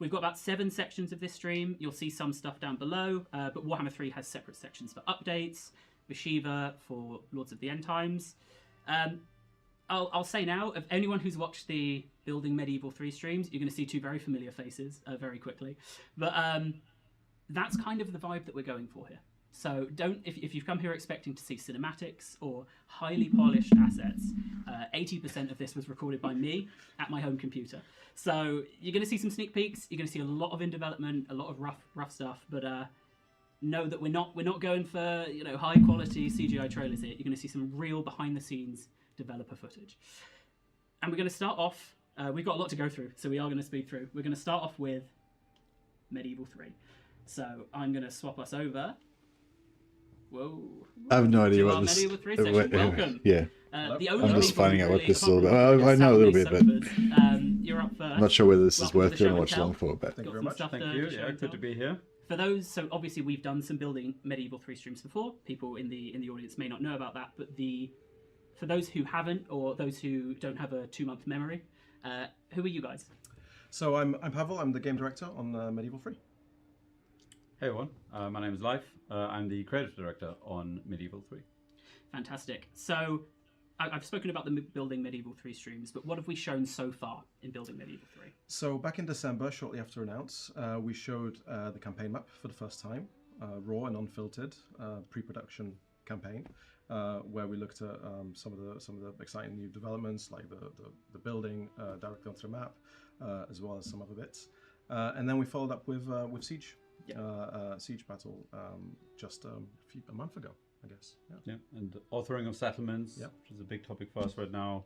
We've got about 7 sections of this stream. You'll see some stuff down below, but Warhammer 3 has separate sections for updates, Bhashiva for Lords of the End Times. I'll say now, of anyone who's watched the Building Medieval 3 streams, you're going to see 2 very familiar faces very quickly. But that's kind of the vibe that we're going for here. So if you've come here expecting to see cinematics or highly polished assets, 80% of this was recorded by me at my home computer. So you're going to see some sneak peeks. You're going to see a lot of in development, a lot of rough stuff. But know that we're not going for high quality CGI trailers here. You're going to see some real behind the scenes developer footage. And we're going to start off. We've got a lot to go through, so we are going to speed through. We're going to start off with Medieval 3. So I'm going to swap us over. Whoa. I have no idea what this Medieval 3 section. Welcome. Yeah. The only I'm just finding out what this is all about. I I know a little bit, but you're up first. I'm not sure whether this is worth to doing much long for. But Thank you very much. Thank you. Yeah, good to be here. For those, so obviously we've done some Building Medieval 3 streams before. People in the audience may not know about that, but for those who haven't, or those who don't have a 2-month memory, who are you guys? So I'm Pavel. I'm the game director on Medieval 3. Hey everyone, my name is Leif. I'm the creative director on Medieval 3. Fantastic. So I've spoken about the Building Medieval 3 streams, but what have we shown so far in Building Medieval 3? So back in December, shortly after announce, we showed the campaign map for the first time, raw and unfiltered pre-production campaign, where we looked at some of the exciting new developments, like the building directly onto the map, as well as some other bits, and then we followed up with Siege. Siege battle just a month ago, I guess. Yeah, and authoring of settlements, yeah, which is a big topic for us right now,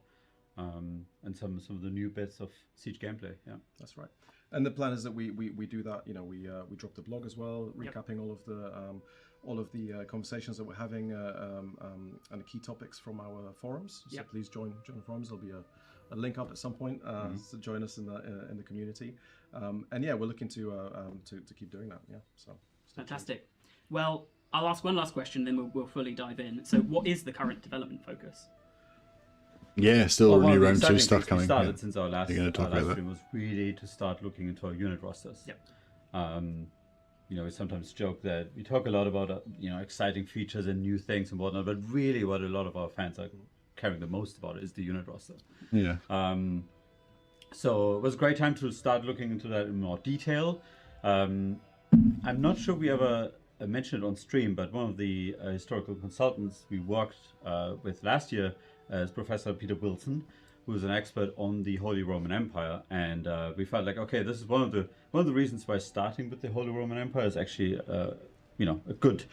and some of the new bits of Siege gameplay. Yeah, that's right. And the plan is that we do that. We drop the blog as well, recapping all of the conversations that we're having and the key topics from our forums. So please join the forums. There'll be a link up at some point to join us in the community. And yeah, we're looking to keep doing that. Yeah, so fantastic. Well, I'll ask one last question, then we'll fully dive in. So, what is the current development focus? Yeah, still new round 2 stuff coming. Started since our last live stream was really to start looking into our unit rosters. Yep. We sometimes joke that we talk a lot about exciting features and new things and whatnot, but really what a lot of our fans are caring the most about is the unit roster. Yeah. So it was a great time to start looking into that in more detail. I'm not sure we ever mentioned it on stream, but one of the historical consultants we worked with last year is Professor Peter Wilson, who is an expert on the Holy Roman Empire, and we felt like, okay, this is one of the reasons why starting with the Holy Roman Empire is actually a good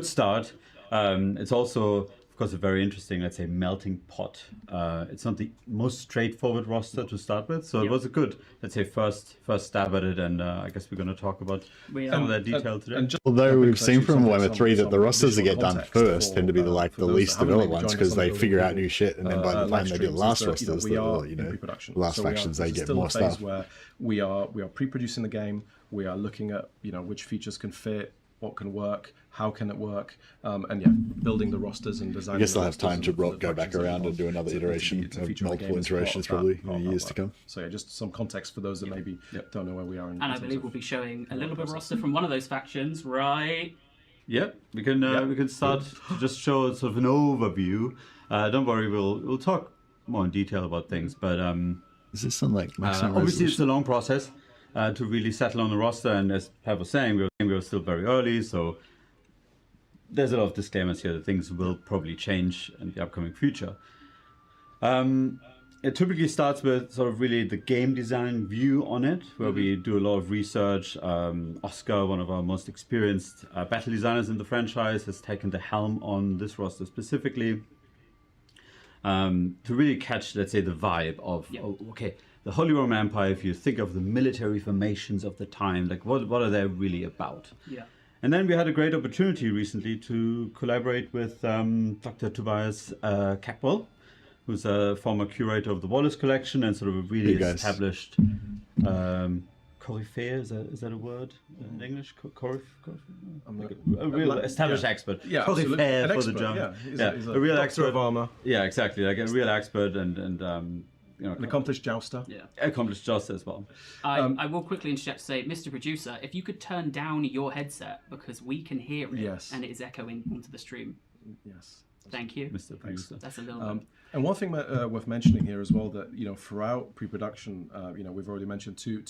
start. It's also, of course, a very interesting, let's say, melting pot. It's not the most straightforward roster to start with, so it was a good, let's say, first stab at it, and I guess we're going to talk about some of that detail today. Although we've seen from Warhammer 3 that the rosters that get done first tend to be the least developed ones, because they figure out new shit, and then by the time they do the last rosters, the last factions, they get more stuff. Where we are pre-producing the game, we are looking at which features can fit, what can work, how can it work, and yeah, building the rosters and designing. I guess they'll have time to go back around and do another iteration, multiple iterations probably in years to come. So yeah, just some context for those that maybe don't know where we are. And I believe we'll be showing a little bit of roster from one of those factions, right? Yep, we can start to just show sort of an overview. Don't worry, we'll talk more in detail about things, but is this some like maximum obviously it's a long process to really settle on the roster, and as Pat was saying, we were still very early, so there's a lot of disclaimers here that things will probably change in the upcoming future. It typically starts with sort of really the game design view on it, where we do a lot of research. Oscar, one of our most experienced battle designers in the franchise, has taken the helm on this roster specifically to really catch, let's say, the vibe of, okay, the Holy Roman Empire, if you think of the military formations of the time, like what are they really about? Yeah. And then we had a great opportunity recently to collaborate with Dr. Tobias Cackwell, who's a former curator of the Wallace collection and sort of a really established coryphée, is that a word in English? A real established expert. Yeah, coryphée for the German. Yeah, he's a real expert of armor. Yeah, exactly. Like a real expert, and an accomplished jouster. Yeah. Accomplished jouster as well. I will quickly interject to say, Mr. Producer, if you could turn down your headset because we can hear it and it is echoing onto the stream. Yes. Thank you, Mr. Producer. That's a little bit. And one thing worth mentioning here as well, that throughout pre-production, we've already mentioned two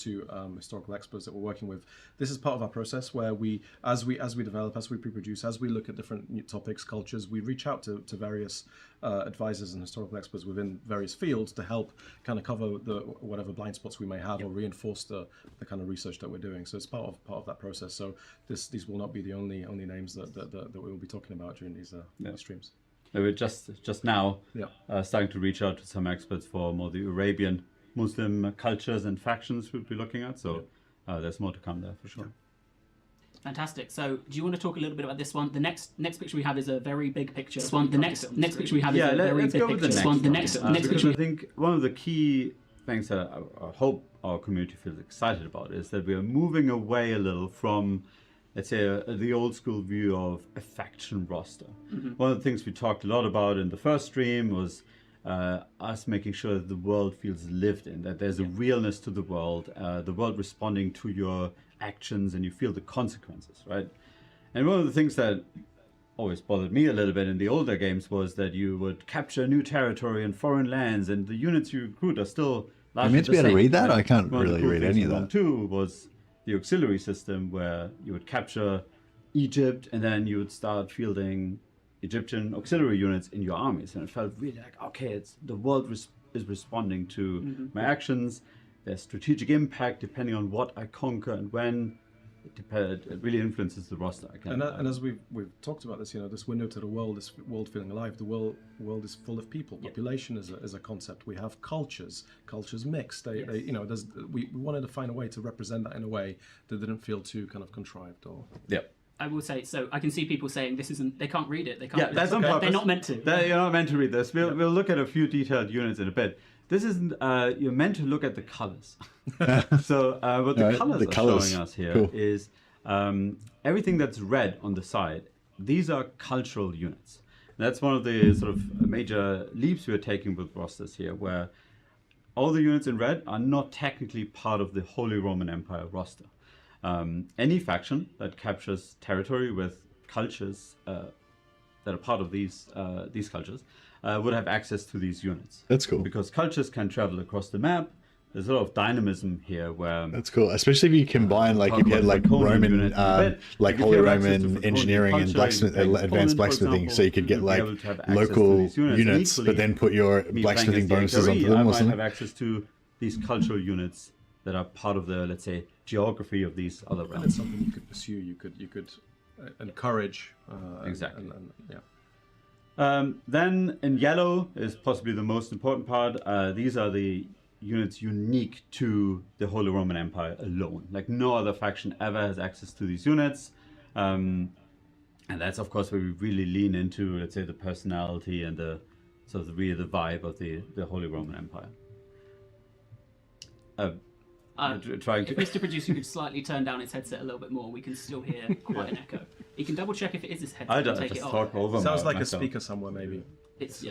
historical experts that we're working with. This is part of our process where as we develop, as we pre-produce, as we look at different new topics, cultures, we reach out to various advisors and historical experts within various fields to help kind of cover whatever blind spots we may have or reinforce the kind of research that we're doing. So it's part of that process. So these will not be the only names that we will be talking about during these streams. We're just now starting to reach out to some experts for more the Arabian Muslim cultures and factions we'll be looking at. So there's more to come there for sure. Fantastic. So, do you want to talk a little bit about this one? The next picture we have is a very big picture. The next picture we have is a very big picture. The next picture. I think one of the key things that I hope our community feels excited about is that we are moving away a little from, let's say, the old school view of a faction roster. One of the things we talked a lot about in the first stream was us making sure that the world feels lived in, that there's a realness to the world responding to your actions, and you feel the consequences, right? And one of the things that always bothered me a little bit in the older games was that you would capture new territory and foreign lands, and the units you recruit are still largely I'm meant to be able to read that? I can't really read any of that. 2 was the auxiliary system, where you would capture Egypt and then you would start fielding Egyptian auxiliary units in your armies, and it felt really like, okay, the world is responding to my actions. There's strategic impact depending on what I conquer and when. It really influences the roster. And as we've talked about this, this window to the world, this world feeling alive. The world is full of people. Population is a concept. We have cultures mixed. We wanted to find a way to represent that in a way that didn't feel too kind of contrived or. I will say, so I can see people saying this isn't, they can't read it. They can't. That's on purpose. They're not meant to. You're not meant to read this. We'll look at a few detailed units in a bit. This isn't, you're meant to look at the colors. So what the colors are showing us here is everything that's red on the side. These are cultural units. And that's one of the sort of major leaps we're taking with rosters here, where all the units in red are not technically part of the Holy Roman Empire roster. Any faction that captures territory with cultures that are part of these cultures would have access to these units. That's cool. Because cultures can travel across the map. There's a lot of dynamism here where... That's cool, especially if you combine, like, if you had, like, Roman, like, Holy Roman engineering and blacksmith, advanced blacksmithing, so you could get, like, local units, but then put your blacksmithing bonuses onto them or something. I might have access to these cultural units that are part of the, let's say, geography of these other realms. And it's something you could pursue, you could encourage. Exactly. Then in yellow is possibly the most important part. These are the units unique to the Holy Roman Empire alone. Like, no other faction ever has access to these units. And that's, of course, where we really lean into, let's say, the personality and the sort of the vibe of the Holy Roman Empire. If Mr. Producer could slightly turn down his headset a little bit more, we can still hear quite an echo. You can double check if it is his headset and take it off. Sounds like a speaker somewhere, maybe. It's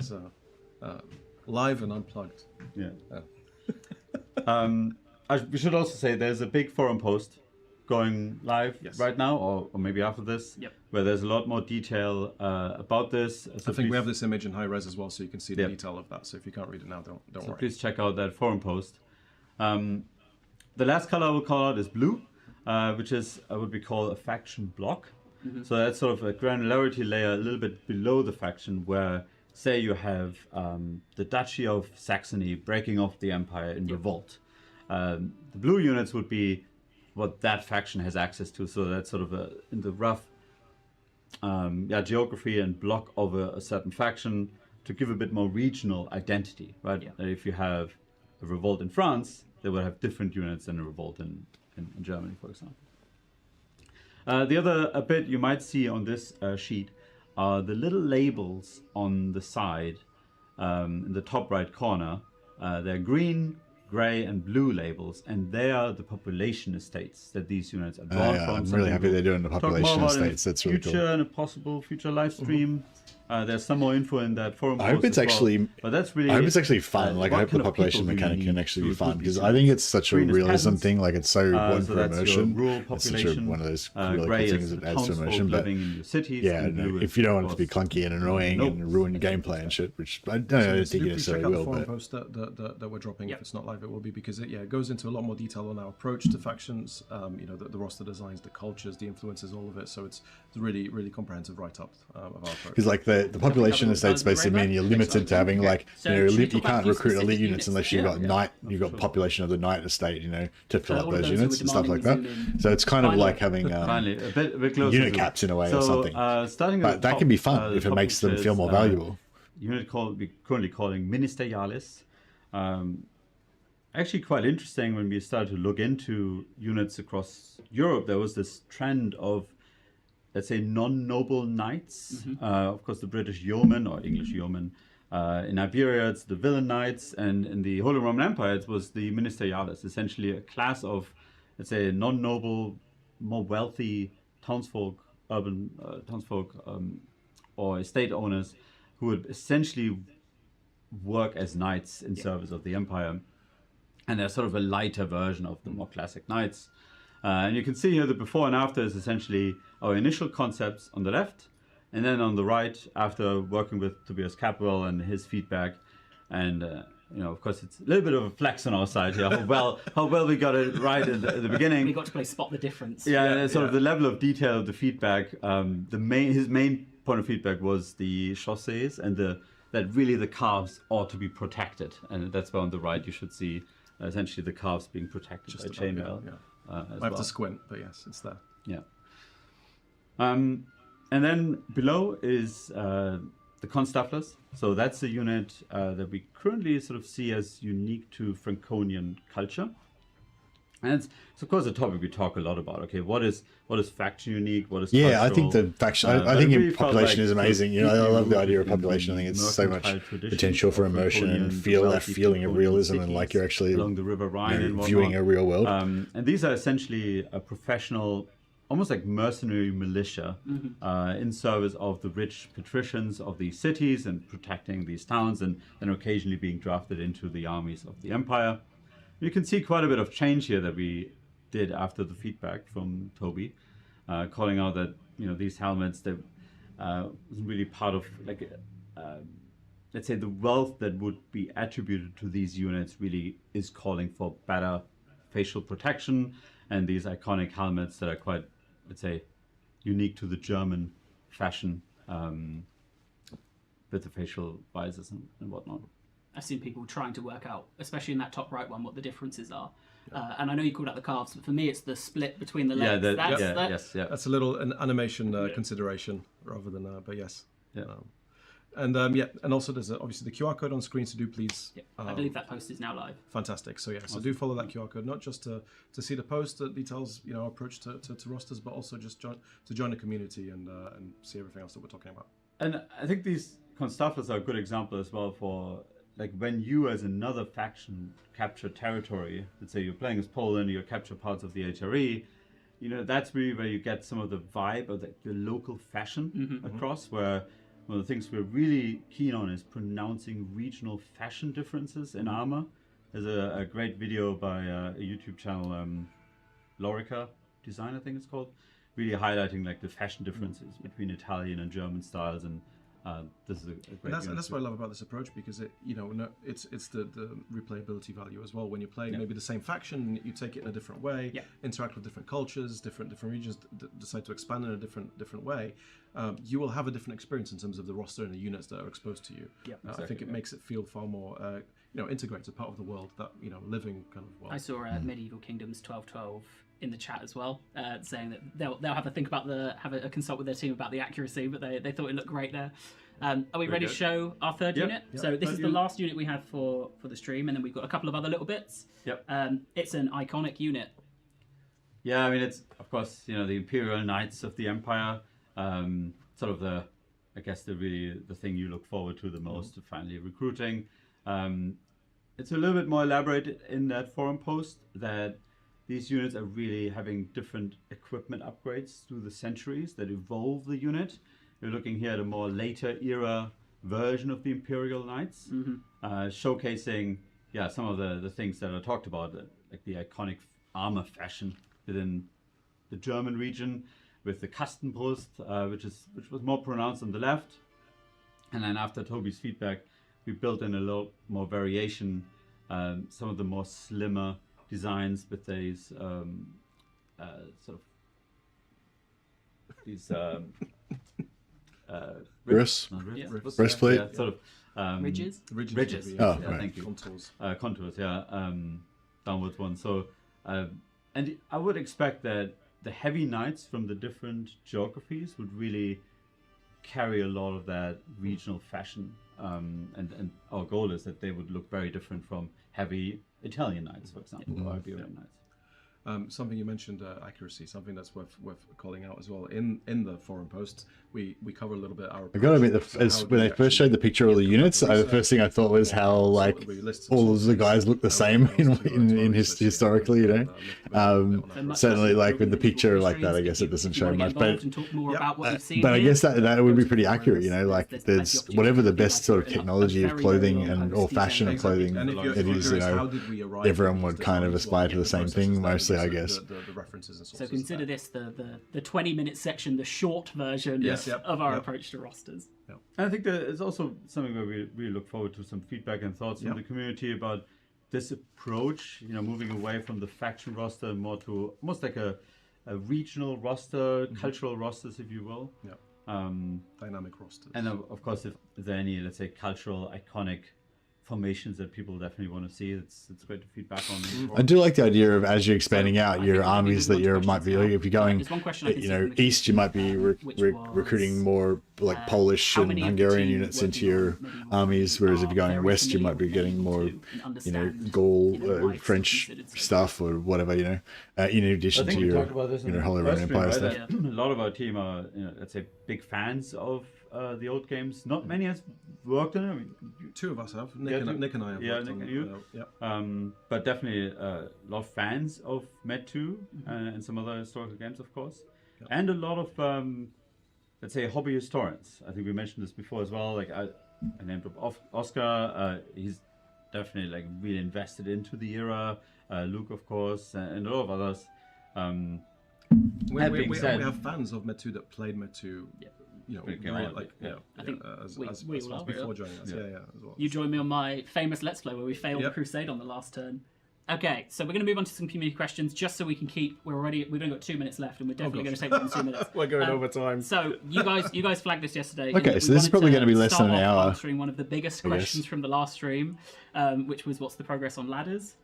live and unplugged. We should also say there's a big forum post going live right now, or maybe after this, where there's a lot more detail about this. So I think we have this image in high res as well, so you can see the detail of that. So if you can't read it now, don't worry. Please check out that forum post. The last color I will call out is blue, which is what we call a faction block. So that's sort of a granularity layer a little bit below the faction, where, say, you have the Duchy of Saxony breaking off the empire in revolt. The blue units would be what that faction has access to. So that's sort of in the rough geography and block of a certain faction to give a bit more regional identity, right? That if you have a revolt in France, they would have different units than a revolt in Germany, for example. The other bit you might see on this sheet are the little labels on the side in the top right corner. They're green, gray, and blue labels, and they are the population estates that these units are drawn from. I'm really happy they're doing the population estates. That's really cool. In a possible future live stream. There's some more info in that forum. I hope it's actually, but that's really. I hope it's actually fun. Like I hope the population mechanic can actually be fun because I think it's such a realism thing. Like it's so important for immersion. It's such one of those really cool things that adds to immersion. But yeah, no, if you don't want it to be clunky and annoying and ruin gameplay and shit, which I don't think it necessarily will. Check out the forum post that we're dropping. If it's not live, it will be because it goes into a lot more detail on our approach to factions. You know, the roster designs, the cultures, the influences, all of it. So it's really, really comprehensive write-up of our approach. Because like the population in the States basically mean you're limited to having like, you know, you can't recruit elite units unless you've got population of the knight estate, you know, to fill up those units and stuff like that. So it's kind of like having unit caps in a way or something. But that can be fun if it makes them feel more valuable. Unit we're currently calling Ministerialis. Actually quite interesting when we started to look into units across Europe. There was this trend of, let's say, non-noble knights. Of course, the British yeoman or English yeoman. In Iberia, it's the villain knights, and in the Holy Roman Empire, it was the Ministerialis, essentially a class of, let's say, non-noble, more wealthy townsfolk, urban townsfolk, or estate owners who would essentially work as knights in service of the empire. And they're sort of a lighter version of the more classic knights. And you can see here the before and after is essentially our initial concepts on the left, and then on the right, after working with Tobias Capwell and his feedback, and you know, of course, it's a little bit of a flex on our side here. How well we got it right at the beginning. We got to play spot the difference. Yeah, sort of the level of detail of the feedback. His main point of feedback was the chaussées and that really the calves ought to be protected, and that's why on the right you should see essentially the calves being protected by chainmail. I have to squint, but yes, it's there. Yeah. And then below is the Constafflers. So that's a unit that we currently sort of see as unique to Franconian culture. And it's of course a topic we talk a lot about. Okay, what is faction unique? What is cultural? I think the faction. I think really population is amazing. You know, I love the idea of population. I think it's so much potential for immersion and feel that feeling of realism and like you're actually along the River Rhine and viewing a real world. And these are essentially a professional, almost like mercenary militia in service of the rich patricians of these cities and protecting these towns, and then occasionally being drafted into the armies of the empire. You can see quite a bit of change here that we did after the feedback from Toby, calling out that, you know, these helmets that wasn't really part of like let's say the wealth that would be attributed to these units really is calling for better facial protection, and these iconic helmets that are quite, let's say, unique to the German fashion with the facial visors and whatnot. I've seen people trying to work out, especially in that top right one, what the differences are. And I know you called out the calves, but for me, it's the split between the legs. That's a little an animation consideration rather than, but yes. Yeah. And also there's obviously the QR code on screen, so do please. Yeah, I believe that post is now live. Fantastic. So so do follow that QR code, not just to see the post that details, you know, our approach to rosters, but also just to join the community and see everything else that we're talking about. And I think these Constafflers are a good example as well for, like, when you as another faction capture territory. Let's say you're playing as Poland, you capture parts of the HRE. You know, that's really where you get some of the vibe of the local fashion across, where one of the things we're really keen on is pronouncing regional fashion differences in armor. There's a great video by a YouTube channel, Lorica Design, I think it's called, really highlighting like the fashion differences between Italian and German styles, and this is a great. And that's what I love about this approach, because it's the replayability value as well. When you're playing maybe the same faction, you take it in a different way, interact with different cultures, different regions, decide to expand in a different way. You will have a different experience in terms of the roster and the units that are exposed to you. I think it makes it feel far more integrated, part of the world that living kind of world. I saw Medieval Kingdoms 1212 in the chat as well, saying that they'll have a think about have a consult with their team about the accuracy, but they thought it looked great there. Are we ready to show our third unit? So this is the last unit we have for the stream, and then we've got a couple of other little bits. It's an iconic unit. Yeah, I mean, it's of course the Imperial Knights of the Empire, sort of the thing you look forward to the most, to finally recruiting. It's a little bit more elaborate in that forum post that these units are really having different equipment upgrades through the centuries that evolve the unit. We're looking here at a more later era version of the Imperial Knights, showcasing some of the things that I talked about, like the iconic armor fashion within the German region, with the Kastenbrust, which was more pronounced on the left, and then after Toby's feedback, we built in a little more variation, some of the more slimmer designs with these sort of these breastplate, yeah, sort of ridges. Ridges. Oh, yeah, right. thank you. Contours. Contours, yeah. Downwards one. So, and I would expect that the heavy knights from the different geographies would really carry a lot of that regional fashion. And our goal is that they would look very different from heavy Italian knights, for example, or Iberian knights. Something you mentioned, accuracy, something that's worth calling out as well. In the forum posts, we cover a little bit our. I gotta admit, when they first showed the picture of all the units, the first thing I thought was how like all of the guys look the same in historically, you know. Certainly, like with the picture like that, I guess it doesn't show much, but I guess that would be pretty accurate, you know. Like there's whatever the best sort of technology of clothing and or fashion of clothing it is, you know. Everyone would kind of aspire to the same thing, mostly, I guess. The references and so consider this the 20-minute section, the short version of our approach to rosters. Yep. And I think that it's also something where we really look forward to some feedback and thoughts from the community about this approach, you know, moving away from the faction roster more to almost like a regional roster, cultural rosters, if you will. Yeah. Dynamic rosters. And of course, if there are any, let's say, cultural iconic formations that people definitely want to see, it's great to feedback on. I do like the idea of as you're expanding out your armies that you might be, if you're going, you know, east, you might be recruiting more like Polish and Hungarian units into your armies, whereas if you're going west, you might be getting more, you know, Gaul, French stuff or whatever, you know, in addition to your, you know, Holy Roman Empire stuff. A lot of our team are, you know, let's say, big fans of the old games. Not many has worked on it. I mean, two of us have. Nick and I have. Yeah, worked Nick on and it. you. But definitely a lot of fans of Med 2 and some other historical games, of course, and a lot of let's say hobby historians. I think we mentioned this before as well. Like I named up Oscar. He's definitely like really invested into the era. Luke, of course, and a lot of others. We have fans of Med 2 that played Med 2. You know, I think as before joining us. Yeah, as well. You joined me on my famous Let's Play where we failed the Crusade on the last turn. Okay, so we're going to move on to some community questions just so we can keep. We've only got 2 minutes left, and we're definitely going to take more than 2 minutes. We're going over time. So you guys flagged this yesterday. Okay, so this is probably going to be less than an hour. Answering one of the biggest questions from the last stream, which was what's the progress on ladders.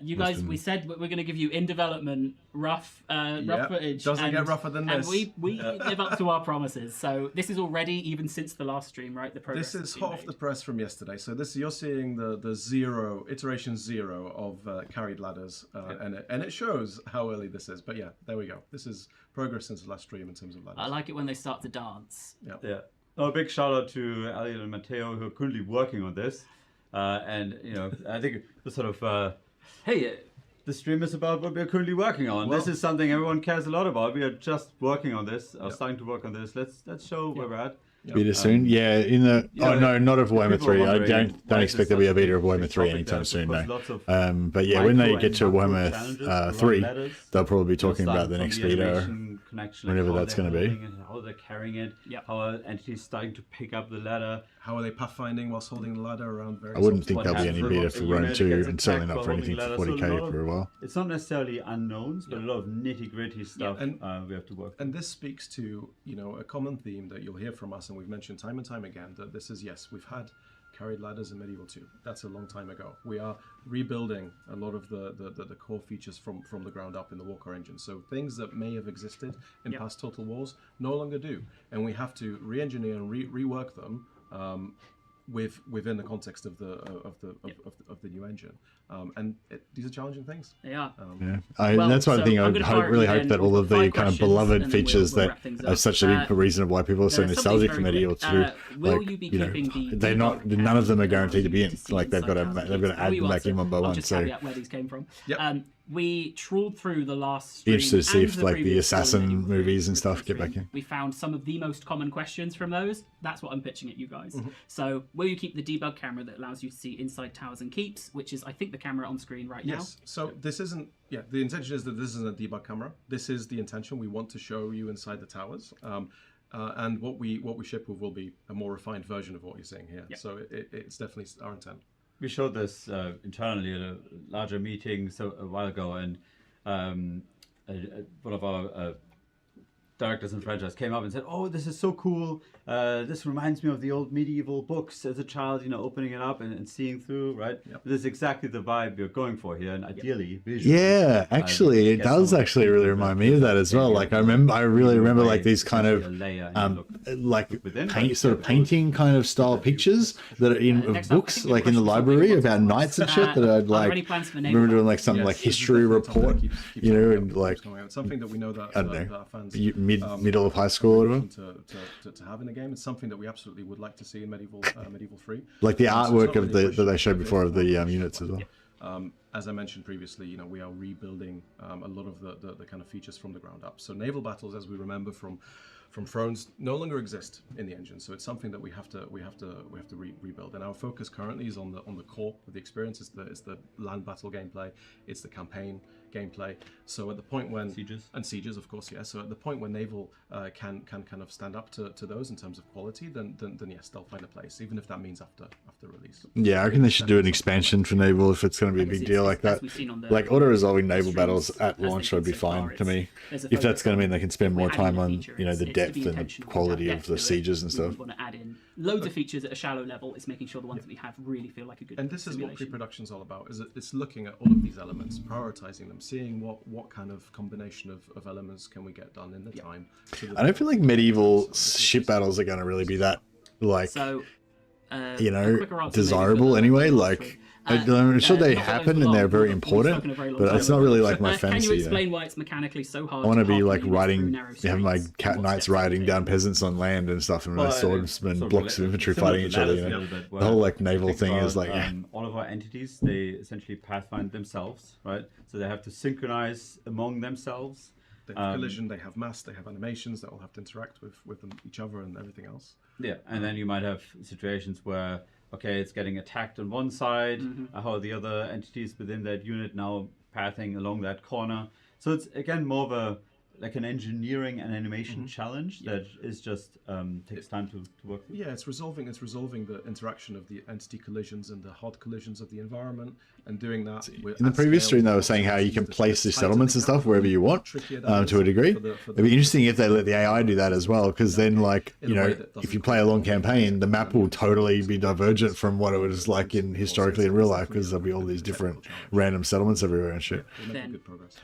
You guys, we said we're going to give you in development rough footage. Doesn't get rougher than this. And we live up to our promises. So this is already even since the last stream, right? The progress. This is hot off the press from yesterday. So you're seeing the iteration 0 of carried ladders, and it shows how early this is. But yeah, there we go. This is progress since the last stream in terms of ladders. I like it when they start to dance. Yeah. Oh, a big shout out to Elliot and Matteo who are currently working on this. And you know, I think the sort of hey, the stream is about what we're currently working on. This is something everyone cares a lot about. We are just working on this, starting to work on this. Let's show where we're at. Beta soon, in the no, not of Warhammer 3. I don't expect there'll be a beta of Warhammer 3 anytime soon. No. But yeah, when they get to Warhammer 3, they'll probably be talking about the next beta, whenever that's going to be. How they're carrying it, how are entities starting to pick up the ladder. How are they pathfinding whilst holding the ladder around various... I wouldn't think there'll be any beta for Rome 2, and certainly not for anything for 40k for a while. It's not necessarily unknowns, but a lot of nitty-gritty stuff we have to work with. And this speaks to, you know, a common theme that you'll hear from us, and we've mentioned time and time again, that this is, yes, we've had carried ladders in Medieval 2. That's a long time ago. We are rebuilding a lot of the core features from the ground up in the Warcore engine. So things that may have existed in past Total Wars no longer do. And we have to re-engineer and rework them within the context of the new engine, and these are challenging things. They are. That's one thing. I really hope that all of the kind of beloved features that are such a big reason of why people are so nostalgic for Medieval 2, they're not. None of them are guaranteed to be in. Like they've got to add them back in one by one. Just caveat where these came from. we trawled through the last Be stream interested to see and if the like the previous stream assassin that you were movies and doing stuff with get the back in. We found some of the most common questions from those. That's what I'm pitching at you guys. So, will you keep the debug camera that allows you to see inside towers and keeps, which is, I think, the camera on screen right now? Yes. So this isn't. Yeah, the intention is that this isn't a debug camera. This is the intention. We want to show you inside the towers. And what we ship with will be a more refined version of what you're seeing here. So it's definitely our intent. We showed this internally at a larger meeting a while ago, and one of our directors and franchise came up and said, "Oh, this is so cool! This reminds me of the old medieval books as a child. Opening it up and seeing through. Right? This is exactly the vibe you're going for here, and ideally, visually. Yeah, actually, it does actually really remind me of that as well. Like I really remember like these kind of painting kind of style pictures that are in books, like in the library about knights and shit. That I'd like remember doing like some like history report, and like something that we know that I don't know, our fans middle of high school or whatever. To have in the game. It's something that we absolutely would like to see in Medieval 3. Like the artwork of that they showed before of the units as well. As I mentioned previously, we are rebuilding a lot of the kind of features from the ground up. So naval battles, as we remember from Thrones, no longer exist in the engine. So it's something that we have to rebuild. And our focus currently is on the core of the experience. It's the land battle gameplay. It's the campaign gameplay. So at the point when sieges, of course, yeah. So at the point when naval can kind of stand up to those in terms of quality, then yes, they'll find a place, even if that means after release. Yeah, I reckon they should do an expansion for naval if it's going to be a big deal like that. Like auto-resolving naval battles at launch would be fine to me. If that's going to mean they can spend more time on the depth and the quality of the sieges and stuff. We want to add in loads of features at a shallow level. It's making sure the ones that we have really feel like a good. And this is what pre-production is all about. It's looking at all of these elements, prioritizing them, seeing what kind of combination of elements can we get done in the time. I don't feel like medieval ship battles are going to really be that desirable anyway. Like I'm sure they happen and they're very important, but it's not really like my fantasy. Can you explain why it's mechanically so hard? I want to be like having my knights riding down peasants on land and stuff, and my swordsmen blocks of infantry fighting each other. The whole like naval thing is like all of our entities, they essentially pathfind themselves, right? So they have to synchronize among themselves. They have collision, they have mass, they have animations that all have to interact with each other and everything else. Yeah, and then you might have situations where it's getting attacked on one side, how are the other entities within that unit now pathing along that corner. So it's again more of an engineering and animation challenge that is just takes time to work with. Yeah, it's resolving the interaction of the entity collisions and the hard collisions of the environment, and doing that. In the previous stream, they were saying how you can place the settlements and stuff wherever you want to a degree. It'd be interesting if they let the AI do that as well, because then if you play a long campaign, the map will totally be divergent from what it was like historically in real life, because there'll be all these different random settlements everywhere and shit.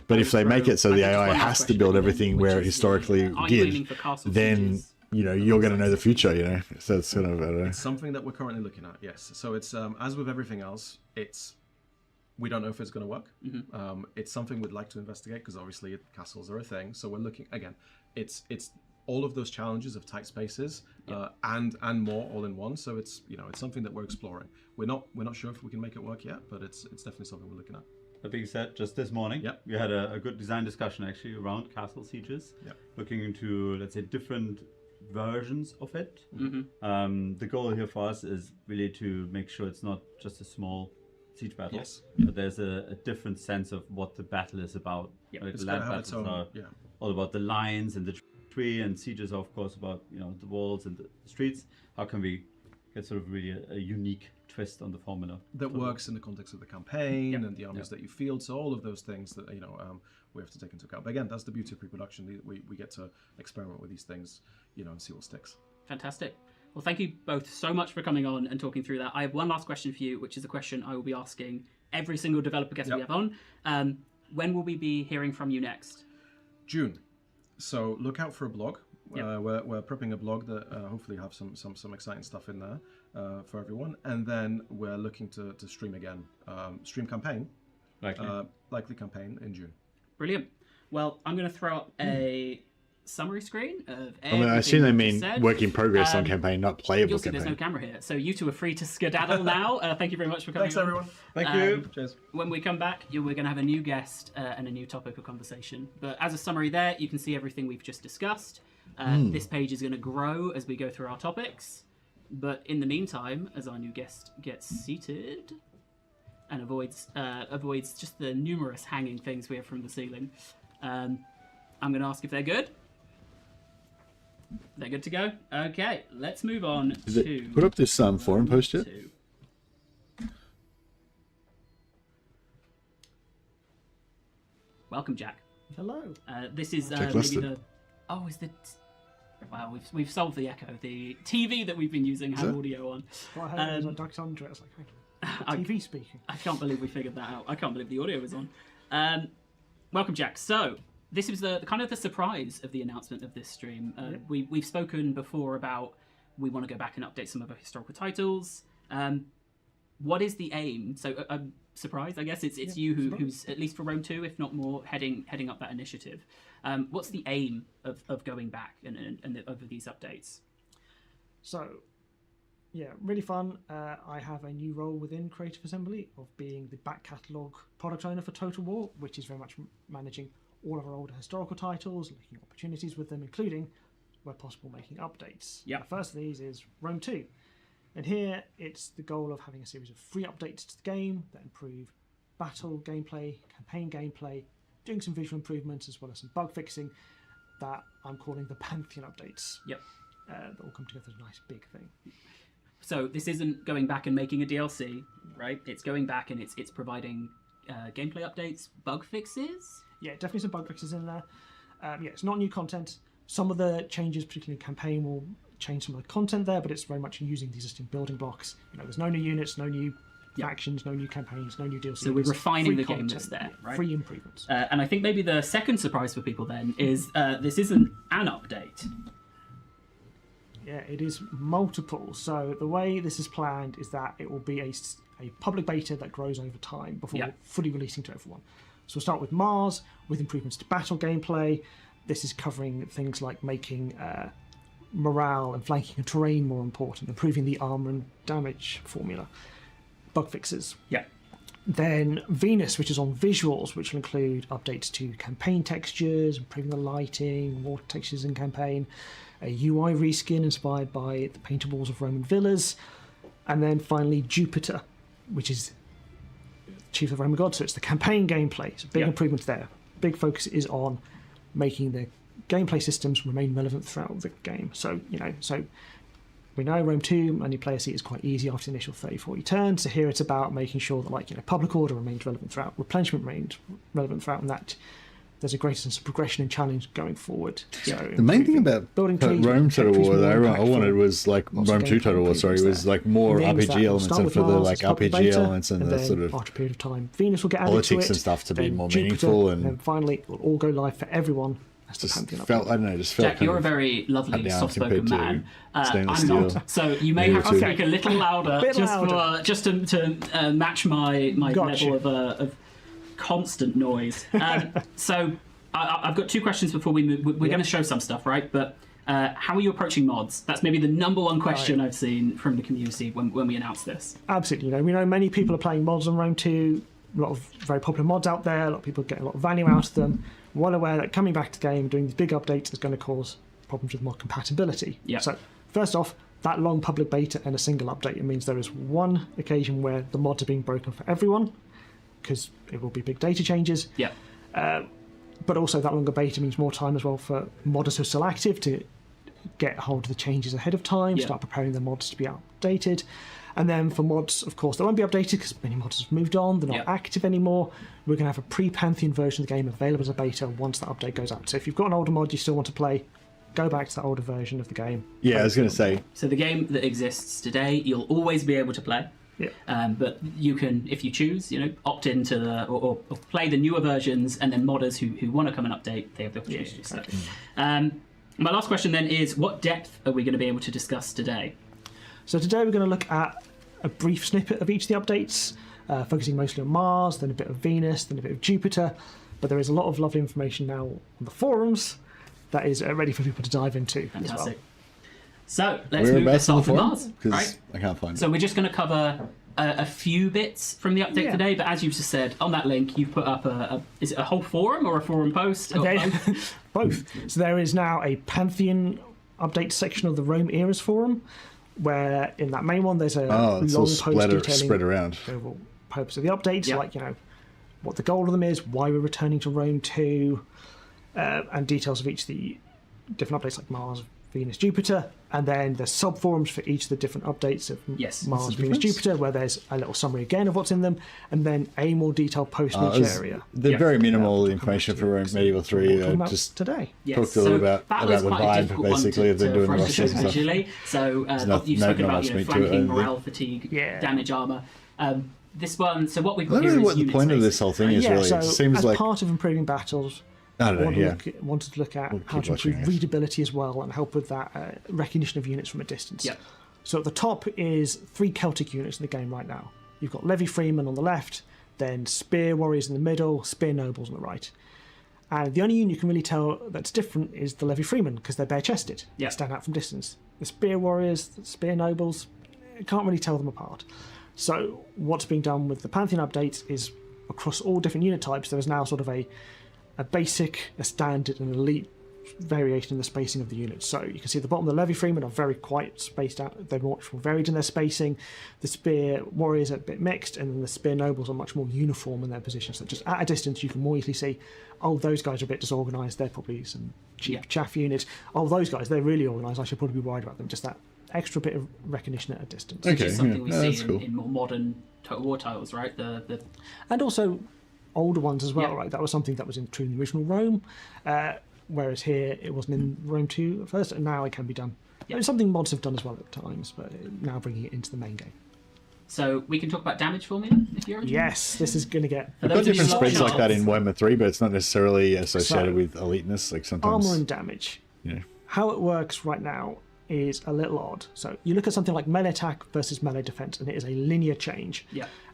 But if they make it so the AI has to build everything where it historically did, then you're going to know the future. So it's kind of it's something that we're currently looking at. Yes. So it's as with everything else, we don't know if it's going to work. It's something we'd like to investigate, because obviously castles are a thing. So we're looking again. It's all of those challenges of tight spaces and more all in one. So it's something that we're exploring. We're not sure if we can make it work yet, but it's definitely something we're looking at. That being said, just this morning, we had a good design discussion actually around castle sieges, looking into, let's say, different versions of it. The goal here for us is really to make sure it's not just a small siege battle, but there's a different sense of what the battle is about. Like the land battles are all about the lines and the tree, and sieges are of course about the walls and the streets. How can we get sort of really a unique twist on the formula that works in the context of the campaign and the armies that you field? So all of those things that we have to take into account. But again, that's the beauty of pre-production. We get to experiment with these things, and see what sticks. Fantastic. Well, thank you both so much for coming on and talking through that. I have one last question for you, which is a question I will be asking every single developer guest we have on. When will we be hearing from you next? June. So look out for a blog. We're prepping a blog that hopefully have some exciting stuff in there for everyone, and then we're looking to stream again, stream campaign, likely campaign in June. Brilliant. Well, I'm going to throw up a summary screen of I mean, I assume they mean work in progress on campaign, not playable You'll see campaign. there's no camera here, so you two are free to skedaddle now. Thank you very much for coming. Thanks, everyone. Thank you. Cheers. When we come back, we're going to have a new guest and a new topic of conversation. But as a summary there, you can see everything we've just discussed. This page is going to grow as we go through our topics. But in the meantime, as our new guest gets seated and avoids just the numerous hanging things we have from the ceiling, I'm going to ask if they're good. They're good to go? Okay, let's move on to... Put up this forum post yet? Welcome, Jack. Hello. This is Jack maybe listed. the... Oh, is the... Wow, we've solved the echo. The TV that we've been using had audio on. Well, I heard it was like Dark Andre. I was like, TV speaking. I can't believe we figured that out. I can't believe the audio was on. Welcome, Jack. So, this is the kind of the surprise of the announcement of this stream. We've spoken before about we want to go back and update some of our historical titles. What is the aim? So, I'm surprised. I guess it's you who's at least for Rome 2, if not more, heading up that initiative. What's the aim of going back and of these updates? So, yeah, really fun. I have a new role within Creative Assembly of being the back catalogue product owner for Total War, which is very much managing all of our older historical titles, looking at opportunities with them, including, where possible, making updates. Yeah. The first of these is Rome 2. And here, it's the goal of having a series of free updates to the game that improve battle gameplay, campaign gameplay, doing some visual improvements as well as some bug fixing that I'm calling the Pantheon updates. Yep. That will come together as a nice big thing. So this isn't going back and making a DLC, right? It's going back and it's providing gameplay updates, bug fixes. Yeah, definitely some bug fixes in there. Yeah, it's not new content. Some of the changes, particularly in campaign, will change some of the content there, but it's very much using the existing building blocks. You know, there's no new units, no new factions, no new campaigns, no new DLC. So we're refining the game content, that's there, right? Free improvements. And I think maybe the second surprise for people then is this isn't an update. Yeah, it is multiple. So the way this is planned is that it will be a public beta that grows over time before fully releasing to everyone. So we'll start with Mars, with improvements to battle gameplay. This is covering things like making morale and flanking and terrain more important, improving the armor and damage formula, bug fixes. Yeah. Then Venus, which is on visuals, which will include updates to campaign textures, improving the lighting, water textures in campaign, a UI reskin inspired by the painted walls of Roman villas, and then finally Jupiter, which is chief of Roman gods, so it's the campaign gameplay. So big improvements there. Big focus is on making the gameplay systems remain relevant throughout the game. So, so we know Rome 2, multiplayer seat is quite easy after the initial 30-40 turns. So here it's about making sure that, public order remains relevant throughout, replenishment remains relevant throughout, and that there's a greater sense of progression and challenge going forward. So the main thing about building Rome Total War that I wanted was Rome 2 Total War, was more RPG elements, and for the RPG elements and the sort of after a period of time, Venus will get added politics to it, and stuff to be more Jupiter, meaningful, and then finally it will all go live for everyone. Just felt, I don't know, just felt Jack, you're a very lovely, soft-spoken man. I'm steel. not, so you may have to speak a little louder, just to match my level of constant noise. So I've got two questions before we move. We're going to show some stuff, right? But how are you approaching mods? That's maybe the number one question I've seen from the community when we announce this. Absolutely. We know many people are playing mods on Rome 2. A lot of very popular mods out there. A lot of people get a lot of value out of them. Well aware that coming back to the game, doing these big updates is going to cause problems with mod compatibility. Yeah. So first off, that long public beta and a single update, it means there is one occasion where the mods are being broken for everyone, because it will be big data changes. Yeah. But also that longer beta means more time as well for modders who are still active to get hold of the changes ahead of time, start preparing the mods to be updated. And then for mods, of course, they won't be updated because many mods have moved on, they're not active anymore. We're going to have a pre-Pantheon version of the game available as a beta once that update goes out. So if you've got an older mod you still want to play, go back to that older version of the game. Yeah, I was going to say. So the game that exists today, you'll always be able to play. Yeah. But you can, if you choose, opt into or play the newer versions, and then modders who want to come and update, they have the opportunity to do so. My last question then is, what depth are we going to be able to discuss today? So today we're going to look at a brief snippet of each of the updates, focusing mostly on Mars, then a bit of Venus, then a bit of Jupiter. But there is a lot of lovely information now on the forums that is ready for people to dive into. Fantastic. As well. So let's move this off to Mars. Right? I can't find it. So we're just going to cover a few bits from the update today, but as you've just said, on that link you've put up is it a whole forum or a forum post? Or both. So there is now a Pantheon update section of the Rome Eras forum, where in that main one there's a long post detailing spread around the overall purpose of the updates, like what the goal of them is, why we're returning to Rome 2, and details of each of the different updates like Mars, Venus, Jupiter, and then there's sub-forums for each of the different updates of Mars, Venus, Jupiter, where there's a little summary again of what's in them, and then a more detailed post-launch area. They're very minimal information for Rome Medieval 3. Just today. Talked a little about the vibe, basically, of them doing the Russians and stuff. So you've spoken about flanking, morale, fatigue, damage armor. This one, so what we've got here is what the point of this whole thing is, really. So it seems as like part of improving battles, wanted to look at how to improve readability as well and help with that recognition of units from a distance. So at the top is 3 Celtic units in the game right now. You've got Levy Freemen on the left, then Spear Warriors in the middle, Spear Nobles on the right. And the only unit you can really tell that's different is the Levy Freemen, because they're bare-chested. They stand out from distance. The Spear Warriors, the Spear Nobles, you can't really tell them apart. So what's being done with the Pantheon updates is across all different unit types, there is now sort of a basic, a standard, and elite variation in the spacing of the units. So you can see at the bottom, the Levy Freemen are very quite spaced out. They're much more varied in their spacing. The Spear Warriors are a bit mixed, and then the Spear Nobles are much more uniform in their positions. So just at a distance, you can more easily see, oh, those guys are a bit disorganised. They're probably some cheap chaff units. Oh, those guys, they're really organised. I should probably be worried about them. Just that extra bit of recognition at a distance. Which is something we see in more modern Total War titles, right? And also older ones as well, right? That was something that was in the original Rome, whereas here it wasn't in Rome 2 at first, and now it can be done. It's something mods have done as well at times, but now bringing it into the main game. So we can talk about damage formula if you're interested. Yes, this is going to get... We've got different spreads like that in Warhammer 3, but it's not necessarily associated with eliteness. Like sometimes armor and damage. How it works right now is a little odd. So you look at something like melee attack versus melee defense, and it is a linear change.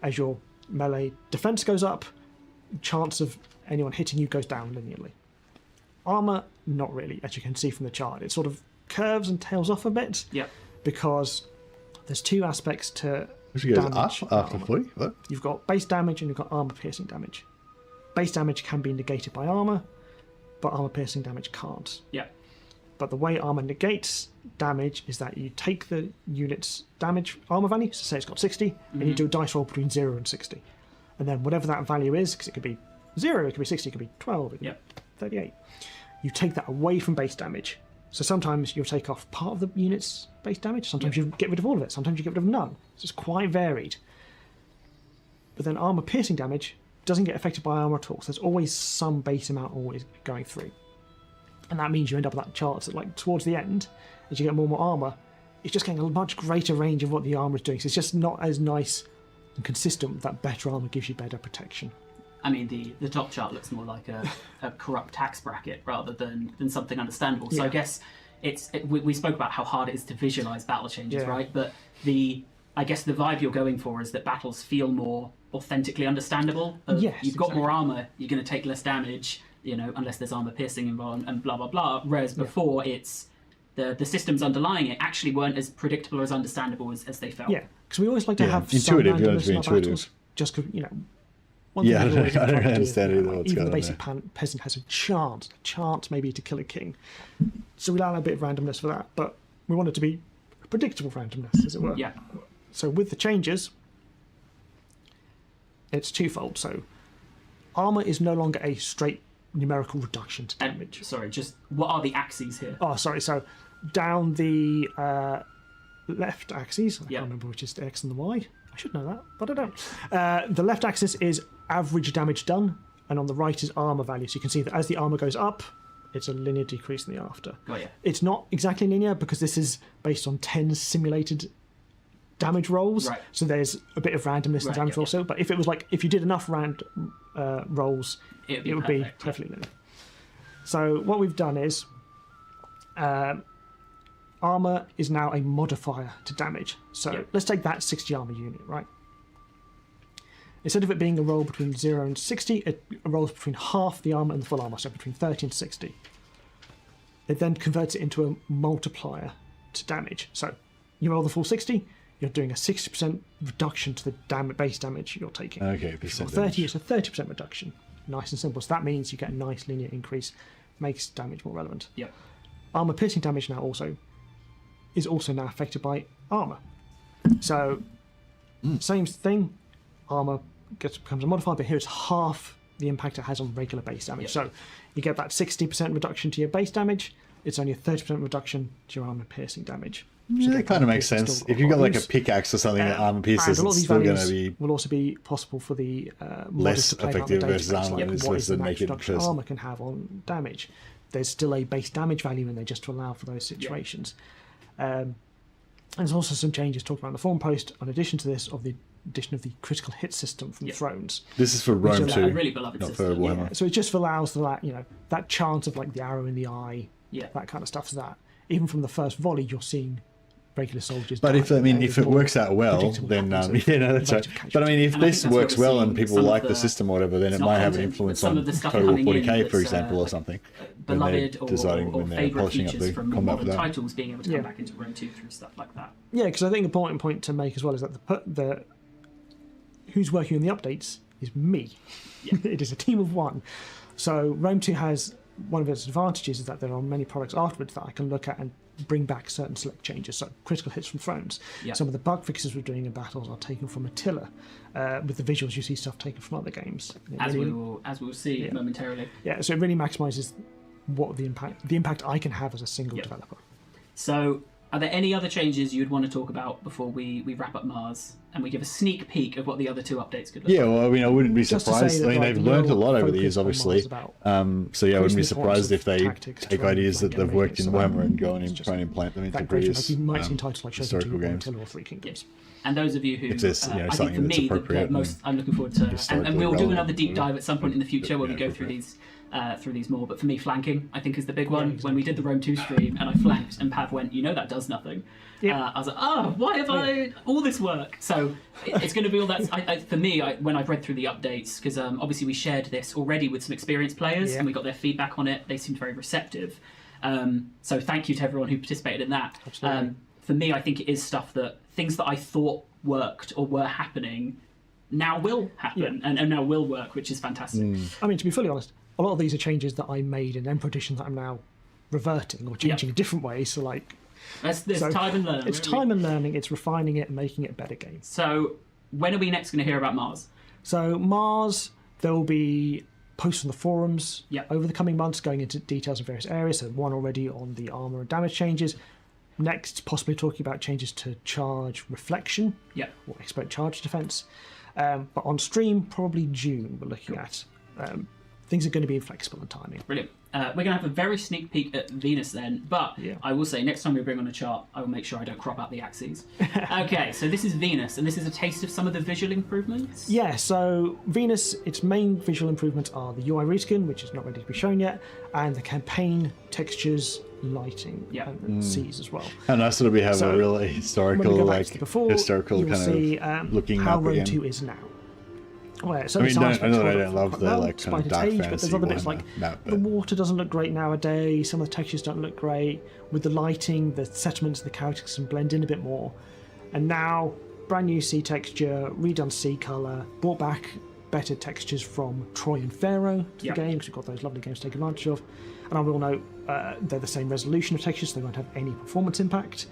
As your melee defense goes up, chance of anyone hitting you goes down linearly. Armor, not really, as you can see from the chart. It sort of curves and tails off a bit. Because there's 2 aspects to damage. After 40? What? You've got base damage and you've got armor piercing damage. Base damage can be negated by armor, but armor piercing damage can't. But the way armor negates damage is that you take the unit's damage armor value, so say it's got 60, and you do a dice roll between 0 and 60. And then whatever that value is, because it could be 0, it could be 60, it could be 12, it could be 38. You take that away from base damage. So sometimes you'll take off part of the unit's base damage, sometimes you get rid of all of it, sometimes you get rid of none. So it's quite varied. But then armor piercing damage doesn't get affected by armor at all, so there's always some base amount always going through. And that means you end up with that chart that, like, towards the end, as you get more and more armor, it's just getting a much greater range of what the armor is doing. So it's just not as nice and consistent that better armor gives you better protection. I mean, the top chart looks more like a corrupt tax bracket rather than something understandable. So I guess we spoke about how hard it is to visualize battle changes, right? But I guess the vibe you're going for is that battles feel more authentically understandable. You've got more armor, you're going to take less damage, unless there's armor piercing involved and blah blah blah. Whereas before, it's the systems underlying it actually weren't as predictable or as understandable as they felt. Because we always like to have intuitive. Some randomness in our battles, just because one thing I don't understand either what's even going the basic peasant has a chance maybe to kill a king. So we allow a bit of randomness for that, but we want it to be predictable randomness, as it were. So with the changes, it's twofold. So armor is no longer a straight numerical reduction to damage. Sorry, just what are the axes here? Oh, sorry. So down the left axes, I can't remember which is the X and the Y. I should know that, but I don't. The left axis is average damage done, and on the right is armor value. So you can see that as the armor goes up, it's a linear decrease in the after. It's not exactly linear because this is based on 10 simulated damage rolls. So there's a bit of randomness in damage rolls. But if it was like, if you did enough rolls, it would be perfectly linear. So what we've done is armor is now a modifier to damage. So let's take that 60 armor unit, right? Instead of it being a roll between 0 and 60, it rolls between half the armor and the full armor, so between 30 and 60. it then converts it into a multiplier to damage. So you roll the full 60, you're doing a 60% reduction to the base damage you're taking. Okay, if you're 30, it's a 30% reduction. Nice and simple. So that means you get a nice linear increase, makes damage more relevant. Yep. Armor piercing damage now is also now affected by armor. So same thing, armor becomes a modifier, but here it's half the impact it has on regular base damage. So you get that 60% reduction to your base damage, it's only a 30% reduction to your armor piercing damage. Yeah, that kind of makes sense. If you've got like a pickaxe or something that armor pierces, it's still going to be will also be possible for the less effective versus armor. Like what is the max make reduction armor can have on damage. There's still a base damage value in there just to allow for those situations. And there's also some changes talked about in the forum post, in addition to this, of the addition of the critical hit system from Thrones. This is for Rome too, really beloved not system. for Warhammer. Yeah, so it just allows that chance of like the arrow in the eye, that kind of stuff. So that even from the first volley, you're seeing regular soldiers. But if it works out well, then that's right. But I mean, if this works well and people like the system or whatever, then it might have an influence on total 40k, for example, or something. Beloved or favourite features from modern with titles being able to come back into Rome 2 through stuff like that. Yeah, because I think an important point to make as well is that the who's working on the updates is me. It is a team of one. So Rome 2 has one of its advantages is that there are many products afterwards that I can look at and bring back certain select changes. So critical hits from Thrones. Some of the bug fixes we're doing in battles are taken from Attila. With the visuals, you see stuff taken from other games. As we will see momentarily. Yeah, so it really maximises what the impact I can have as a single developer. So, are there any other changes you'd want to talk about before we wrap up Mars and we give a sneak peek of what the other two updates could look like? Yeah, well, I mean, I wouldn't be surprised. I mean, they've learned a lot over the years, obviously. So yeah, I wouldn't be surprised if they take ideas that they've worked in Warhammer and go and try and implant them into previous historical games. Or Three Kingdoms. And those of you who, if there's, I think for me, the most I'm looking forward to, and we'll do another deep dive at some point in the future where we go through these more. But for me, flanking, I think, is the big one. Exactly. When we did the Rome 2 stream and I flanked and Pav went, that does nothing. I was like, why have I all this work? So it's going to be all that. For me, when I've read through the updates, because obviously we shared this already with some experienced players and we got their feedback on it. They seemed very receptive. So thank you to everyone who participated in that. For me, I think it is stuff that things that I thought worked or were happening now will happen and now will work, which is fantastic. I mean, to be fully honest, a lot of these are changes that I made in Emperor Edition that I'm now reverting or changing in different ways. So like, there's time and learning. It's time and learning. It's refining it and making it a better game. So when are we next going to hear about Mars? So Mars, there will be posts on the forums over the coming months going into details in various areas. So one already on the armor and damage changes. Next, possibly talking about changes to charge reflection or expert charge defense. But on stream, probably June, we're looking at. Things are going to be inflexible in timing. Brilliant. We're going to have a very sneak peek at Venus then, but I will say next time we bring on a chart, I will make sure I don't crop out the axes. Okay, so this is Venus, and this is a taste of some of the visual improvements? Yeah, so Venus, its main visual improvements are the UI reskin, which is not ready to be shown yet, and the campaign textures, lighting, and seas as well. How nice it'll be have a really historical, historical kind of looking how up Rome again. 2 is now. Well, I mean, I know I don't love the like kind of dark fantasy, but there's other bits like the water doesn't look great nowadays. Some of the textures don't look great. With the lighting, the settlements, the characters can blend in a bit more. And now, brand new sea texture, redone sea color, brought back better textures from Troy and Pharaoh to the game because we've got those lovely games to take advantage of. And I will note they're the same resolution of textures, so they won't have any performance impact.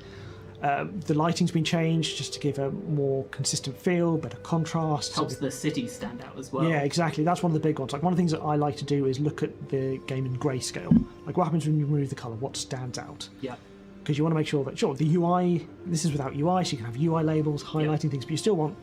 The lighting's been changed just to give a more consistent feel, better contrast. Helps the cities stand out as well. Yeah, exactly. That's one of the big ones. Like one of the things that I like to do is look at the game in grayscale. Like what happens when you remove the colour? What stands out? Yeah. Because you want to make sure that, the UI, this is without UI, so you can have UI labels, highlighting things, but you still want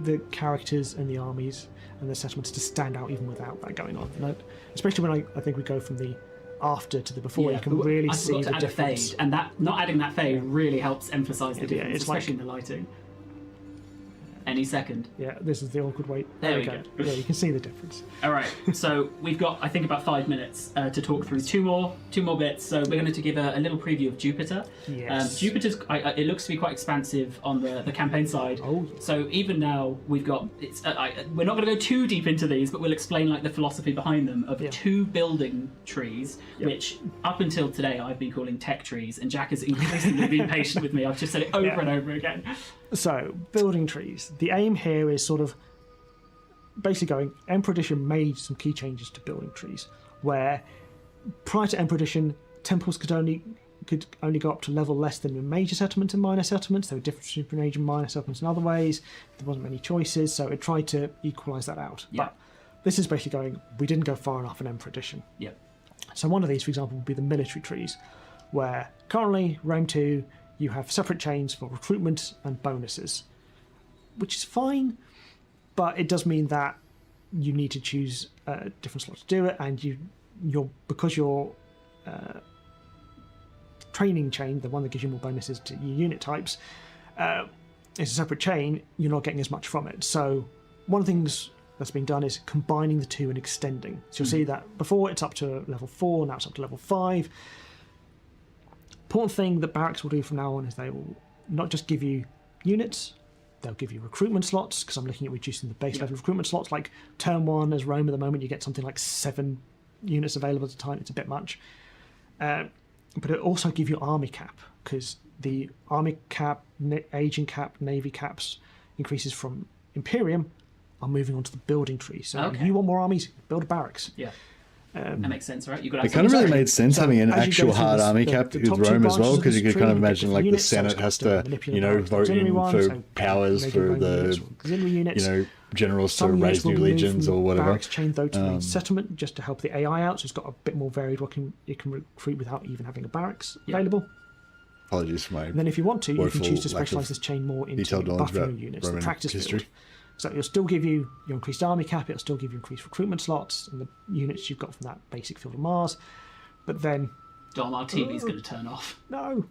the characters and the armies and the settlements to stand out even without that going on. Especially when I think we go from the after to the before, you can really see the difference. Fade, and that not adding that fade really helps emphasise the difference, especially in the lighting. Any second. Yeah, this is the awkward wait. There we go. Yeah, you can see the difference. All right, so we've got, I think, about 5 minutes to talk through two more bits. So we're going to give a little preview of Jupiter. Yes. Jupiter's, it looks to be quite expansive on the campaign side. Oh. So even now we've got, we're not going to go too deep into these, but we'll explain like the philosophy behind them of 2 building trees, which up until today I've been calling tech trees, and Jack has increasingly been patient with me. I've just said it over and over again. So, building trees. The aim here is sort of basically going, Emperor Edition made some key changes to building trees, where prior to Emperor Edition, temples could only go up to level less than your major settlements and minor settlements. There were differences between major and minor settlements in other ways. There wasn't many choices, so it tried to equalise that out. Yeah. But this is basically going, we didn't go far enough in Emperor Edition. Yeah. So one of these, for example, would be the military trees, where currently, Rome 2, you have separate chains for recruitment and bonuses, which is fine, but it does mean that you need to choose a different slot to do it, and because your training chain, the one that gives you more bonuses to your unit types, is a separate chain, you're not getting as much from it. So one of the things that's been done is combining the two and extending. So you'll see that before it's up to level 4, now it's up to level 5. Important thing that barracks will do from now on is they will not just give you units, they'll give you recruitment slots, because I'm looking at reducing the base level of recruitment slots. Like turn 1 as Rome at the moment, you get something like 7 units available at a time. It's a bit much. But it'll also give you army cap, because the army cap, aging cap, navy caps increases from Imperium are moving on to the building tree. So if you want more armies, build a barracks. Yeah. That makes sense, right? It kind of really made sense having an actual hard army cap with Rome as well, because you could kind of imagine like the Senate has to, vote in for powers for the, generals to raise new legions or whatever. Barracks chain though to main settlement, just to help the AI out, so it's got a bit more varied what you can recruit without even having a barracks available. Apologies for my. And then if you want to, you can choose to specialise this chain more into buffing units, the practice field. So it'll still give you your increased army cap, it'll still give you increased recruitment slots and the units you've got from that basic field of Mars. But then... Dom, our TV's going to turn off. No.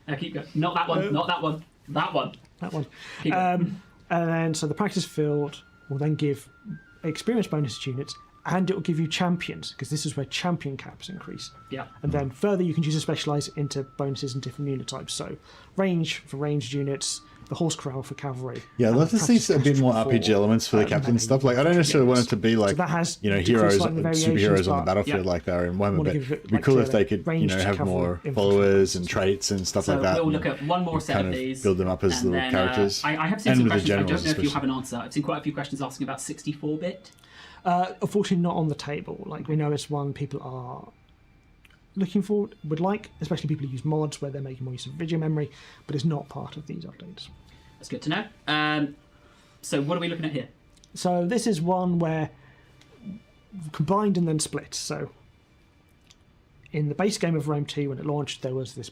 Now keep going. Not that one, not that one. That one. That one. And then, so the practice field will then give experience bonus to units, and it will give you champions, because this is where champion caps increase. Yeah. And then further, you can choose to specialise into bonuses in different unit types. So range for ranged units, the horse corral for cavalry. Yeah, I'd love to see a bit more RPG elements for the captain stuff. Like, I don't necessarily want it to be like, so that has heroes, superheroes on the battlefield like they are in Warhammer, but it'd be cool if they could, have more followers and traits and stuff like that. So we'll look at one more set of these. Build them up as little characters. I have seen some questions, I don't know if you have an answer. I've seen quite a few questions asking about 64-bit. Unfortunately, not on the table. Like, we know it's one people are looking for, would like, especially people who use mods where they're making more use of video memory, but it's not part of these updates. That's good to know. So what are we looking at here? So this is one where combined and then split. So in the base game of Rome 2, when it launched, there was this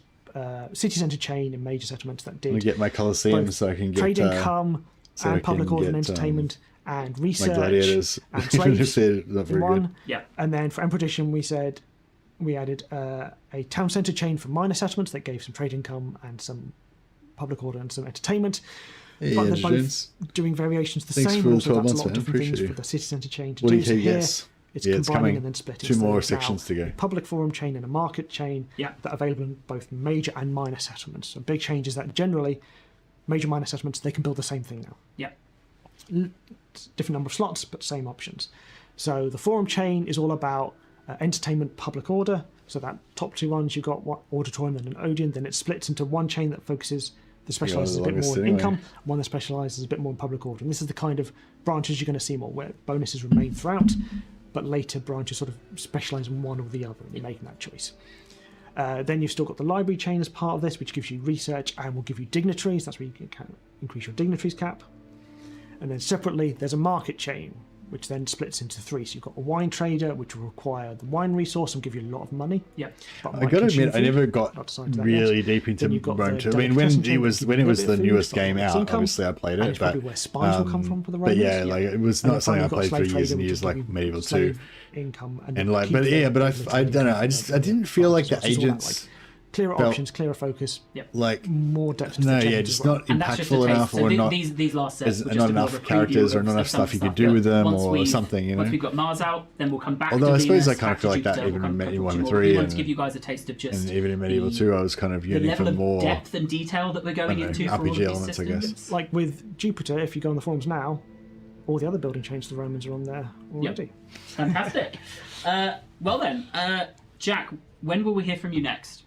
city centre chain in major settlements that did get my Colosseum so I can get trade income and public order and entertainment and research my gladiators and trade not very good. Yeah. And then for Emperor Edition, we added a town centre chain for minor settlements that gave some trade income and some public order and some entertainment. Hey, but they're both doing variations the Thanks same. for the Also, 12 that's months, a lot of man. different things Appreciate for the city centre chain to What do do. you So think? here, Yes. it's Yeah, it's combining coming. and then splitting. Two So more there's now sections to go. a public forum chain and a market chain that are available in both major and minor settlements. So big change is that generally, major minor settlements, they can build the same thing now. Yeah. Different number of slots, but same options. So the forum chain is all about entertainment, public order. So that top two ones, you've got Auditorium and an Odeon. Then it splits into one chain that specialises a bit more in income, one that specialises a bit more in public order. And this is the kind of branches you're going to see more, where bonuses remain throughout, but later branches sort of specialise in one or the other, and you're making that choice. Then you've still got the library chain as part of this, which gives you research and will give you dignitaries. That's where you can increase your dignitaries cap. And then separately, there's a market chain, which then splits into 3. So you've got a wine trader, which will require the wine resource and give you a lot of money. Yeah. I got to admit, I never got really deep into Rome 2. I mean, when it was the newest game out, obviously I played it, but where spies will come from for the Romans. But yeah, like it was not something I played for years and years, like Medieval 2. Income and like, but I don't know. I didn't feel like the agents clearer options, clearer focus, like more depth to the no, challenges yeah, as just well. not impactful enough, so or not. These last sets There's were just not a more of a enough characters preview or not of enough some stuff you could stuff do with them once or something, you know. Once we've got Mars out, then we'll come back. Although to I suppose Venus, I kind of feel like that even in Warhammer 3 we want and to give you guys a taste of just and even in Medieval 2, I was kind of the yearning for level more of depth and detail that we're going into for all of RPG these elements, I systems. guess. Like with Jupiter, if you go on the forums now, all the other building chains of the Romans are on there already. Fantastic. Well then, Jack, when will we hear from you next?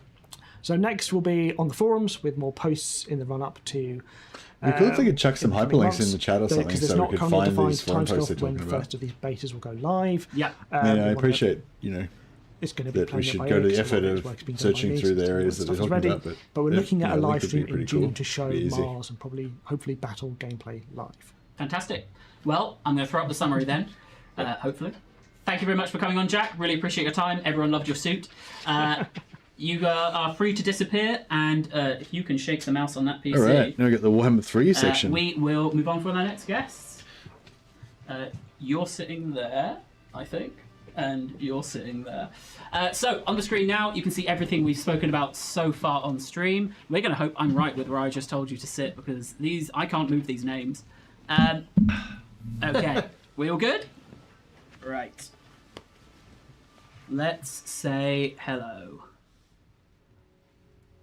So next will be on the forums with more posts in the run-up to... We could if we could chuck some in the coming hyperlinks in the chat or months, something because there's so we not could currently find defined these forum posts they're timescale when talking the about. first of these betas will go live. Yeah. I appreciate, It's going to be that we playing should by go to ear, the 'cause a effort lot of this work's been done by searching me through the since areas that stuff they're is talking ready. about. But we're looking at a they live could be stream in pretty June cool. to show Be easy. Mars and hopefully battle gameplay live. Fantastic. Well, I'm going to throw up the summary then, hopefully. Thank you very much for coming on, Jack. Really appreciate your time. Everyone loved your suit. You are free to disappear, and if you can shake the mouse on that PC. All right, now we got the Warhammer 3 section. We will move on for our next guest. You're sitting there, I think, and you're sitting there. So on the screen now, you can see everything we've spoken about so far on stream. We're going to hope I'm right with where I just told you to sit, because I can't move these names. Okay, we all good? Right. Let's say hello.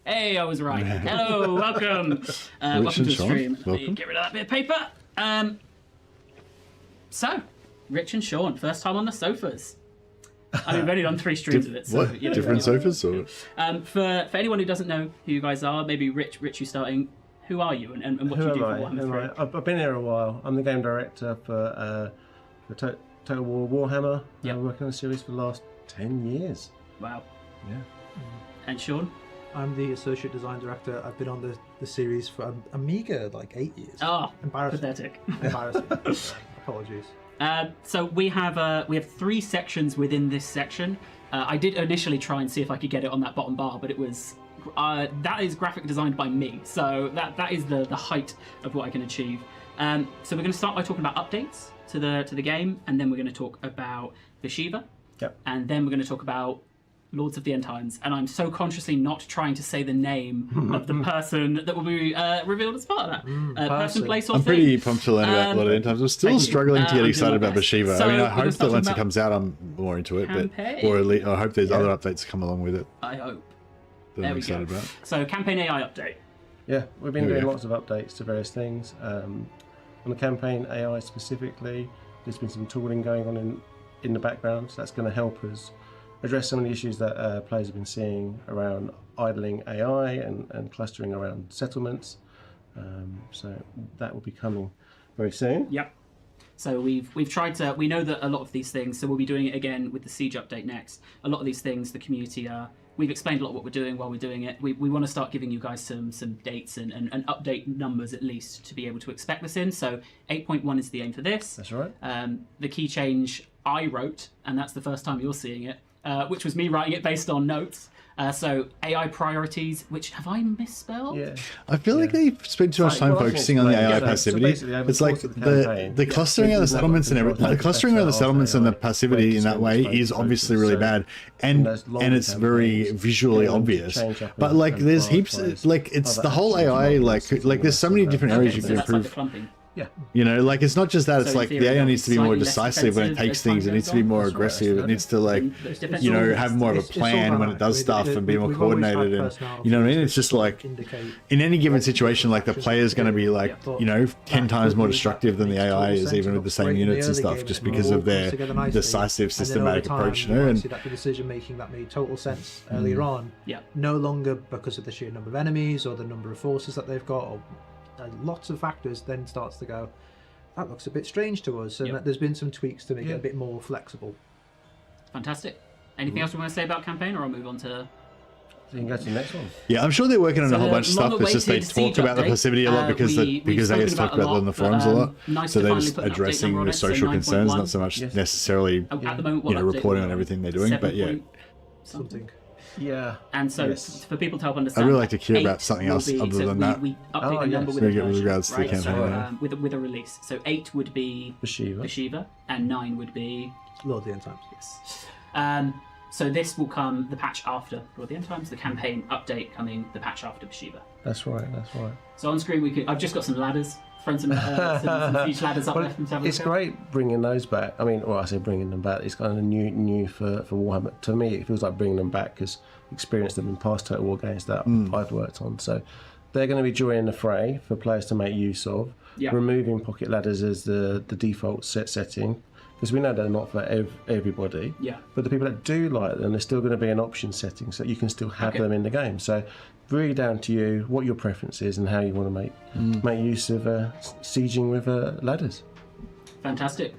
Hey, I was right. Hello, welcome. Welcome to the stream. Let me get rid of that bit of paper. So, Rich and Sean, first time on the sofas. I mean, we've only done 3 streams of it. So, what? Different sofas? Or? For anyone who doesn't know who you guys are, maybe Rich, you starting. Who are you and what do you do for Warhammer 3? I've been here a while. I'm the game director for Total War Warhammer. Yep. I've worked on the series for the last 10 years. Wow. Yeah. And Sean? I'm the associate design director. I've been on the series for a meager 8 years. Oh, embarrassing. pathetic. Embarrassing. Apologies. So we have 3 sections within this section. I did initially try and see if I could get it on that bottom bar, but it was that is graphic designed by me, so that is the height of what I can achieve. So we're going to start by talking about updates to the game, and then we're going to talk about Bhashiva, and then we're going to talk about Lords of the End Times, and I'm so consciously not trying to say the name of the person that will be revealed as part of that. Person, place, or I'm thing. pretty pumped to learn about a lot of End Times. I'm still struggling to get excited about Bhashiva. So I mean, I hope that once it about comes out, I'm more into it, campaign. or at least I hope there's other updates come along with it I hope. that There I'm we excited go. about. So campaign AI update. Yeah, we've been There we doing go. lots of updates to various things. On the campaign AI specifically, there's been some tooling going on in the background, so that's going to help us address some of the issues that players have been seeing around idling AI and clustering around settlements. So that will be coming very soon. Yep. So we've tried to. We know that a lot of these things. So we'll be doing it again with the Siege update next. A lot of these things, the community are. We've explained a lot of what we're doing while we're doing it. We want to start giving you guys some dates and update numbers at least to be able to expect this in. So 8.1 is the aim for this. That's right. The key change I wrote, and that's the first time you're seeing it, which was me writing it based on notes. So AI priorities, which have I misspelled? Yeah. I feel like they spend too much time Well, I think focusing on the it's- AI so passivity. basically over It's the like course of the campaign, the clustering of the we've settlements and never everything. The controlled clustering of the better settlements and the AI passivity in that way ways to is obviously focus. really So bad, in and those long it's very campaigns, visually getting them to obvious. change up But and- like, and there's heaps. prioritize Like, it's other the whole actions AI. and Like there's so many different areas Okay, you so can that's like the improve. clumping. Yeah. You know, like it's not just that. It's So in like theory, the AI they'll needs to be be more slightly less decisive when it defensive takes as time things. It goes needs to be on. more That's right, aggressive. It yeah. needs to like, Those defensive you know, rules. have more of a It's all plan when dynamic. it does stuff and be more We've always had coordinated. And personalities you know what I mean? that It's just like indicate in any given what situation, like the actions player's going to be do. like, But you know, 10 that times could more be destructive than the that makes AI total is, sense. even It with the looks same great in the units and early stuff, game just and it because all of comes their together nicely. decisive, And then over systematic time, approach. You you know, might and see that the decision making that made total sense earlier on, Yeah. no longer because of the sheer number of enemies or the number of forces that they've got, or lots of factors, then starts to go, that looks a bit strange to us, and Yep. there's been some tweaks to make it a bit more flexible. Fantastic. Anything else we want to say about campaign, or I'll move on to... So you can go to the next one. yeah, I'm sure they're working on So a whole the bunch of stuff. It's just they long-awaited talk about the Siege passivity a lot update, because we've because they spoken just talk about about a it on the lot, forums but, a lot. nice So to they're finally just put an update addressing number on the it, so social concerns, 9.1. not so much Yes. necessarily, At the moment, what you know, update reporting we're on on? everything they're doing. But 7 yeah, point Something. Yeah. And so, Yes. for people to help understand, I'd really like to hear 8 about something will else be- other so than that. We update Oh, the number yes. with a With version, regards to the right? campaign, So, yeah. with a release. So 8 would be Bhashiva. Bhashiva, and 9 would be... Lord of the End Times. Yes. So this will come the patch after Lord of the End Times, the campaign update coming the patch after Bhashiva. That's right. So on screen I've just got some ladders. Thrown some huge ladders up there from Tawan. It's great bringing those back. I mean, well, I say bringing them back. It's kind of new for Warhammer. To me, it feels like bringing them back because experienced them in past Total War games that I've worked on. So they're going to be joining the fray for players to make use of. Yep. Removing pocket ladders as the default setting, because we know they're not for everybody. Yeah. But the people that do like them, there's still going to be an option setting, so you can still have them in the game. So really down to you what your preference is and how you want to make use of sieging with ladders. Fantastic.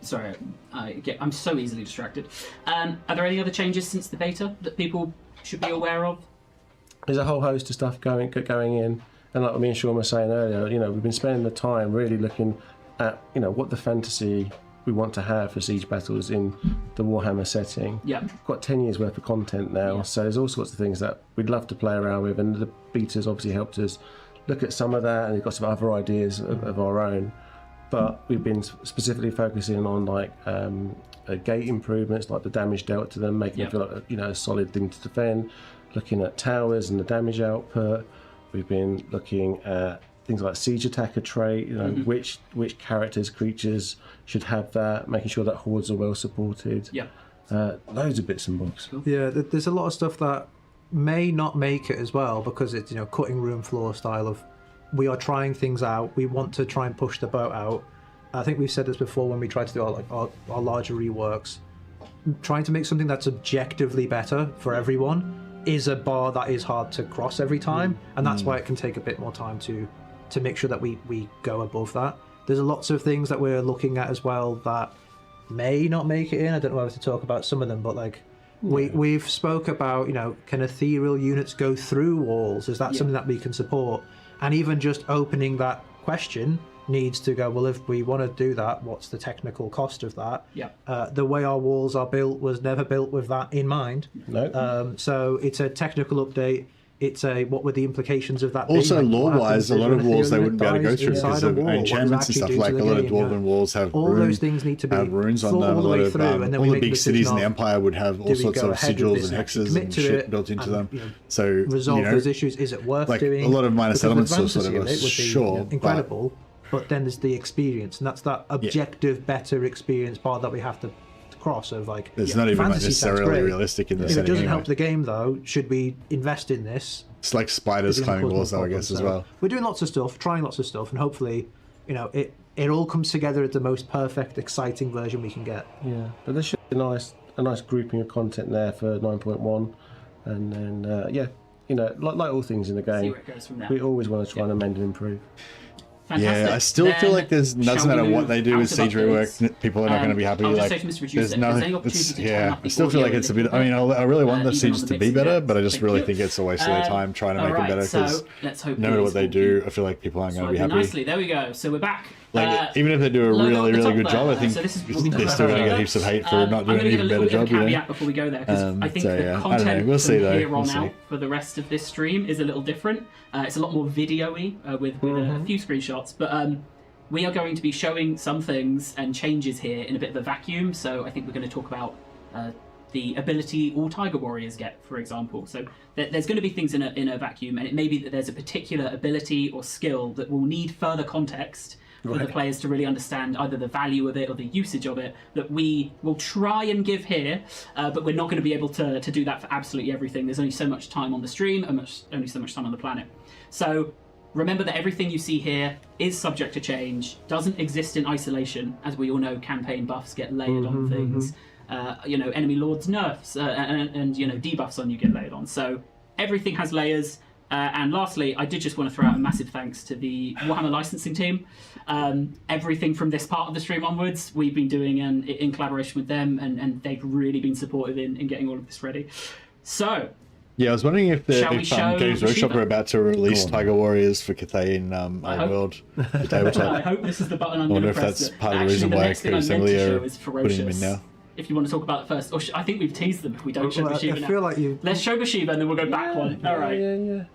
Sorry, I'm so easily distracted. Are there any other changes since the beta that people should be aware of? There's a whole host of stuff going in, and like me and Sean were saying earlier, we've been spending the time really looking at what the fantasy we want to have for siege battles in the Warhammer setting. Yeah. We've got 10 years worth of content now, so there's all sorts of things that we'd love to play around with, and the betas obviously helped us look at some of that, and we've got some other ideas of our own. But we've been specifically focusing on gate improvements, like the damage dealt to them, making them feel like a solid thing to defend. Looking at towers and the damage output. We've been looking at things like siege attacker trait, which characters, creatures should have that, making sure that hordes are well supported. Yeah. Loads of bits and bobs. Cool. Yeah, there's a lot of stuff that may not make it as well because it's cutting room floor style of we are trying things out. We want to try and push the boat out. I think we've said this before when we tried to do our larger reworks. Trying to make something that's objectively better for everyone is a bar that is hard to cross every time, and that's why it can take a bit more time to make sure that we go above that. There's lots of things that we're looking at as well that may not make it in. I don't know whether to talk about some of them, but we've spoke about can ethereal units go through walls? Is that something that we can support? And even just opening that question needs to go, well, if we want to do that, what's the technical cost of that? Yeah. The way our walls are built was never built with that in mind. No. So it's a technical update. It's what would the implications of that be? Also, lore-wise, a lot of walls they wouldn't be able to go through because of enchantments and stuff. Like a lot of dwarven walls have all those things need to be runes on them. A lot of all the big cities in the Empire would have all sorts of sigils and hexes and shit built into them. So resolve those issues. Is it worth doing? A lot of minor settlements sort of sure, incredible. But then there's the experience, and that's that objective, better experience bar that we have to cross of It's not even necessarily realistic in the setting. If it doesn't help the game, though, should we invest in this? It's like spiders climbing walls, though, I guess, as well. We're doing lots of stuff, trying lots of stuff, and hopefully, it all comes together at the most perfect, exciting version we can get. Yeah, but there should be a nice grouping of content there for 9.1, and then like all things in the game, See where it goes from there. we always want to try and amend and improve. Fantastic. Yeah, I still feel like doesn't matter what they do with siege rework, people are not going to be happy. There's no, I still feel like it's a bit. I mean, I really want the sieges to be better, but I just really think it's a waste of their time trying to make them better because no matter what they do, I feel like people aren't going to be happy. Nicely, there we go. So we're back. Even if they do a really good job, I think they're still going to get heaps of hate for not doing an even better job. Caveat before we go there, because I think the content from here on out for the rest of this stream is a little different. It's a lot more video-y with a few screenshots, but we are going to be showing some things and changes here in a bit of a vacuum. So I think we're going to talk about the ability all Tiger Warriors get, for example. So there's going to be things in a vacuum, and it may be that there's a particular ability or skill that will need further context for the players to really understand either the value of it or the usage of it, that we will try and give here, but we're not going to be able to do that for absolutely everything. There's only so much time on the stream and only so much time on the planet. So remember that everything you see here is subject to change, doesn't exist in isolation. As we all know, campaign buffs get layered on things. Enemy lords nerfs and debuffs on you get layered on. So everything has layers. And lastly, I did just want to throw out a massive thanks to the Warhammer licensing team. Everything from this part of the stream onwards, we've been doing in collaboration with them, and they've really been supportive in getting all of this ready. So, yeah, I was wondering if Games Workshop are about to release Tiger Warriors for Cathay in World, the tabletop. I hope this is the button I'm I wonder going to if press. that's part of the reason why Assembly are putting them in now. If you want to talk about it first, or I think we've teased them if we don't show Bhashiva now. I feel like you. Let's show Bhashiva and then we'll go back one. All right.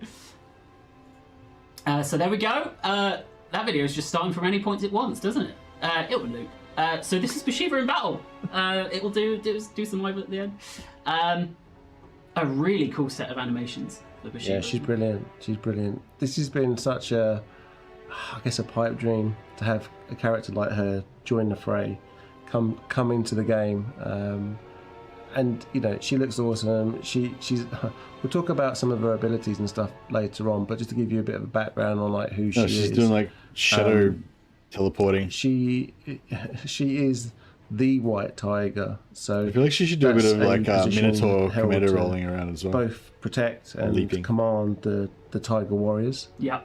So there we go. That video is just starting from any point it wants, doesn't it? It will loop. So this is Bhashiva in battle. It will do some live at the end. A really cool set of animations for Bhashiva. Yeah, she's brilliant. She's brilliant. This has been such a, I guess, a pipe dream to have a character like her join the fray, come into the game, and you know she looks awesome. She's. We'll talk about some of her abilities and stuff later on, but just to give you a bit of a background on like who she is. She's doing like shadow teleporting. She is the White Tiger. So I feel like she should do a bit of like Minotaur Commander rolling around as well. Both protect and command the Tiger Warriors. Yeah.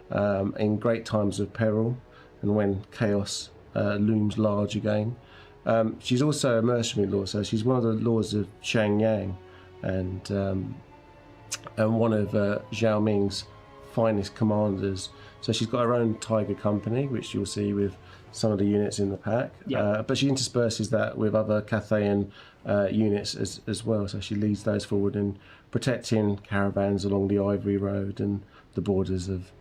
In great times of peril and when chaos looms large again. She's also a mercenary lord, so she's one of the lords of Shangyang, and one of Zhao Ming's finest commanders. So she's got her own Tiger Company, which you'll see with some of the units in the pack. Yeah. But she intersperses that with other Cathayan units as well. So she leads those forward in protecting caravans along the Ivory Road and the borders of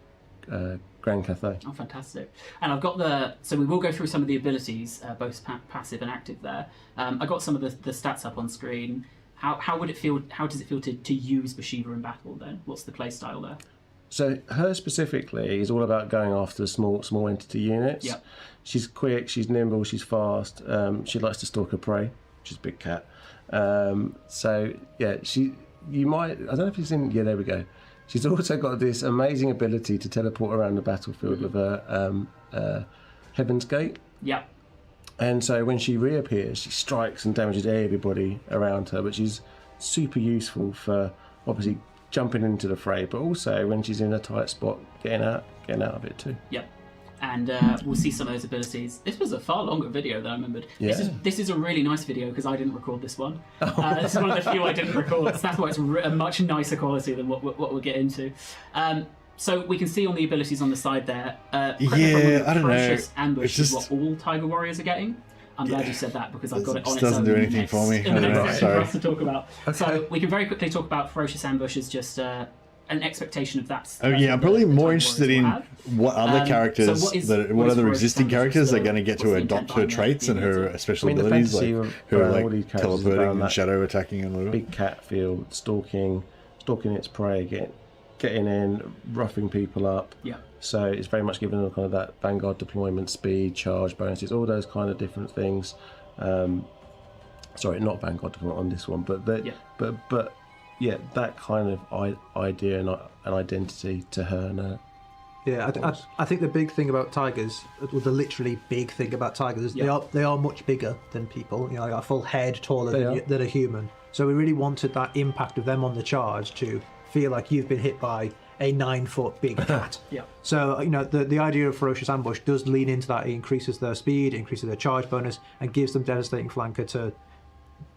Grand Cathay. Oh, fantastic. And I've got so we will go through some of the abilities, both passive and active there. I got some of the stats up on screen. How would it feel? How does it feel to use Bhashiva in battle then? What's the play style there? So her specifically is all about going after small entity units. Yep. She's quick, she's nimble, she's fast. She likes to stalk her prey, which is a big cat. So yeah, you might, I don't know if you've seen, yeah, there we go. She's also got this amazing ability to teleport around the battlefield with her Heaven's Gate. Yeah. And so when she reappears, she strikes and damages everybody around her, but she's super useful for obviously jumping into the fray, but also when she's in a tight spot, getting out of it too. Yep. And we'll see some of those abilities. This was a far longer video than I remembered. Yeah. This is a really nice video because I didn't record this one. This is one of the few I didn't record, so that's why it's a much nicer quality than what we'll get into. So we can see on the abilities on the side there. Yeah, I don't know. Ferocious Ambush just... is what all Tiger Warriors are getting. I'm glad you said that because I've got it on its own. Doesn't do anything for me. In the next Sorry. for us to talk about. Okay. So we can very quickly talk about Ferocious Ambush as just an expectation of that. Oh yeah, I'm probably more interested in what other characters, so what other existing characters are going to get to adopt her traits and her special abilities, like who are like teleporting and shadow attacking and whatever. Big cat field, stalking its prey, getting in, roughing people up. Yeah. So it's very much giving them kind of that Vanguard deployment, speed, charge bonuses, all those kind of different things. Sorry, not Vanguard deployment on this one, but yeah, that kind of idea and identity to her and her. Yeah, I think the big thing about tigers, or the literally big thing about tigers, is they are much bigger than people. You know, like a full head taller than a human. So we really wanted that impact of them on the charge to feel like you've been hit by a 9-foot big cat. Yeah. So you know the idea of Ferocious Ambush does lean into that. It increases their speed, increases their charge bonus, and gives them Devastating Flanker to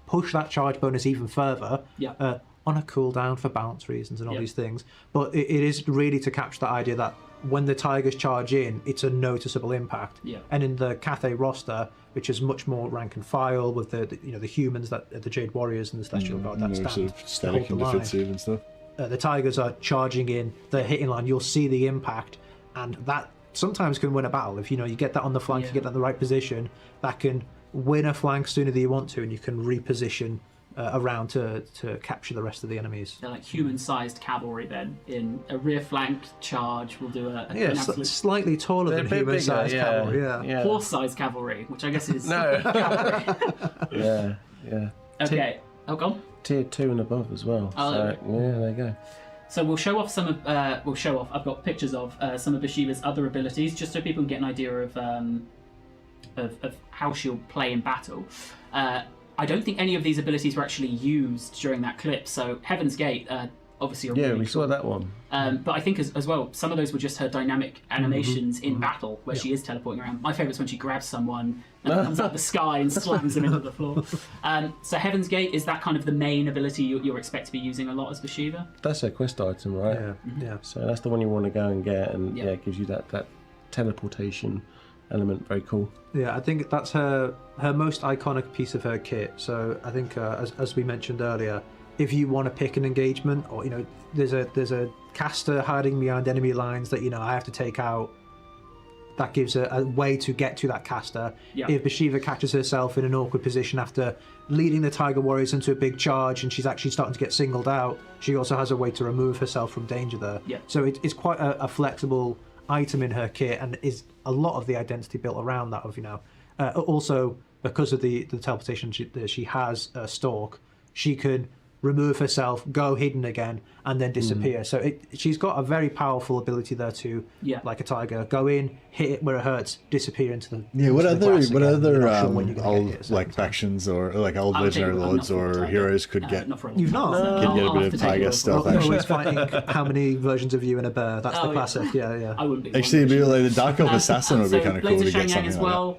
push that charge bonus even further. Yeah. On a cooldown for balance reasons and all these things. But it is really to capture that idea that when the tigers charge in, it's a noticeable impact. Yeah. And in the Cathay roster, which is much more rank and file with the humans that the Jade Warriors and the Celestial Guard that stand sort of static and defensive and stuff. The tigers are charging in, they're hitting line, you'll see the impact, and that sometimes can win a battle. If you get that on the flank, you get that in the right position, that can win a flank sooner than you want to, and you can reposition around to capture the rest of the enemies. They're like human-sized cavalry then. In a rear flank charge, we'll do an absolute... slightly taller than human-sized cavalry. Yeah. Horse-sized cavalry, which I guess is cavalry. Yeah. Okay. Go on. Tier 2 and above as well. Oh, so, there you go. So we'll show off some of. I've got pictures of some of Bhashiva's other abilities, just so people can get an idea of how she'll play in battle. I don't think any of these abilities were actually used during that clip. So Heaven's Gate, obviously. We saw that one. But I think as well, some of those were just her dynamic animations in battle, where she is teleporting around. My favourite's when she grabs someone and comes out of the sky and slams them into the floor. So Heaven's Gate, is that kind of the main ability you'll expect to be using a lot as Bhashiva? That's a quest item, right? Yeah. So that's the one you want to go and get, and it gives you that teleportation element. Very cool. Yeah, I think that's her most iconic piece of her kit. So I think as we mentioned earlier, if you want to pick an engagement, or there's a caster hiding behind enemy lines that I have to take out, that gives a way to get to that caster. Yeah. If Bhashiva catches herself in an awkward position after leading the Tiger Warriors into a big charge and she's actually starting to get singled out, she also has a way to remove herself from danger there. Yeah. So it's quite a flexible item in her kit, and is a lot of the identity built around that of, also because of the teleportation that she has, Stalk, she can remove herself, go hidden again, and then disappear. So she's got a very powerful ability there to, like a tiger, go in, hit it where it hurts, disappear into the What other old like factions or like old legendary lords or heroes could get? You've not. Could get a bit of tiger stealth You're action. always fighting how many versions of you and a bear? That's the classic. Yeah. I wouldn't be. Actually, it'd be like the Dark Elf Assassin would be kind of cool to get something as like well.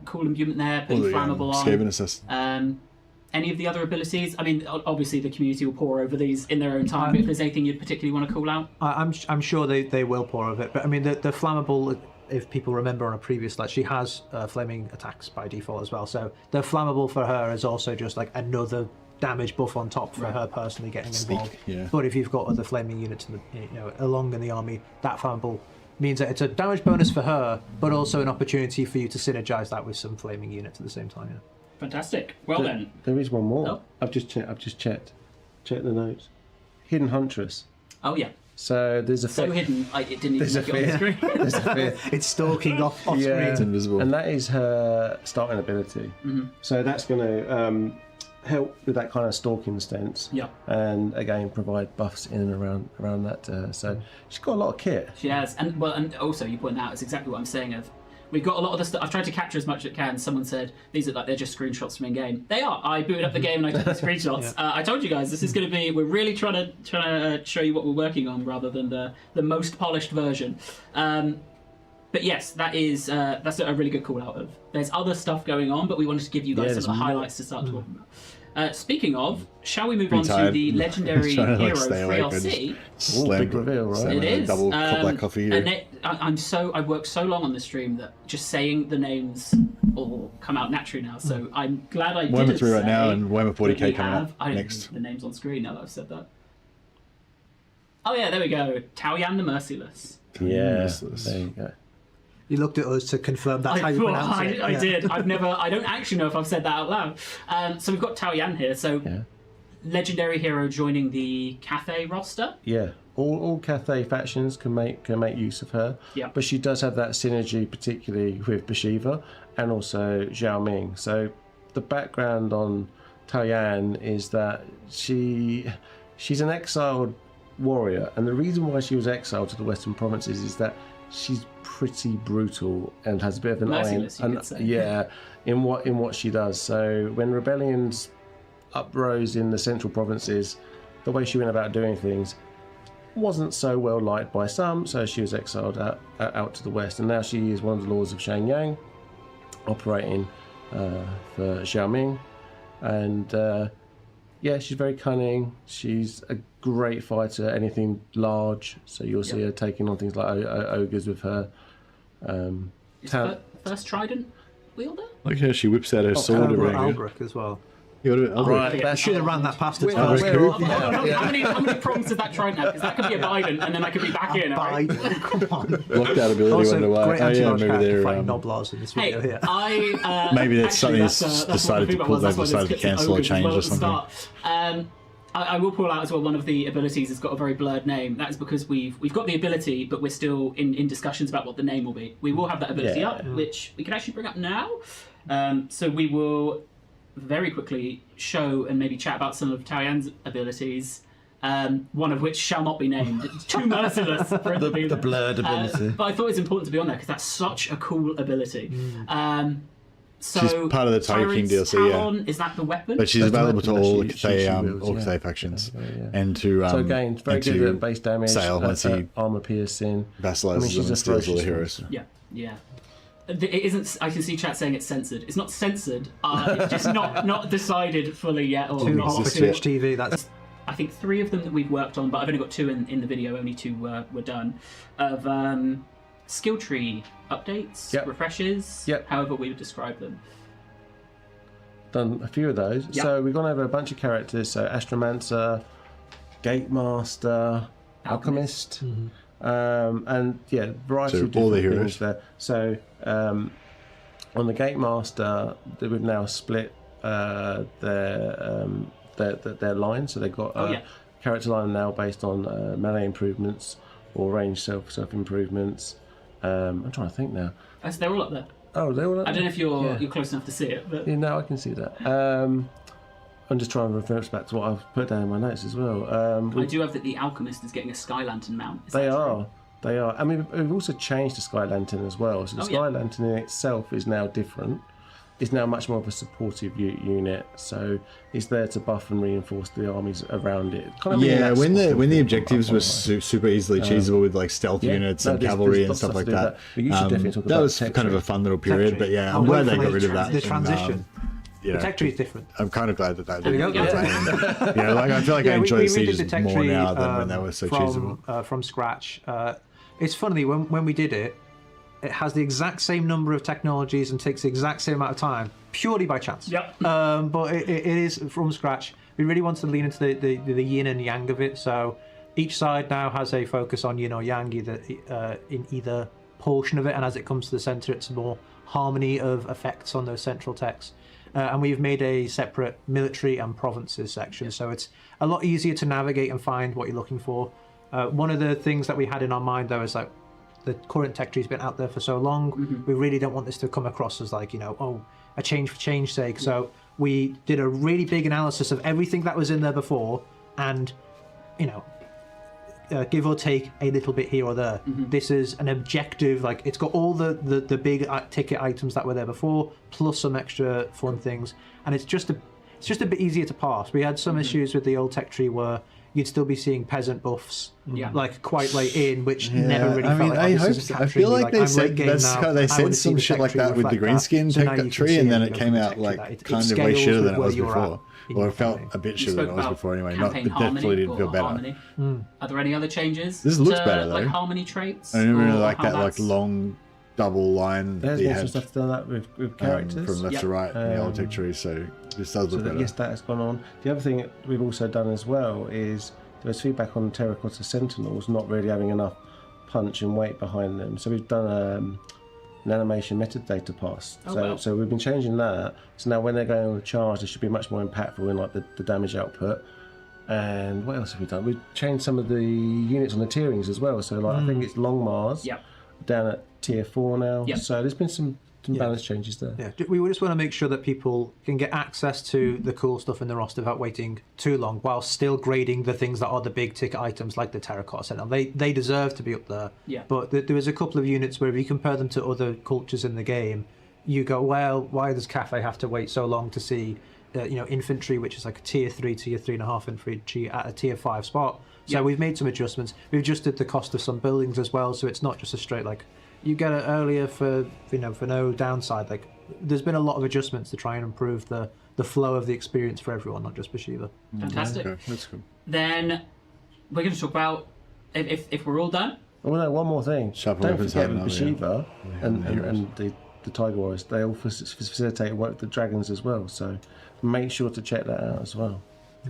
Cool imbuement there, pretty flammable on. Skaven Assassin. Any of the other abilities? I mean, obviously the community will pour over these in their own time. But if there's anything you'd particularly want to call out, I'm sure they will pour over it. But I mean, the flammable. If people remember on a previous she has flaming attacks by default as well. So the flammable for her is also just like another damage buff on top for her personally getting involved. But if you've got other flaming units along in the army, that flammable means that it's a damage bonus for her, but also an opportunity for you to synergize that with some flaming units at the same time. Fantastic. Well then, there is one more. Oh. I've just checked the notes. Hidden Huntress. Oh yeah. So there's a so hidden. It didn't even make it on the screen. There's a fear. It's stalking off screen. It's invisible. And that is her starting ability. So that's going to help with that kind of stalking stance. Yeah. And again, provide buffs in and around that. So she's got a lot of kit. She has, and also you point out it's exactly what I'm saying. We've got a lot of the stuff. I've tried to capture as much as I can. Someone said these are like they're just screenshots from in-game. They are. I booted up the game and I took the screenshots. I told you guys this is going to be. We're really trying to show you what we're working on rather than the most polished version. But yes, that's a really good call out of. There's other stuff going on, but we wanted to give you guys some of the highlights to start talking about. Speaking of, shall we move on to the legendary hero 3LC? Big reveal, right? It is. Double black coffee. I worked so long on this stream that just saying the names all come out naturally now. So I'm glad I did. Warhammer 3 right now, and Warhammer 40k coming out I don't next. have the names on screen now that I've said that. Oh yeah, there we go. Tawan the Merciless. Yeah, there you go. You looked at us to confirm that's how you pronounce it. I did. I don't actually know if I've said that out loud. So we've got Tawan here. So legendary hero joining the Cathay roster. Yeah, all Cathay factions can make use of her. Yeah. But she does have that synergy, particularly with Bhashiva and also Zhao Ming. So the background on Tawan is that she's an exiled warrior, and the reason why she was exiled to the Western provinces is that she's pretty brutal and has a bit of an merciless, you could say. in what she does. So when rebellions uprose in the central provinces, the way she went about doing things wasn't so well liked by some, so she was exiled out to the west, and now she is one of the lords of Shenyang, operating for Xiaoming, and she's very cunning. She's a great fighter, anything large, so you'll see her taking on things like ogres with her. First trident wielder? Look how she whips out her sword around Albrecht as well. Right, I should have ran that past us. How many prongs does that trident have? Because that could be a Biden, and then I could be back in. Right? Come on. Locked out ability. Also, wonder why. great Maybe they're Noblars in this video here. maybe that's something that's decided to pull. They've decided to cancel or change or something. I will pull out as well. One of the abilities has got a very blurred name. That is because we've got the ability, but we're still in discussions about what the name will be. We will have that ability up, which we can actually bring up now. So we will very quickly show and maybe chat about some of Taoyan's abilities. One of which shall not be named. It's too merciless for it to be the blurred ability. But I thought it was important to be on there because that's such a cool ability. So she's part of the Tiger King DLC, Talon, is that the weapon? But she's available to all Cathay factions, and to so again, very good at base damage, armor piercing, vassalizes and steals all the heroes. Yeah. It isn't. I can see chat saying it's censored. It's not censored. It's just not decided fully yet. Or too hot for Twitch TV. That's. I think 3 of them that we've worked on, but I've only got 2 in the video. Only 2 were done. Of skill tree updates, refreshes, however we would describe them. Done a few of those. So we've gone over a bunch of characters. So Astromancer, Gatemaster, Alchemist, And yeah, variety of all the different heroes things there. So on the Gate Master, we've now split their line. So they've got character line now based on melee improvements or range self improvements. I'm trying to think now. Oh, so they're all up there. Oh, they're all up I don't know if there? you're close enough to see it, but Yeah, no, I can see that. I'm just trying to reverse back to what I've put down in my notes as well. I do have that the Alchemist is getting a Sky Lantern mount. Is They that true? are. They are. I mean, we've also changed the Sky Lantern as well. So the Sky Lantern in itself is now different. It's now much more of a supportive unit. So it's there to buff and reinforce the armies around it. Kind of when the objectives were super easily cheesable with like stealth units and cavalry and stuff like that. You should definitely talk that about was kind of a fun little period. Tech But tree. I'm glad they got rid of that. The transition. You know, The tech tree is different. I'm kind of glad that There we go. like I feel like I enjoy the sieges more now than when they were so cheesable. From scratch. It's funny, when we did it, it has the exact same number of technologies and takes the exact same amount of time, purely by chance. Yep. But it is from scratch. We really wanted to lean into the yin and yang of it. So each side now has a focus on yin or yang, either in either portion of it, and as it comes to the center, it's more harmony of effects on those central techs. And we've made a separate military and provinces section, so it's a lot easier to navigate and find what you're looking for. One of the things that we had in our mind, though, is like the current tech tree's been out there for so long. We really don't want this to come across as like, a change for change's sake. So we did a really big analysis of everything that was in there before, and give or take a little bit here or there. This is an objective, like it's got all the big ticket items that were there before, plus some extra fun things, and it's just a bit easier to pass. We had some issues with the old tech tree where you'd still be seeing peasant buffs like quite late in, which never really felt like I feel like they said some shit like that with the greenskin tech tree, and then it came out like kind of way shitter than it was before. Or it felt a bit shitter than it was before anyway. It definitely didn't feel better. Are there any other changes? This looks better though. Like harmony traits? I don't really like that like long double line. There's been some stuff done that with characters from left to right in the old tech tree, so this does look better. Yes, that has gone on. The other thing we've also done as well is there was feedback on Terracotta Sentinels not really having enough punch and weight behind them. So we've done an animation metadata pass. So we've been changing that. So now when they're going on a charge, they should be much more impactful in like the damage output. And what else have we done? We've changed some of the units on the tierings as well. So like I think it's Long Mars down at tier 4 now. So there's been some balance changes there. Yeah, we just want to make sure that people can get access to the cool stuff in the roster without waiting too long, while still grading the things that are the big ticket items like the Terracotta Sentinel. They deserve to be up there. But there was a couple of units where if you compare them to other cultures in the game, you go, well, why does Cathay have to wait so long to see infantry, which is like a tier 3, tier 3.5 infantry at a tier 5 spot? So we've made some adjustments. We've adjusted the cost of some buildings as well, so it's not just a straight like you get it earlier for no downside. Like there's been a lot of adjustments to try and improve the flow of the experience for everyone, not just Bhashiva. Fantastic. Okay, that's good. Then we're going to talk about if we're all done. Oh no, one more thing. Don't forget Bhashiva and the Tiger Warriors. They all facilitate work with the dragons as well. So make sure to check that out as well.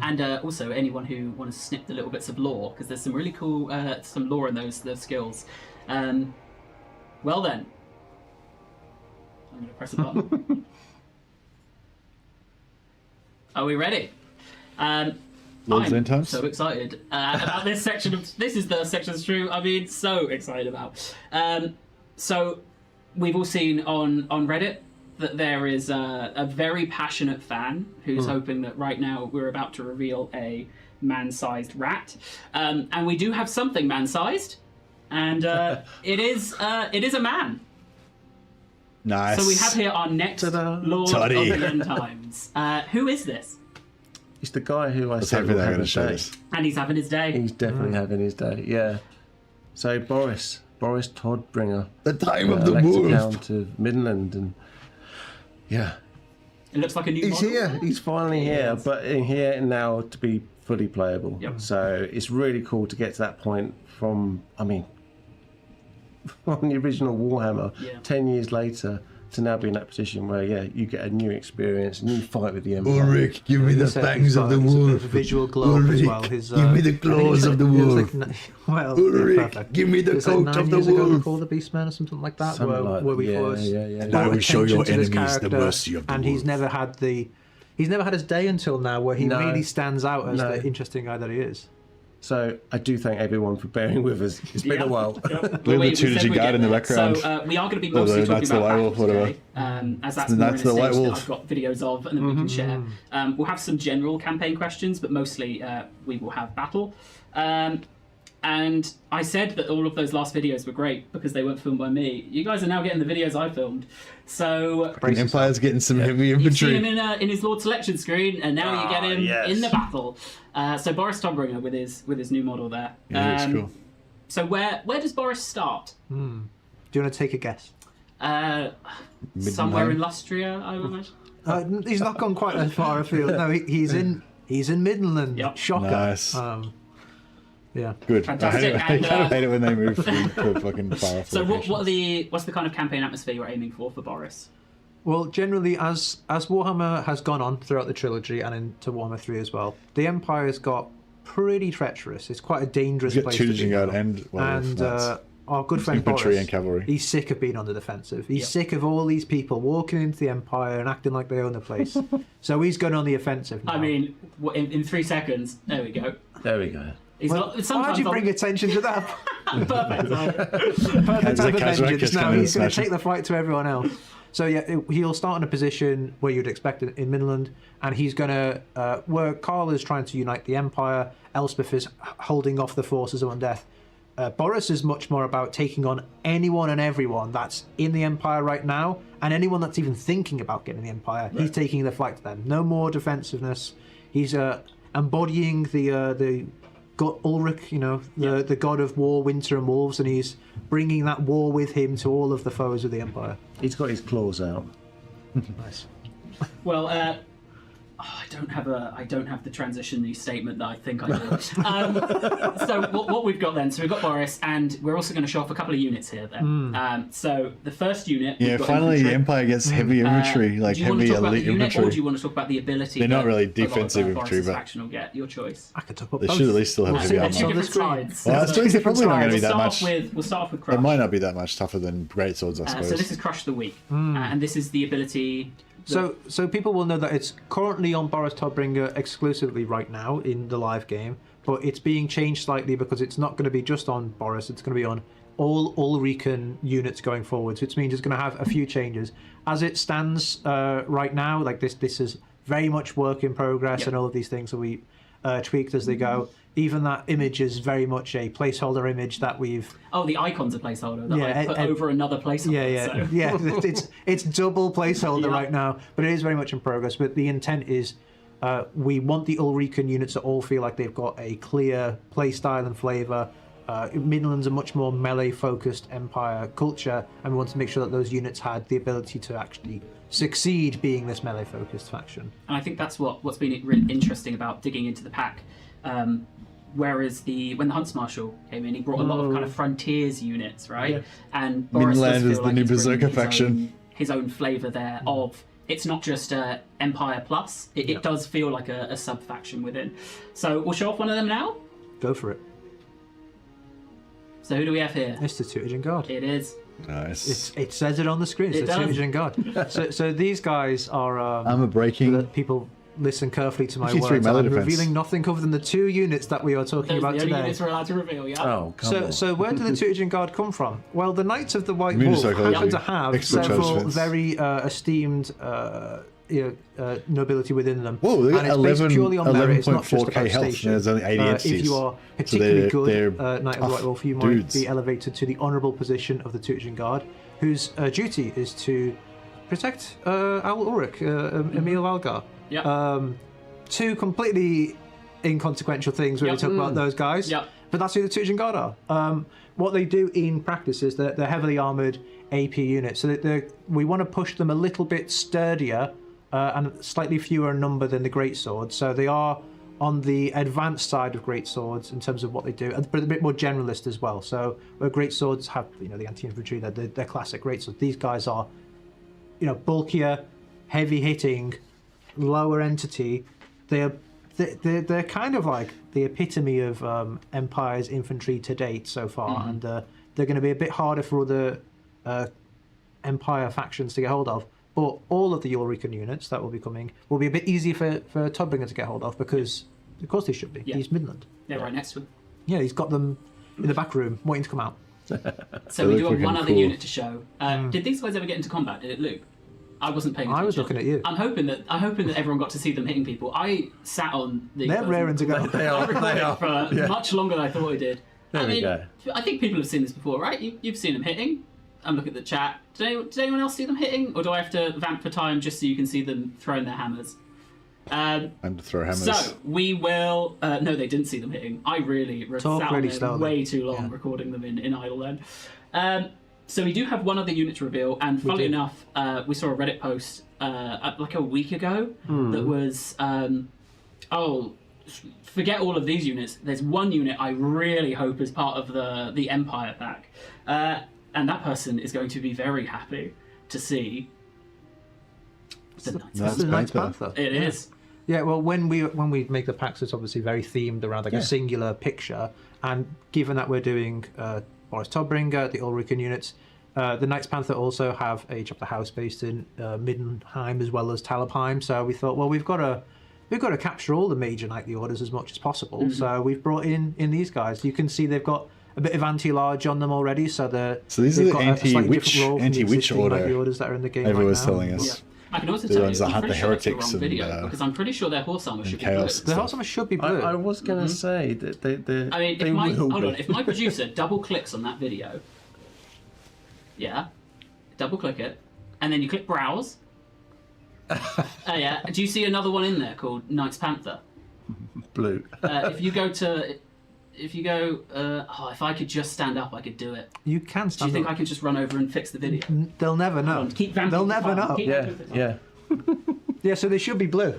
And also anyone who wants to snip the little bits of lore, because there's some really cool some lore in those skills. Well then, I'm going to press a button. Are we ready? I'm so excited about this section of. This is the section of stream. I mean, so excited about. So we've all seen on Reddit that there is a very passionate fan who's hoping that right now we're about to reveal a man-sized rat, and we do have something man-sized. And it is a man. Nice. So we have here our next Lord of the End Times. Who is this? It's the guy who I said will have his day. And he's having his day. He's definitely having his day, yeah. So Boris Toddbringer. The time of the move. Count of Midland, and yeah. It looks like a new He's model. here. He's finally here, but in here now to be fully playable. So it's really cool to get to that point from, on the original Warhammer, 10 years later, to now be in that position where you get a new experience, a new fight with the Empire. Ulrich, give me the fangs of the wolf. Visual glow as well. His, give me the claws of the wolf. Ulrich, give me the coat of the wolf. Call the Beastmen or something like that. Something where we Now we show your enemies the mercy of the and wolf. he's never had his day until now where he really stands out as the interesting guy that he is. So I do thank everyone for bearing with us. It's been a while. Leave the tutelage guard in the background. So we are going to be mostly talking about wolf, whatever. As that's more in a the white stage that wolf. I've got videos of and then we can share. We'll have some general campaign questions, but mostly we will have battle. And I said that all of those last videos were great because they weren't filmed by me. You guys are now getting the videos I filmed. So Empire's getting some heavy you've seen infantry. him in his Lord selection screen, and now you get him in the battle. So Boris Toddbringer with his new model there. Yeah, it's cool. So where does Boris start? Do you want to take a guess? Somewhere in Lustria, I would imagine. He's not gone quite as far afield. No, he's in Midland. Yep. Shocker. Nice. Yeah. Good. Fantastic. I kind of hate it when they move to fucking far off. So what's the kind of campaign atmosphere you're aiming for Boris? Well, generally, as Warhammer has gone on throughout the trilogy and into Warhammer 3 as well, the Empire's got pretty treacherous. It's quite a dangerous place to be. And our good friend infantry Boris, and cavalry. He's sick of being on the defensive. He's sick of all these people walking into the Empire and acting like they own the place. So he's going on the offensive now. I mean, in 3 seconds, there we go. There we go. Why did you bring attention to that? Perfect. Perfect type of vengeance. Now he's going to take the fight to everyone else. So yeah, he'll start in a position where you'd expect it in Midland, and he's going to where Karl is trying to unite the Empire, Elspeth is holding off the forces of Undeath. Boris is much more about taking on anyone and everyone that's in the Empire right now, and anyone that's even thinking about getting the Empire. Right. He's taking the fight to them. No more defensiveness. He's embodying the God Ulrich, the god of war, winter, and wolves, and he's bringing that war with him to all of the foes of the Empire. He's got his claws out. Nice. Well, I don't have the transition-y statement that I think I do. So what we've got then? So we've got Boris, and we're also going to show off a couple of units here. Then, so the first unit. Yeah, finally the Empire gets heavy infantry, like heavy elite infantry. Or do you want to talk about the ability? They're not really defensive infantry, but faction will get your choice. I could talk about they both. should at least still have heavy armor. Well, they're probably not going to be that much. We'll start off with Crush. They might not be that much tougher than greatswords, I suppose. So this is Crush the Weak, and this is the ability. So people will know that it's currently on Boris Toddbringer exclusively right now in the live game, but it's being changed slightly because it's not going to be just on Boris, it's going to be on all Ulrican units going forwards, which means it's going to have a few changes. As it stands right now, like this is very much work in progress, and all of these things will be tweaked as they go. Even that image is very much a placeholder image that we've... Oh, the icon's a placeholder that I put over another placeholder. Yeah. It's double placeholder right now, but it is very much in progress. But the intent is we want the Ulrican units to all feel like they've got a clear play style and flavour. Midland's a much more melee-focused Empire culture, and we want to make sure that those units had the ability to actually succeed being this melee-focused faction. And I think that's what's been really interesting about digging into the pack. Whereas when the Hunts Marshal came in, he brought a lot of kind of frontiers units, right? Yeah. And Boris Midland does is feel the like new he's Berserker bringing faction. His own flavour there of it's not just Empire Plus. It does feel like a sub faction within. So we'll show off one of them now. Go for it. So who do we have here? It's the Tutagen Guard. It is. Nice. It says it on the screen. It's the Tutagen Guard. So these guys are armor breaking. People listen carefully to my 53 words. I'm defense. revealing nothing other than the 2 units that we are talking about today. Units we're allowed to reveal, yeah. Oh, so where did the Tutagen Guard come from? Well, the Knights of the White Wolf happen to have several very esteemed nobility within them. Whoa, they got 11.4k health. There's only 80 entities. If you are particularly good Knight of the White Wolf, you might dudes. be elevated to the honourable position of the Tutagen Guard, whose duty is to protect Al Ulrich, Emil Valgar. Yeah. 2 completely inconsequential things when we talk about those guys. Yeah. But that's who the Tutagen Guard are. What they do in practice is that they're heavily armoured AP units. So we want to push them a little bit sturdier and slightly fewer in number than the Greatswords. So they are on the advanced side of Greatswords in terms of what they do, but a bit more generalist as well. So where Greatswords have the anti-infantry, they're classic Greatswords. These guys are bulkier, heavy hitting, lower entity. They're kind of like the epitome of Empire's infantry to date so far, and they're going to be a bit harder for other Empire factions to get hold of. But all of the Ulrican units that will be coming will be a bit easier for Toddbringer to get hold of, because of course they should be. He's Midland. They're right next to him. Yeah, he's got them in the back room waiting to come out. So we do have one other unit to show. Did these guys ever get into combat? Did it loop? I wasn't paying attention. I was looking at you. I'm hoping that everyone got to see them hitting people. I sat on the. They're raring to go. They are. For much longer than I thought I did. There we go. I think people have seen this before, right? You've seen them hitting. I'm looking at the chat. Did anyone else see them hitting, or do I have to vamp for time just so you can see them throwing their hammers? I'm to throw hammers. So we will. No, they didn't see them hitting. I really sat on there way too long recording them in idle then. So we do have one other unit to reveal, and funnily enough, we saw a Reddit post like a week ago that was, forget all of these units. There's one unit I really hope is part of the Empire pack, and that person is going to be very happy to see the Knights Panther. It is. Yeah, well, when we make the packs, it's obviously very themed around like a singular picture, and given that we're doing Boris Toddbringer, the Ulrican units, the Knights Panther also have a chapter house based in Middenheim as well as Talabheim. So we thought, well, we've got to capture all the major knightly orders as much as possible. So we've brought in these guys. You can see they've got a bit of anti-large on them already. So these are the anti-witch order orders that are in the game. Everyone's telling us. Yeah. I can also tell you, that I'm hunt pretty the sure that's the heretics wrong video, and, because I'm pretty sure their horse armor should be chaos. blue. The horse armor should be blue. I was going to say that they I mean, if my producer double clicks on that video, double click it, and then you click browse. Do you see another one in there called Knights Panther? Blue. If I could just stand up, I could do it. You can stand up. Do you think I could just run over and fix the video? They'll never know. On, keep vamping They'll never know. Yeah. Yeah, so they should be blue.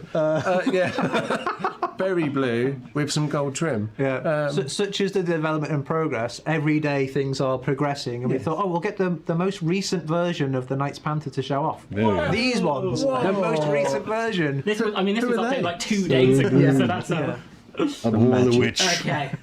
Berry blue with some gold trim. Yeah. Such is the development and progress. Every day things are progressing, and we thought, we'll get the most recent version of the Knights Panther to show off. These ones, the most recent version. This was updated like 2 days ago, so that's the witch. Okay.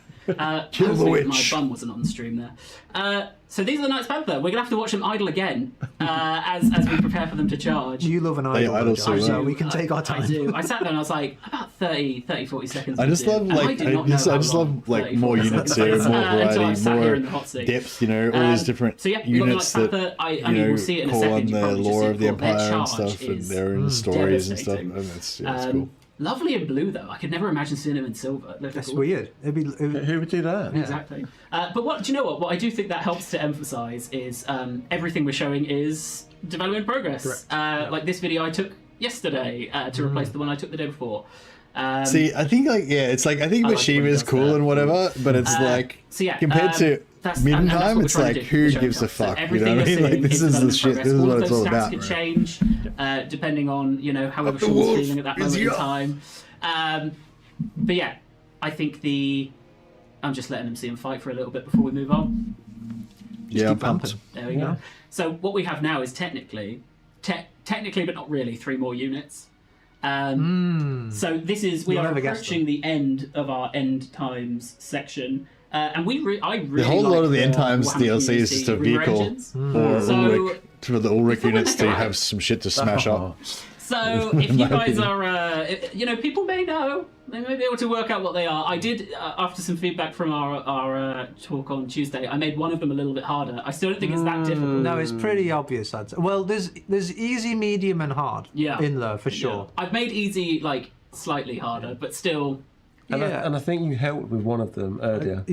Kill the witch. My bum wasn't on the stream there. So these are the Knights Panther. We're going to have to watch them idle again as we prepare for them to charge. You love an idle, so we can take our time. I do. I sat there and I was like, about 30, 40 seconds. I just love more units here, more variety, more depth. All these different units that we'll see it in a call second. on the lore of the Empire and stuff, and their own stories and stuff. And it's cool. Lovely in blue though. I could never imagine seeing him in silver. That's weird. Who would do that? Yeah. Exactly. But do you know what? What I do think that helps to emphasise is everything we're showing is development progress. Like this video I took yesterday to replace the one I took the day before. See, I think I think Bhashiva is cool and whatever, but it's compared to Middenheim, it's like, who gives a fuck? You know what I mean? Like, this is the shit. This is what it's all about. Could change depending on however Sean's feeling at that moment in time. But yeah, I think I'm just letting them see him fight for a little bit before we move on. I'm pumped. There we go. So what we have now is technically, but not really, 3 more units. So we are approaching the end of our end times section. And I really the whole lot of the end times DLC is just a vehicle for the Ulrich units to have some shit to smash up. So if you guys are, people may know, they may be able to work out what they are. I did, after some feedback from our talk on Tuesday, I made one of them a little bit harder. I still don't think it's that difficult. No, it's pretty obvious. Well, there's easy, medium, and hard in there for sure. I've made easy slightly harder, but still. And I think you helped with one of them earlier.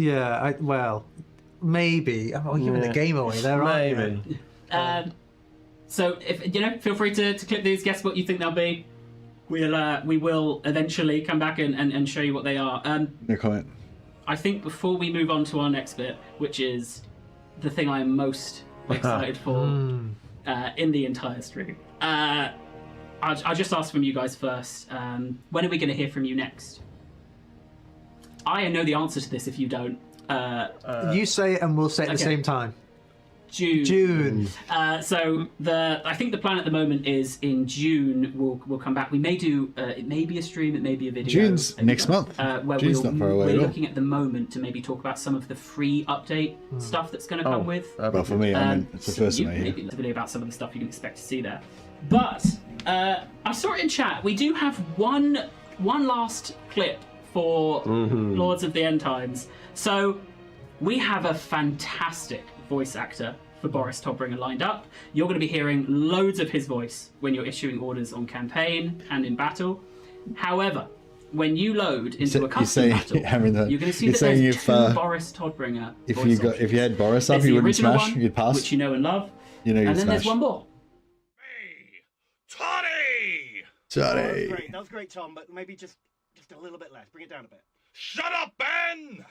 Maybe. I'm giving the game away there, maybe. So if feel free to click these. Guess what you think they'll be. We will eventually come back and show you what they are. No comment. I think before we move on to our next bit, which is the thing I am most excited for in the entire stream, I'll just ask from you guys first. When are we going to hear from you next? I know the answer to this if you don't. You say it and we'll say it at the same time. June. So I think the plan at the moment is in June we'll come back. We may do it may be a stream, it may be a video. June's next month. Where June's not far away we're at all. looking at the moment to maybe talk about some of the free update stuff that's going to come with. Well, for me, I mean, it's the first one I hear. Maybe a video about some of the stuff you can expect to see there. But I saw it in chat. We do have one last clip for Lords of the End Times. So we have a fantastic voice actor for Boris Toddbringer lined up. You're going to be hearing loads of his voice when you're issuing orders on campaign and in battle. However, when you load into a custom battle, you're going to see that there's two Boris Toddbringer if you had Boris up, you wouldn't smash, you'd pass. Which you know and love. You know, and then there's one more. Sorry. That was great, Tom, but maybe just a little bit less. Bring it down a bit. Shut up, Ben!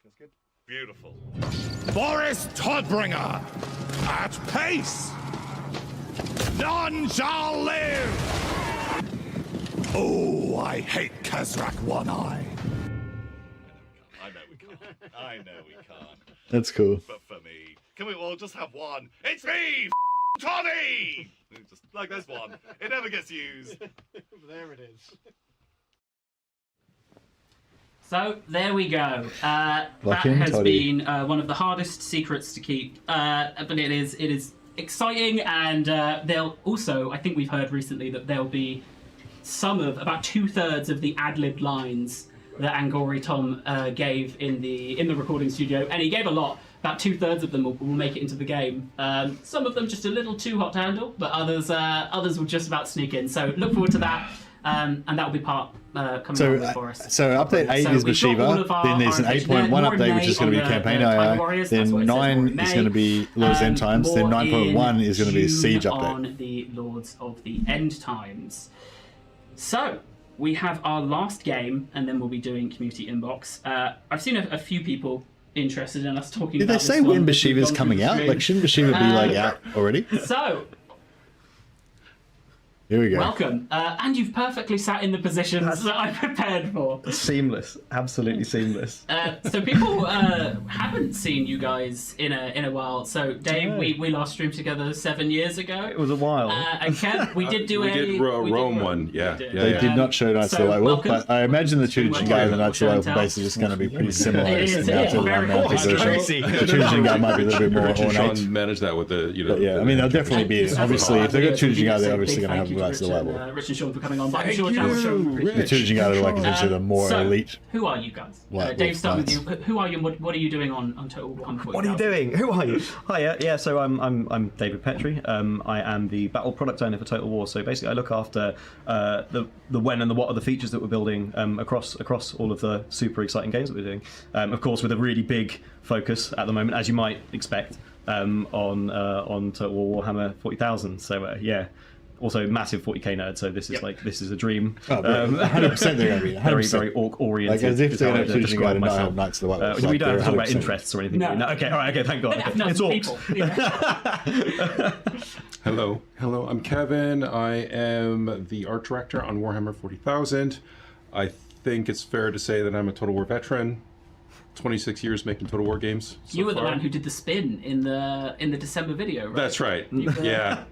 Feels good. Beautiful. Boris Toddbringer, at pace! None shall live! Oh, I hate Kazrak One-Eye. I know we can't. I know we can't. That's cool. But for me, can we all just have one? It's me, Toddy! Just like this one. It never gets used. There it is. So there we go. That has been one of the hardest secrets to keep, but it is exciting, and they'll also, I think we've heard recently that there'll be about 2/3 of the ad-lib lines that Angori Tom gave in the recording studio, and he gave a lot. About 2/3 of them will make it into the game. Some of them just a little too hot to handle, but others will just about sneak in. So look forward to that, and that will be part coming on with Boris. So update 8 is Bhashiva, then there's an 8.1 update which is going to be Campaign AI, then 9 is going to be Lords of the End Times, then 9.1 is going to be a Siege update. On the Lords of the End Times. So we have our last game, and then we'll be doing Community Inbox. I've seen a few people interested in us talking about this. Did they say when Bhashiva's coming out? Like, shouldn't Bhashiva be out already? So here we go. Welcome, and you've perfectly sat in the positions that I prepared for. Seamless, absolutely seamless. So people haven't seen you guys in a while. So Dave, we last streamed together 7 years ago. It was a while. And Kev, we did Rome one. Yeah. They did not show Knights of the White Wolf, but I imagine the Tudor guy and the Knights of the White Wolf are basically just going to be pretty similar. The Tudor guy might be a little bit more ornate. Manage that with the yeah, I mean they'll definitely be obviously if they've got Tudor guy, they're obviously going to have Knights of the White Wolf. Rich and Sean for coming on. But I'm sure the Tudor guy are like essentially the more elite. Who are you guys? Dave, start with you. Who are you? And what are you doing on Total Warhammer 40,000? What are you doing? Who are you? Hiya. Yeah, so I'm David Petrie. I am the battle product owner for Total War. So basically, I look after the when and the what are the features that we're building across all of the super exciting games that we're doing. Of course, with a really big focus at the moment, as you might expect, on Total War Warhammer 40,000. So yeah. Also, massive 40k nerd, so this is this is a dream. 100% they're going to be 100%. very orc oriented. Like as if they're going to Tudor squad and not have Knights of the White Wolf. We don't have to talk about interests or anything. No. Okay, all right, okay, thank God. It's orcs. Hello, I'm Kevin. I am the art director on Warhammer 40,000. I think it's fair to say that I'm a Total War veteran. 26 years making Total War games. You were the man who did the spin in the December video, right? That's right. Yeah.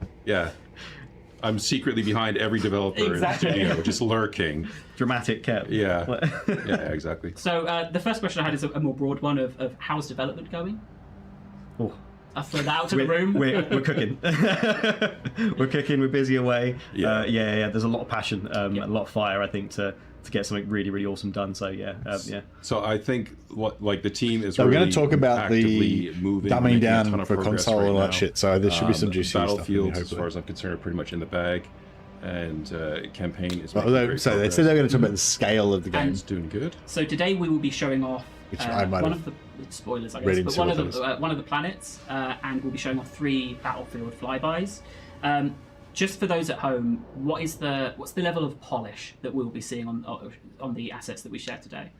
I'm secretly behind every developer in the studio, just lurking. Dramatic Kev. Yeah, exactly. So the first question I had is a more broad one of how's development going? Oh. I'll throw that out to the room. We're cooking. We're cooking, we're busy away. Yeah. There's a lot of passion, a lot of fire, I think, to get something really, really awesome done. So yeah. So I think the team is. So we're going to talk about the dumbing down for console and all that shit. So there should be some juicy Battlefield, stuff. as far as I'm concerned, are pretty much in the bag, and campaign is. So they said they're going to talk about the scale of the game. It's doing good. So today we will be showing off one of the spoilers, I guess, but one of the planets, and we'll be showing off 3 battlefield flybys. Just for those at home, what's the level of polish that we'll be seeing on the assets that we share today?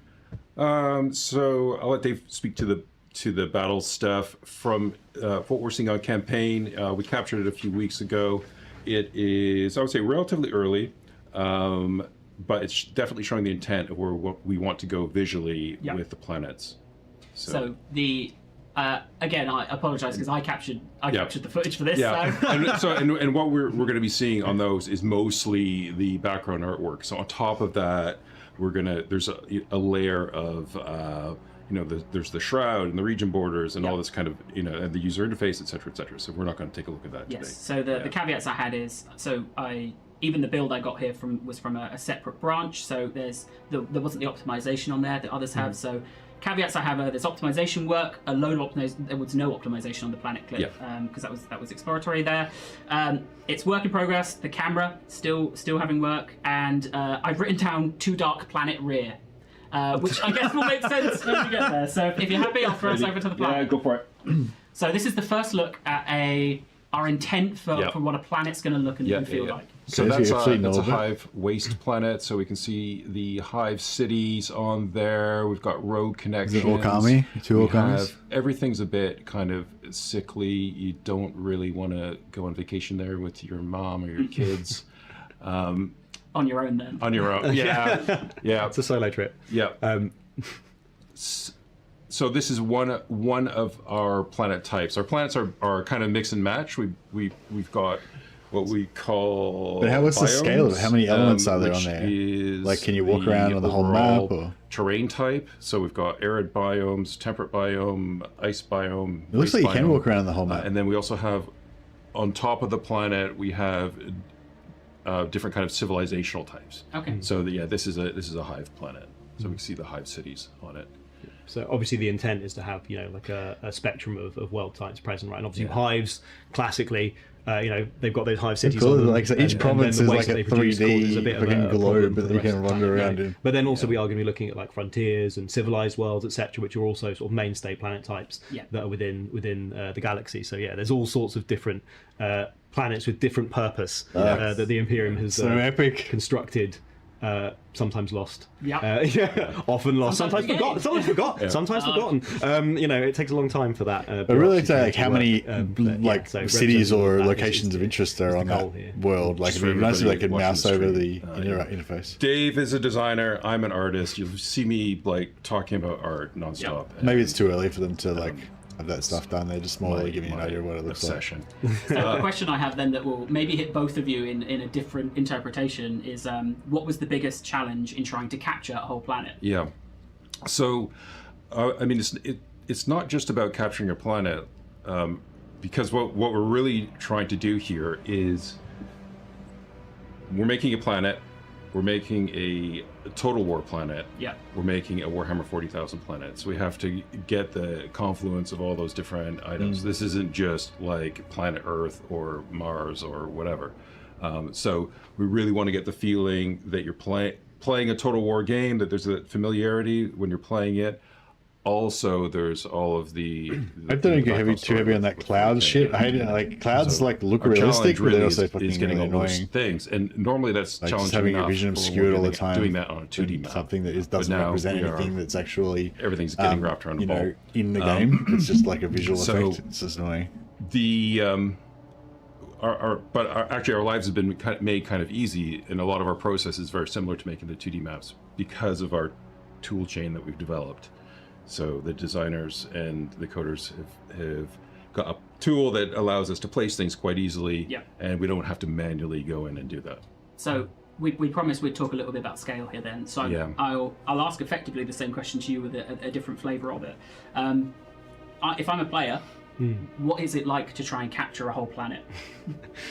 So I'll let Dave speak to the battle stuff. From what we're seeing on campaign, we captured it a few weeks ago. It is, I would say, relatively early. but it's definitely showing the intent of where we want to go visually with the planets. So the again, I apologize because I captured the footage for this. Yeah, so. and what we're going to be seeing on those is mostly the background artwork. So on top of that, there's a layer of there's the shroud and the region borders and all this kind of and the user interface, etc., etc. So we're not going to take a look at that today. So the caveats I had is even the build I got here was from a separate branch. So there wasn't the optimization on there that others have. So caveats I have are there's optimization work, a load of optimization. There was no optimization on the planet clip because that was exploratory there. It's work in progress. The camera still having work, and I've written down too dark planet rear, which I guess will make sense when we get there. So if you're happy, I'll throw us over to the planet. Yeah, go for it. So this is the first look at our intent for what a planet's going to look and feel like. So that's a hive waste planet. So we can see the hive cities on there. We've got road connections. Is it Orkami? Two Orkamis? Everything's a bit kind of sickly. You don't really want to go on vacation there with your mom or your kids. On your own then. On your own, yeah. It's a solo trip. Yeah. So this is one of our planet types. Our planets are kind of mix and match. We've got what we call. But what's the scale of it? How many elements are there on there? Like, can you walk around on the whole map? Or? Terrain type. So we've got arid biomes, temperate biome, ice biome. It looks like you can walk around on the whole map. And then we also have, on top of the planet, we have different kind of civilizational types. Okay. So this is a hive planet. So we can see the hive cities on it. So obviously the intent is to have like a spectrum of world types present, right? And obviously hives classically, they've got those hive cities. Cool. On them, like so each province is like a 3D fucking globe that you can wander around in. But then also we are going to be looking at like frontiers and civilized worlds, etc., which are also sort of mainstay planet types that are within the galaxy. So there's all sorts of different planets with different purpose that the Imperium has constructed. Sometimes lost. Often lost. Sometimes forgotten. Sometimes forgotten. It takes a long time for that. But really, like how many cities or locations of interest are on that world? Like, it'd be nice if I could mouse over the interface. Dave is a designer. I'm an artist. You'll see me like talking about art nonstop. Maybe it's too early for them to like have that stuff done. They're just more giving you an idea of what it looks like. So the question I have then that will maybe hit both of you in a different interpretation is what was the biggest challenge in trying to capture a whole planet? Yeah. So, I mean, it's not just about capturing a planet, because what we're really trying to do here is we're making a planet, we're making a Total War planet, we're making a Warhammer 40,000 planet. So we have to get the confluence of all those different items. This isn't just like planet Earth or Mars or whatever. So we really want to get the feeling that you're playing a Total War game, that there's a familiarity when you're playing it. Also, there's all of the I don't get too heavy on that cloud shit. I hate it. Like clouds, like look realistic, but they're also fucking getting really all annoying. those things, and normally that's like challenging just having enough. your vision obscured all the time. Doing that on a 2D map, something that doesn't represent anything that's actually everything's getting wrapped around the ball. In the game. It's just like a visual effect. It's just annoying. Actually, our lives have been made kind of easy, and a lot of our process is very similar to making the 2D maps because of our tool chain that we've developed. So the designers and the coders have got a tool that allows us to place things quite easily, and we don't have to manually go in and do that. So we promised we'd talk a little bit about scale here then. So I'll ask effectively the same question to you with a different flavour of it. If I'm a player, what is it like to try and capture a whole planet?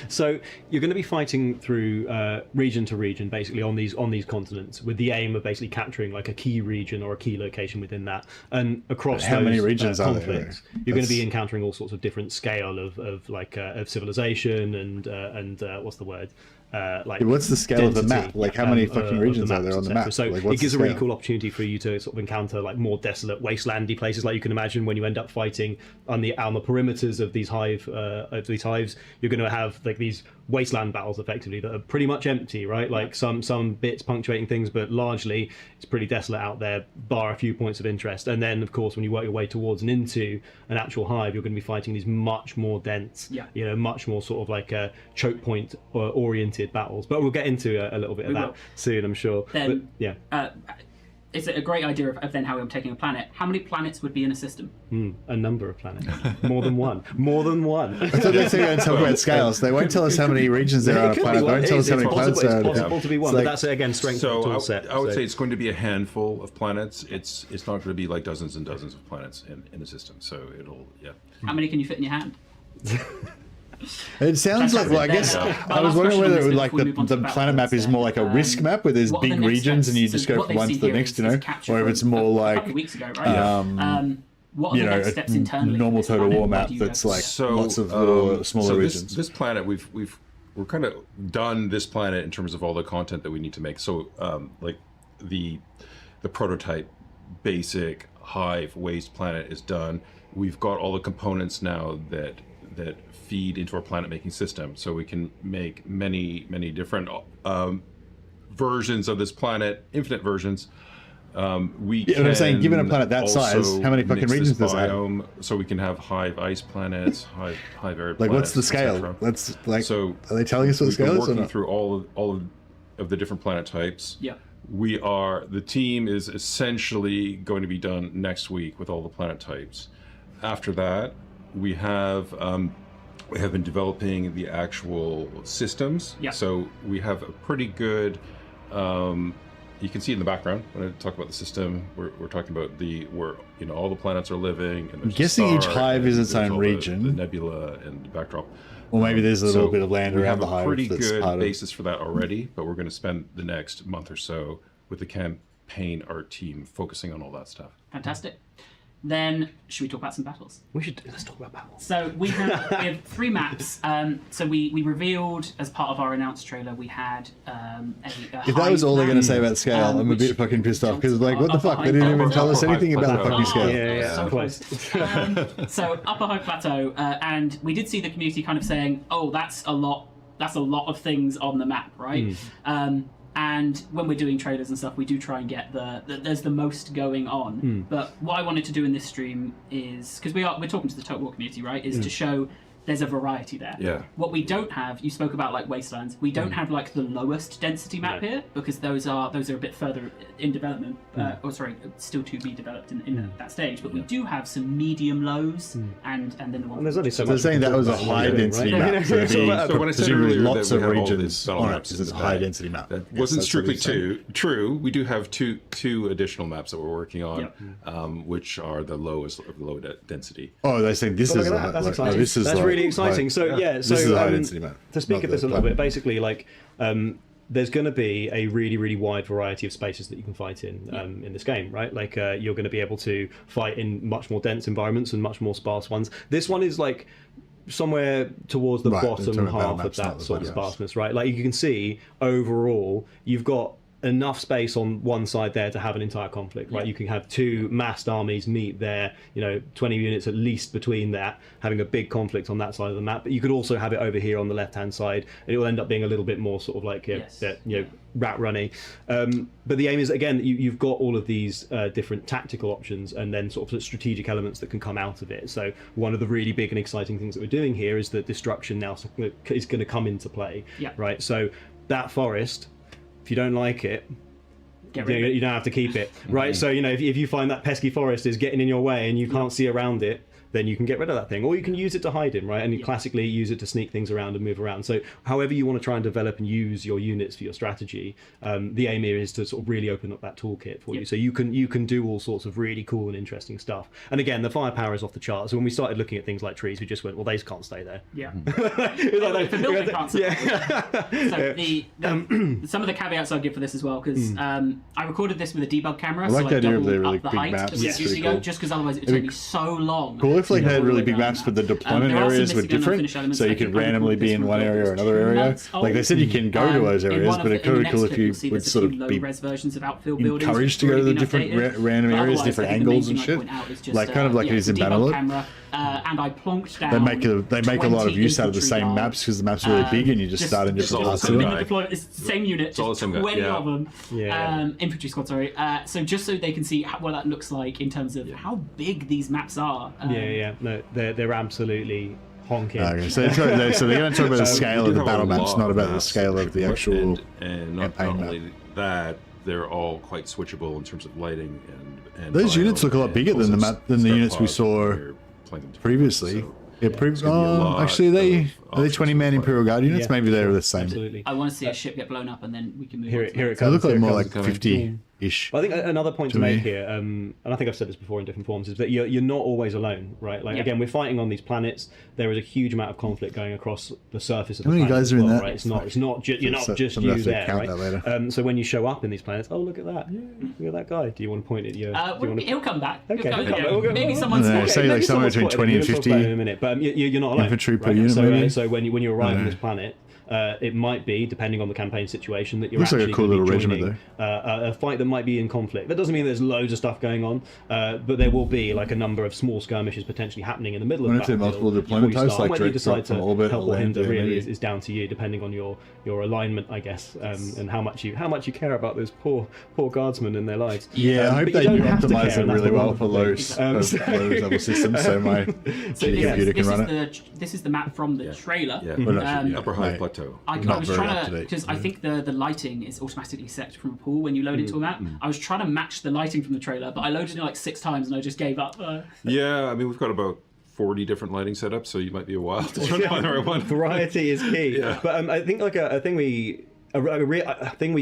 So you're going to be fighting through region to region, basically on these continents, with the aim of basically capturing like a key region or a key location within that. And across how many regions conflicts, are there? You're going to be encountering all sorts of different scale of civilization and what's the word? What's the scale of the map? Like how many fucking regions are there on the map? So like, it gives a really cool opportunity for you to sort of encounter like more desolate, wastelandy places, like you can imagine when you end up fighting on around the perimeters of these hives, you're going to have like these wasteland battles effectively that are pretty much empty, right? Like some bits punctuating things, but largely it's pretty desolate out there, bar a few points of interest. And then, of course, when you work your way towards and into an actual hive, you're going to be fighting these much more dense, much more sort of like choke point oriented battles. But we'll get into a little bit of that soon, I'm sure. Then, but, it's a great idea of then how I'm taking a planet. How many planets would be in a system? A number of planets. More than one. More than one. So they're going to talk about scales. They won't tell us how many regions there are on a planet. They won't tell us how many planets there are. It's possible to be one, but that's, again, strength of the tool set. I would say it's going to be a handful of planets. It's not going to be like dozens and dozens of planets in a system. So it'll, How many can you fit in your hand? It sounds like, well, I guess I was wondering whether it would, like the planet map is more like a risk map where there's big regions and you just go from one to the next, or if it's more like a couple of weeks ago, right? What are the next steps internally? Normal Total War map that's like lots of little smaller regions. This planet, we're kind of done this planet in terms of all the content that we need to make. So like the prototype basic hive waste planet is done. We've got all the components now that feed into our planet making system, so we can make many different versions of this planet, infinite versions. We can I'm saying, given a planet that size, how many fucking regions does that have? So we can have hive ice planets, hive arid planets. Like, what's the scale? Let's like. So are they telling us what the scale is? Working through all of the different planet types. Yeah. The team is essentially going to be done next week with all the planet types. After that, we have been developing the actual systems. Yeah. So we have a pretty good. You can see in the background when I talk about the system, we're talking about where all the planets are living. And I'm guessing each hive is its own region. The nebula and the backdrop. Well, maybe there's a little bit of land around the hive. We have a pretty good basis for that already, but we're going to spend the next month or so with the campaign art team focusing on all that stuff. Fantastic. Then, should we talk about some battles? Let's talk about battles. So we have 3 maps. So we revealed, as part of our announced trailer, we had if that was all they're going to say about scale, I'm a bit fucking pissed off, because like, what the fuck? They didn't even tell us anything about the fucking scale. Yeah, so close. So Upper Hive Plateau, and we did see the community kind of saying, "Oh, that's a lot of things on the map, right?" And when we're doing trailers and stuff, we do try and get there's the most going on. But what I wanted to do in this stream is, because we're talking to the Total War community, right? Is to show there's a variety there. Yeah. What we don't have, you spoke about like wastelands. We don't have like the lowest density map here, because those are a bit further in development. Still to be developed in that stage. But we do have some medium lows, and then the one. And there's only so they're saying that was a high density map. So when I said presumably earlier lots that of we have all regions these battle on it, maps, because it's a high density map. That wasn't strictly true. We do have two additional maps that we're working on, which are the lowest of low density. Oh, they're saying this is that's exciting. That's really exciting. So this is a high density map. To speak of this a little bit, basically, like there's going to be a really, really wide variety of spaces that you can fight in this game, right? Like you're going to be able to fight in much more dense environments and much more sparse ones. This one is like somewhere towards the bottom half of that sort of sparseness, right? Like you can see overall, you've got enough space on one side there to have an entire conflict, right? You can have 2 massed armies meet there, 20 units at least between that, having a big conflict on that side of the map. But you could also have it over here on the left-hand side, and it will end up being a little bit more sort of like, rat running. But the aim is, again, you've got all of these different tactical options and then sort of strategic elements that can come out of it. So one of the really big and exciting things that we're doing here is that destruction now is going to come into play, right? So that forest, if you don't like it, you don't have to keep it, right? So if you find that pesky forest is getting in your way and you can't see around it, then you can get rid of that thing, or you can use it to hide in, right? And you classically use it to sneak things around and move around. So however you want to try and develop and use your units for your strategy, the aim here is to sort of really open up that toolkit for you. So you can do all sorts of really cool and interesting stuff. And again, the firepower is off the charts. So when we started looking at things like trees, we just went, well, they can't stay there. Yeah. The building can't stay there. So some of the caveats I'll give for this as well, because I recorded this with a debug camera, I like the idea of the really up the big height maps. just because otherwise it would take me so long. Cool if they had really big maps, but the deployment areas were different, so you could randomly be in one area or another area. Like they said, you can go to those areas, but it could be cool if you would sort of be encouraged to go to the different random areas, different angles and shit. Like kind of like it is in Bannerlord. and I plonked down. They make a lot of use out of the same infantry maps because the maps are really big and you just start in different parts of it. It's the same unit, just 20 of them. Infantry squad, sorry. So just so they can see what that looks like in terms of how big these maps are. No, they're absolutely honking. Okay, so they're going to talk about the scale of the battle maps, not about the scale of the actual and not only that, they're all quite switchable in terms of lighting and those units look a lot bigger than the units we saw previously. Actually, are they 20-man Imperial Guard units? Maybe they're the same. Absolutely. I want to see a ship get blown up, and then we can move. Here it comes. They look like more like 50-ish. I think another point to make here, and I think I've said this before in different forms, is that you're not always alone, right? Like again, we're fighting on these planets. There is a huge amount of conflict going across the surface of the planet. How many guys are in that? Right? It's not you're not just you there, right? So when you show up in these planets, oh look at that, look at that guy. Do you want to point at your? He'll come back. Okay. Maybe someone's say like somewhere between 20 and 50 in a minute, but you're not alone. Infantry per unit. So when you arrive on this planet, it might be, depending on the campaign situation, that you're looks actually like a cool little regiment a fight that might be in conflict. That doesn't mean there's loads of stuff going on, but there will be like a number of small skirmishes potentially happening in the middle of the battlefield. Multiple deployment types, like whether you decide to orbit, help or hinder land, really is down to you, depending on your alignment, I guess, and how much you care about those poor guardsmen and their lives. Yeah, I hope they optimize them really well for low level systems, so my computer can run it. This is the map from the trailer. Upper high plateau. I was trying to, because I think the lighting is automatically set from a pool when you load into a map. I was trying to match the lighting from the trailer, but I loaded it like 6 times and I just gave up. Yeah, I mean, we've got about 40 different lighting setups, so you might be a while to try to find the right one. Variety is key. But I think like a thing we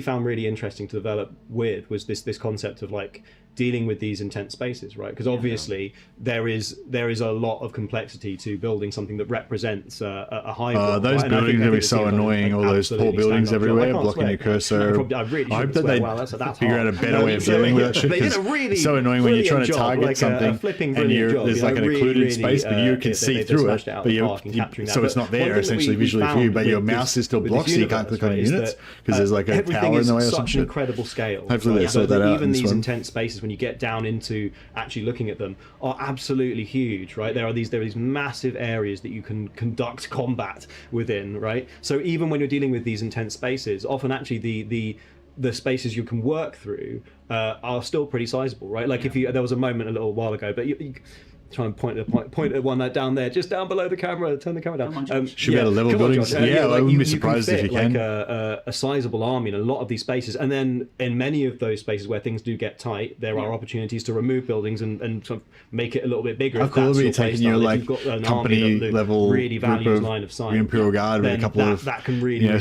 found really interesting to develop with was this concept of like dealing with these intense spaces, right? Because obviously there is a lot of complexity to building something that represents a high. Those buildings are going to be so annoying. All those tall buildings everywhere blocking your cursor. I hope that they figure out a better way of dealing with that shit, because it's so annoying when you're trying to target something and there's like an occluded space, but you can see through it, so it's not there essentially visually for you, but your mouse is still blocked, so you can't click on units because there's like a tower in the way or some shit. Incredible scale. Hopefully they sort that out. Even these intense spaces, when you get down into actually looking at them, are absolutely huge, right? There are these massive areas that you can conduct combat within, right? So even when you're dealing with these intense spaces, often actually the spaces you can work through are still pretty sizable, right? Like if there was a moment a little while ago, but you try and point at one down there, just down below the camera. Turn the camera down. Should be able to level buildings. I wouldn't be surprised if you can. Like a sizable army in a lot of these spaces, and then in many of those spaces where things do get tight, there are opportunities to remove buildings and sort of make it a little bit bigger. How cool would it be taking your like company level really values line of sight, Imperial Guard with a couple of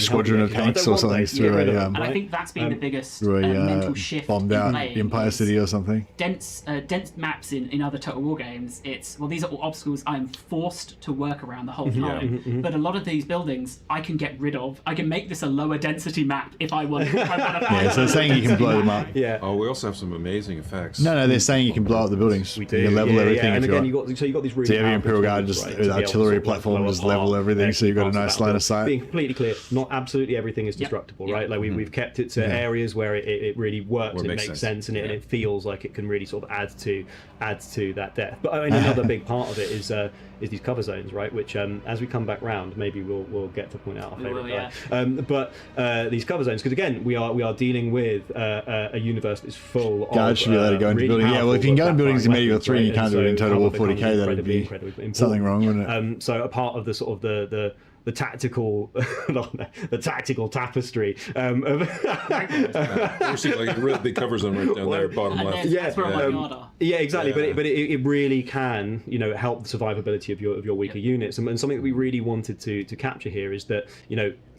squadron of tanks or something through a and I think that's been the biggest mental shift bombed out Empire City or something. Dense maps in other Total War games. These are all obstacles I'm forced to work around the whole time. But a lot of these buildings I can get rid of. I can make this a lower density map if I want. So they're saying you can blow them up. Oh, we also have some amazing effects. No, they're saying you can blow up the buildings. We do. You can level everything. And again, you got these really. So you have your Imperial Guard just artillery platform, just level everything, so you've got a nice line of sight. Being completely clear, not absolutely everything is destructible, right? Like we've kept it to areas where it really works, it makes sense, and it feels like it can really sort of add to that depth. But I mean, another big part of it is these cover zones, right? Which as we come back round, maybe we'll get to point out our favourite. But these cover zones, because again, we are dealing with a universe that's full of. Guards should be allowed to go into buildings. Yeah, well, if you can go in buildings in medieval 3 and you can't do it in Total War 40k, that would be something wrong, wouldn't it? So a part of the sort of the tactical the tactical tapestry of we're seeing like a real big cover zone right down there, bottom left. Yeah, exactly. But it really can, help the survivability of your weaker units. And something that we really wanted to capture here is that,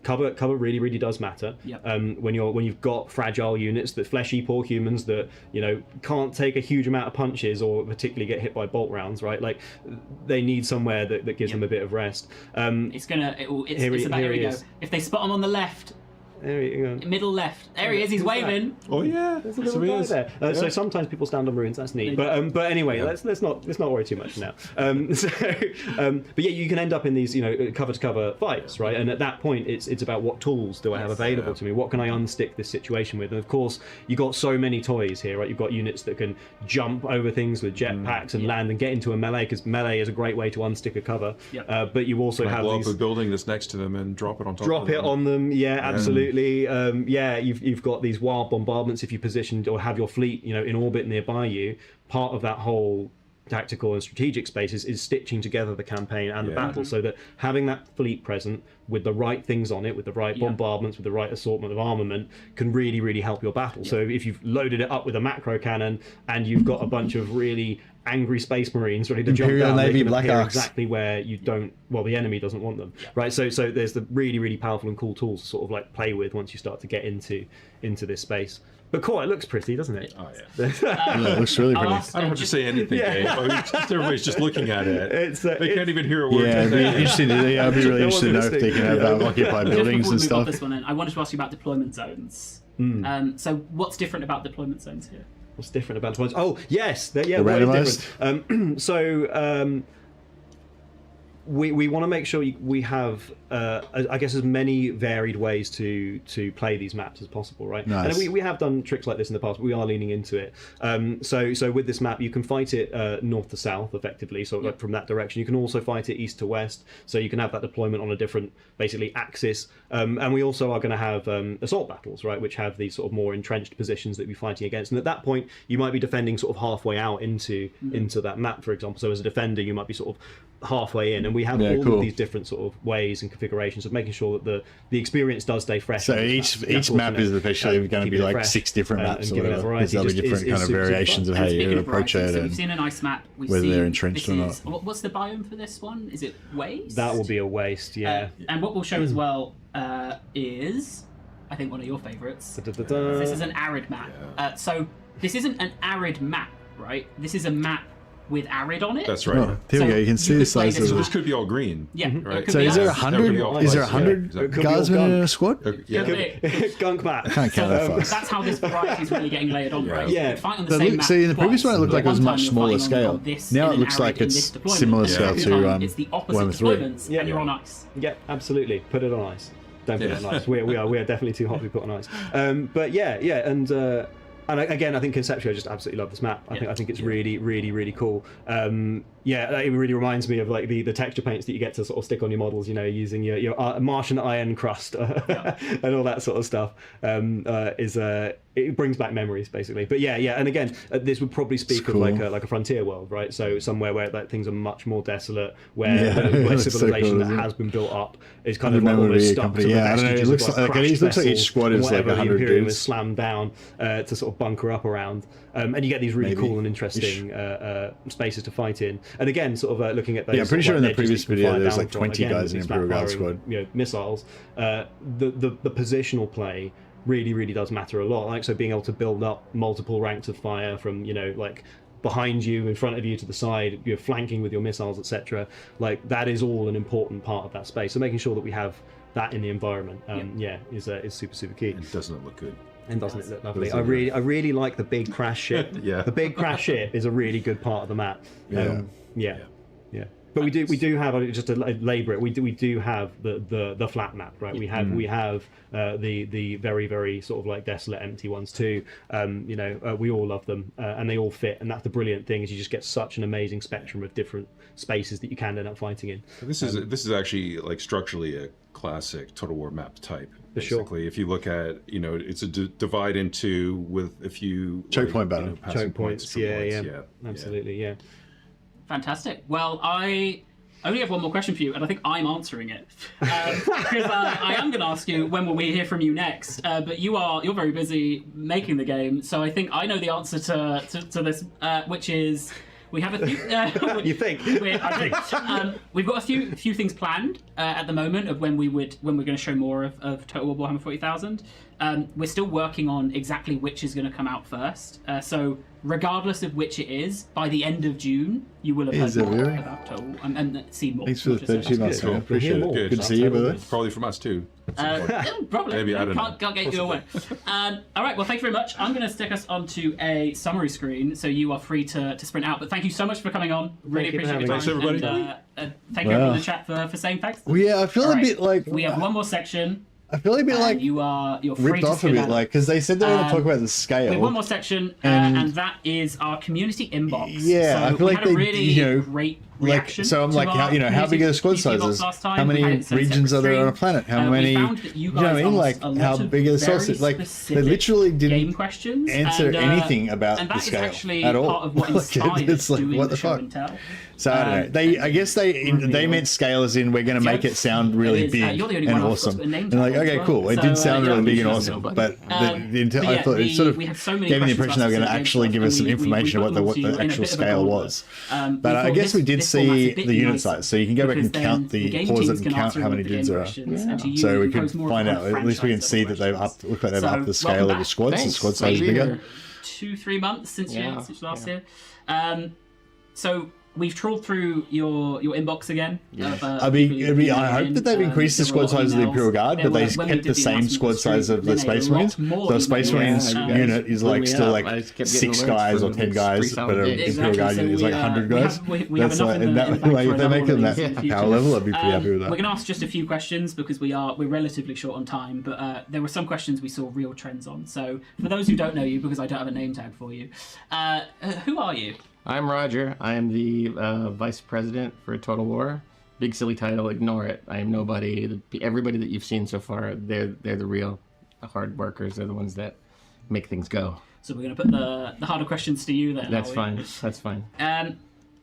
cover really does matter. When you've got fragile units, that fleshy poor humans that can't take a huge amount of punches or particularly get hit by bolt rounds, right? Like they need somewhere that gives them a bit of rest. It's about here we go. If they spot them on the left, There you go. Middle left. There he is. He's waving. Oh yeah, there's a little guy there. So sometimes people stand on ruins. That's neat. But anyway, let's not worry too much now. But yeah, you can end up in these cover to cover fights, right? And at that point, it's about what tools do I have available to me? What can I unstick this situation with? And of course, you got so many toys here, right? You've got units that can jump over things with jetpacks and land and get into a melee, because melee is a great way to unstick a cover. But you also have blow these... up a building that's next to them and drop it on top. Drop it on them, absolutely. You've got these wild bombardments if you positioned or have your fleet, in orbit nearby you. Part of that whole tactical and strategic space is stitching together the campaign and the battle, so that having that fleet present with the right things on it, with the right bombardments, with the right assortment of armament, can really, really help your battle. So if you've loaded it up with a macro cannon and you've got a bunch of really angry space marines ready to jump down, they can appear exactly where you don't, the enemy doesn't want them, right? So there's the really, really powerful and cool tools to sort of like play with once you start to get into this space. But cool, it looks pretty, doesn't it? Oh yeah, it looks really pretty. I don't have to say anything, Dave. Everybody's just looking at it. They can't even hear a word. Yeah, I'd be really interested to know if they can have occupied buildings and stuff. This one in, I wanted to ask you about deployment zones. So what's different about deployment zones here? What's different about deployment zones? Oh, yes, what is different? We want to make sure we have, I guess, as many varied ways to play these maps as possible, right? Nice. And we have done tricks like this in the past, but we are leaning into it. So with this map, you can fight it north to south, effectively, so like from that direction. You can also fight it east to west, so you can have that deployment on a different, basically, axis. And we also are going to have assault battles, right, which have these sort of more entrenched positions that we're fighting against. And at that point, you might be defending sort of halfway out into that map, for example. So as a defender, you might be sort of halfway in, and we have all of these different sort of ways and configurations of making sure that the experience does stay fresh. So each map is especially going to be like 6 different maps or whatever. There'll be different kind of variations of how you approach it. So we've seen an ice map. Whether they're entrenched or not. What's the biome for this one? Is it waste? That will be a waste, yeah. And what we'll show as well is, I think, one of your favourites. This is an arid map. So this isn't an arid map, right? This is a map with arid on it. That's right. Oh, there we go. You can see the size of it. This could be all green. Yeah. Right. So is there 100? Is there 100 guardsmen in a squad? Gunk map. Can't count that fast. That's how this variety is really getting layered on, right? Yeah. Fight on the same map. See, in the previous one, it looked like it was much smaller scale. Now it looks like it's similar scale to it's the opposite Warhammer 3. deployments, and you're on ice. Yeah, absolutely. Put it on ice. Don't put it on ice. We are definitely too hot to be put on ice. But and again, I think conceptually, I just absolutely love this map. I think it's really, really, really cool. It really reminds me of like the texture paints that you get to sort of stick on your models. Using your Martian iron crust and all that sort of stuff. It brings back memories basically. But and again, this would probably speak of like a frontier world, right? So somewhere where like things are much more desolate, where civilization that has been built up is kind of like almost stuck to the vestiges. It looks like each squad is like 100 dudes. The Imperium dudes. is slammed down to sort of bunker up around, and you get these really cool and interesting spaces to fight in. And again, sort of looking at those. Yeah, I'm pretty sure in the previous video there's like 20 guys in the Imperial Guard squad. Missiles. The positional play really, really does matter a lot. Like, so being able to build up multiple ranks of fire from like behind you, in front of you, to the side, you're flanking with your missiles, etc. Like that is all an important part of that space. So making sure that we have that in the environment, is super, super key. And doesn't it look good? And doesn't it look lovely? I really like the big crash ship. The big crash ship is a really good part of the map. But we do have, just to labour it, we do have the flat map, right? We have the very, very sort of like desolate, empty ones too. We all love them, and they all fit. And that's the brilliant thing, is you just get such an amazing spectrum of different spaces that you can end up fighting in. This is actually like structurally a classic Total War map type. Basically, if you look at, it's a divide into with a few choke point battle, choke points. Yeah, absolutely. Fantastic. Well, I only have one more question for you, and I think I'm answering it because I am going to ask you, when will we hear from you next? But you're very busy making the game, so I think I know the answer to this, which is we have a few. You think? I think we've got a few things planned at the moment of when we're going to show more of Total War Warhammer 40,000. We're still working on exactly which is going to come out first. So regardless of which it is, by the end of June, you will have heard more about Total and seen more. Thanks for the 32 months. Appreciate it. Good to see you, brother. Probably from us too. Probably. Maybe, I don't know. Can't get you away. All right, well, thank you very much. I'm going to stick us onto a summary screen, so you are free to sprint out. But thank you so much for coming on. Really appreciate your time. Thanks, everybody. And, thank you everyone in the chat for saying thanks. Well, yeah, I feel a bit like... We have one more section. I feel a bit like you're free ripped to off a bit, like, because they said they were going to talk about the scale. We have one more section, and that is our community inbox. Yeah, so I feel we like had a they, really great reaction. So I'm like, how big are the squad sizes? How many regions are there on a planet? How many? You know what I mean? Like, how big are the sources? Like, they literally didn't answer anything about the scale at all. Like, it's like, what the fuck? So I don't know. I guess they meant scale as in we're going to make it sound really big and awesome. And like, okay, cool. It did sound really big and awesome, but I thought it sort of gave me the impression they were going to actually give us some information about what the actual scale was. But I guess we did see the unit size, so you can go back and count pause it and count how many dudes there are. So we could find out. At least we can see that they've upped the scale of the squads. The squad size is bigger. 2-3 months since last year. So we've trawled through your inbox again. I hope that they've increased the squad size of the Imperial Guard, but they kept the same squad size of the Space Marines. The Space Marines unit is like still like 6 guys or 10 guys, but an Imperial Guard unit is like 100 guys. That's like, if they make them that power level, I'd be pretty happy with that. We're going to ask just a few questions because we're relatively short on time, but there were some questions we saw real trends on. So for those who don't know you, because I don't have a name tag for you, who are you? I'm Roger. I am the vice president for Total War. Big silly title, ignore it. I am nobody. Everybody that you've seen so far, they're the real hard workers. They're the ones that make things go. So we're going to put the harder questions to you then. That's fine. That's fine.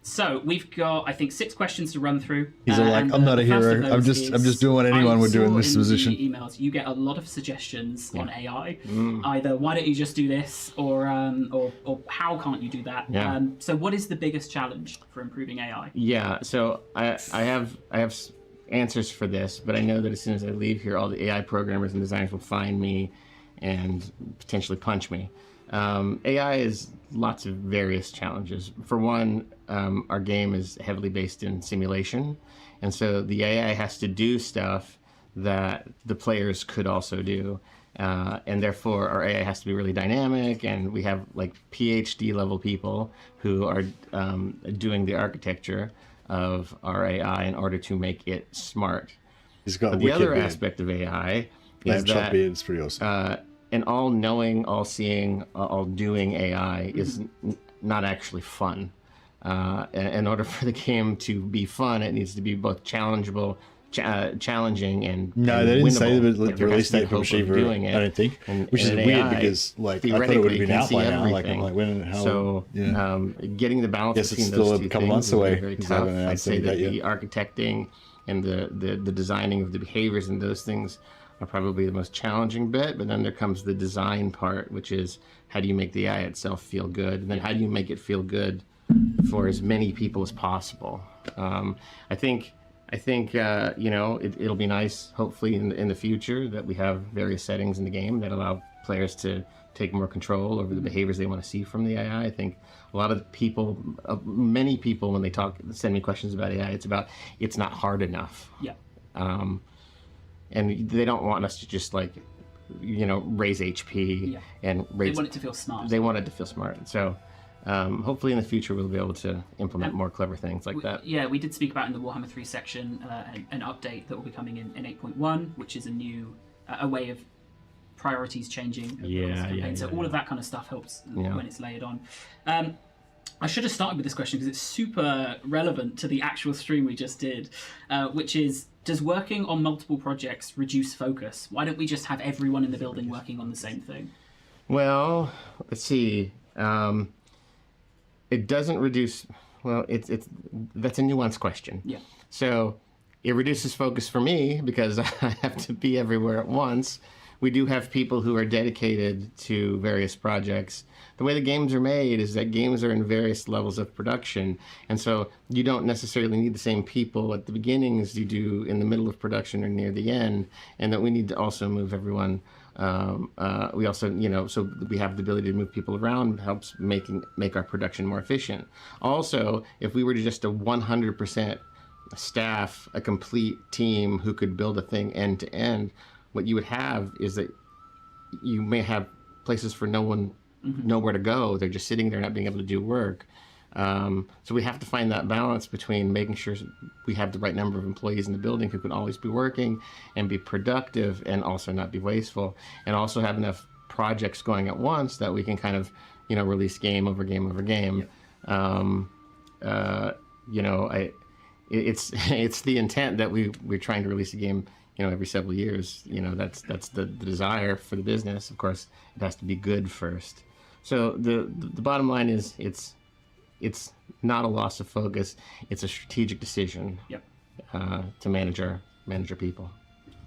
So we've got, I think, 6 questions to run through. He's like, I'm not a hero. I'm just doing what anyone would do in this position. Emails, you get a lot of suggestions on AI. Either why don't you just do this, or how can't you do that? Yeah. So what is the biggest challenge for improving AI? Yeah. So I have answers for this, but I know that as soon as I leave here, all the AI programmers and designers will find me and potentially punch me. AI is lots of various challenges. For one, our game is heavily based in simulation, and so the AI has to do stuff that the players could also do, and therefore our AI has to be really dynamic, and we have like PhD level people who are doing the architecture of our AI in order to make it smart. But the other aspect of AI is that it's pretty awesome. An all-knowing, all-seeing, all-doing AI is not actually fun. In order for the game to be fun, it needs to be both challenging and no, and they didn't winnable. say the Like, there release has to be date for hope of Bhashiva, doing it. I don't think, And- which is and an weird AI because like I thought it would have been out by now. Like I'm like when how? So getting the balance Guess it's between still those a two couple things months is away. very Because tough. I haven't I'd announced say that anything the yet. architecting and the designing of the behaviors and those things are probably the most challenging bit, but then there comes the design part, which is how do you make the AI itself feel good, and then how do you make it feel good for as many people as possible. I think it'll be nice, hopefully in the future, that we have various settings in the game that allow players to take more control over the behaviors they want to see from the AI. I think a lot of people, many people, when they send me questions about AI, it's not hard enough. Yeah. And they don't want us to just raise HP and raise. They want it to feel smart. They want it to feel smart. So hopefully in the future we'll be able to implement more clever things like that. Yeah, we did speak about in the Warhammer 3 section an update that will be coming in 8.1, which is a new a way of priorities changing. So all of that kind of stuff helps when it's layered on. I should have started with this question because it's super relevant to the actual stream we just did, which is, does working on multiple projects reduce focus? Why don't we just have everyone in the building working on the same thing? Well, let's see. It doesn't reduce. Well, that's a nuanced question. Yeah. So it reduces focus for me because I have to be everywhere at once. We do have people who are dedicated to various projects. The way the games are made is that games are in various levels of production, and so you don't necessarily need the same people at the beginning as you do in the middle of production or near the end, and that we need to also move everyone. We also, so we have the ability to move people around, helps make our production more efficient. Also, if we were to just a 100% staff, a complete team who could build a thing end to end, what you would have is that you may have places for no one nowhere to go. They're just sitting there not being able to do work. So we have to find that balance between making sure we have the right number of employees in the building who can always be working and be productive and also not be wasteful, and also have enough projects going at once that we can kind of, release game over game over game. It's the intent that we're trying to release a game, every several years. That's the desire for the business. Of course, it has to be good first. So the bottom line is it's not a loss of focus. It's a strategic decision. To manage our people.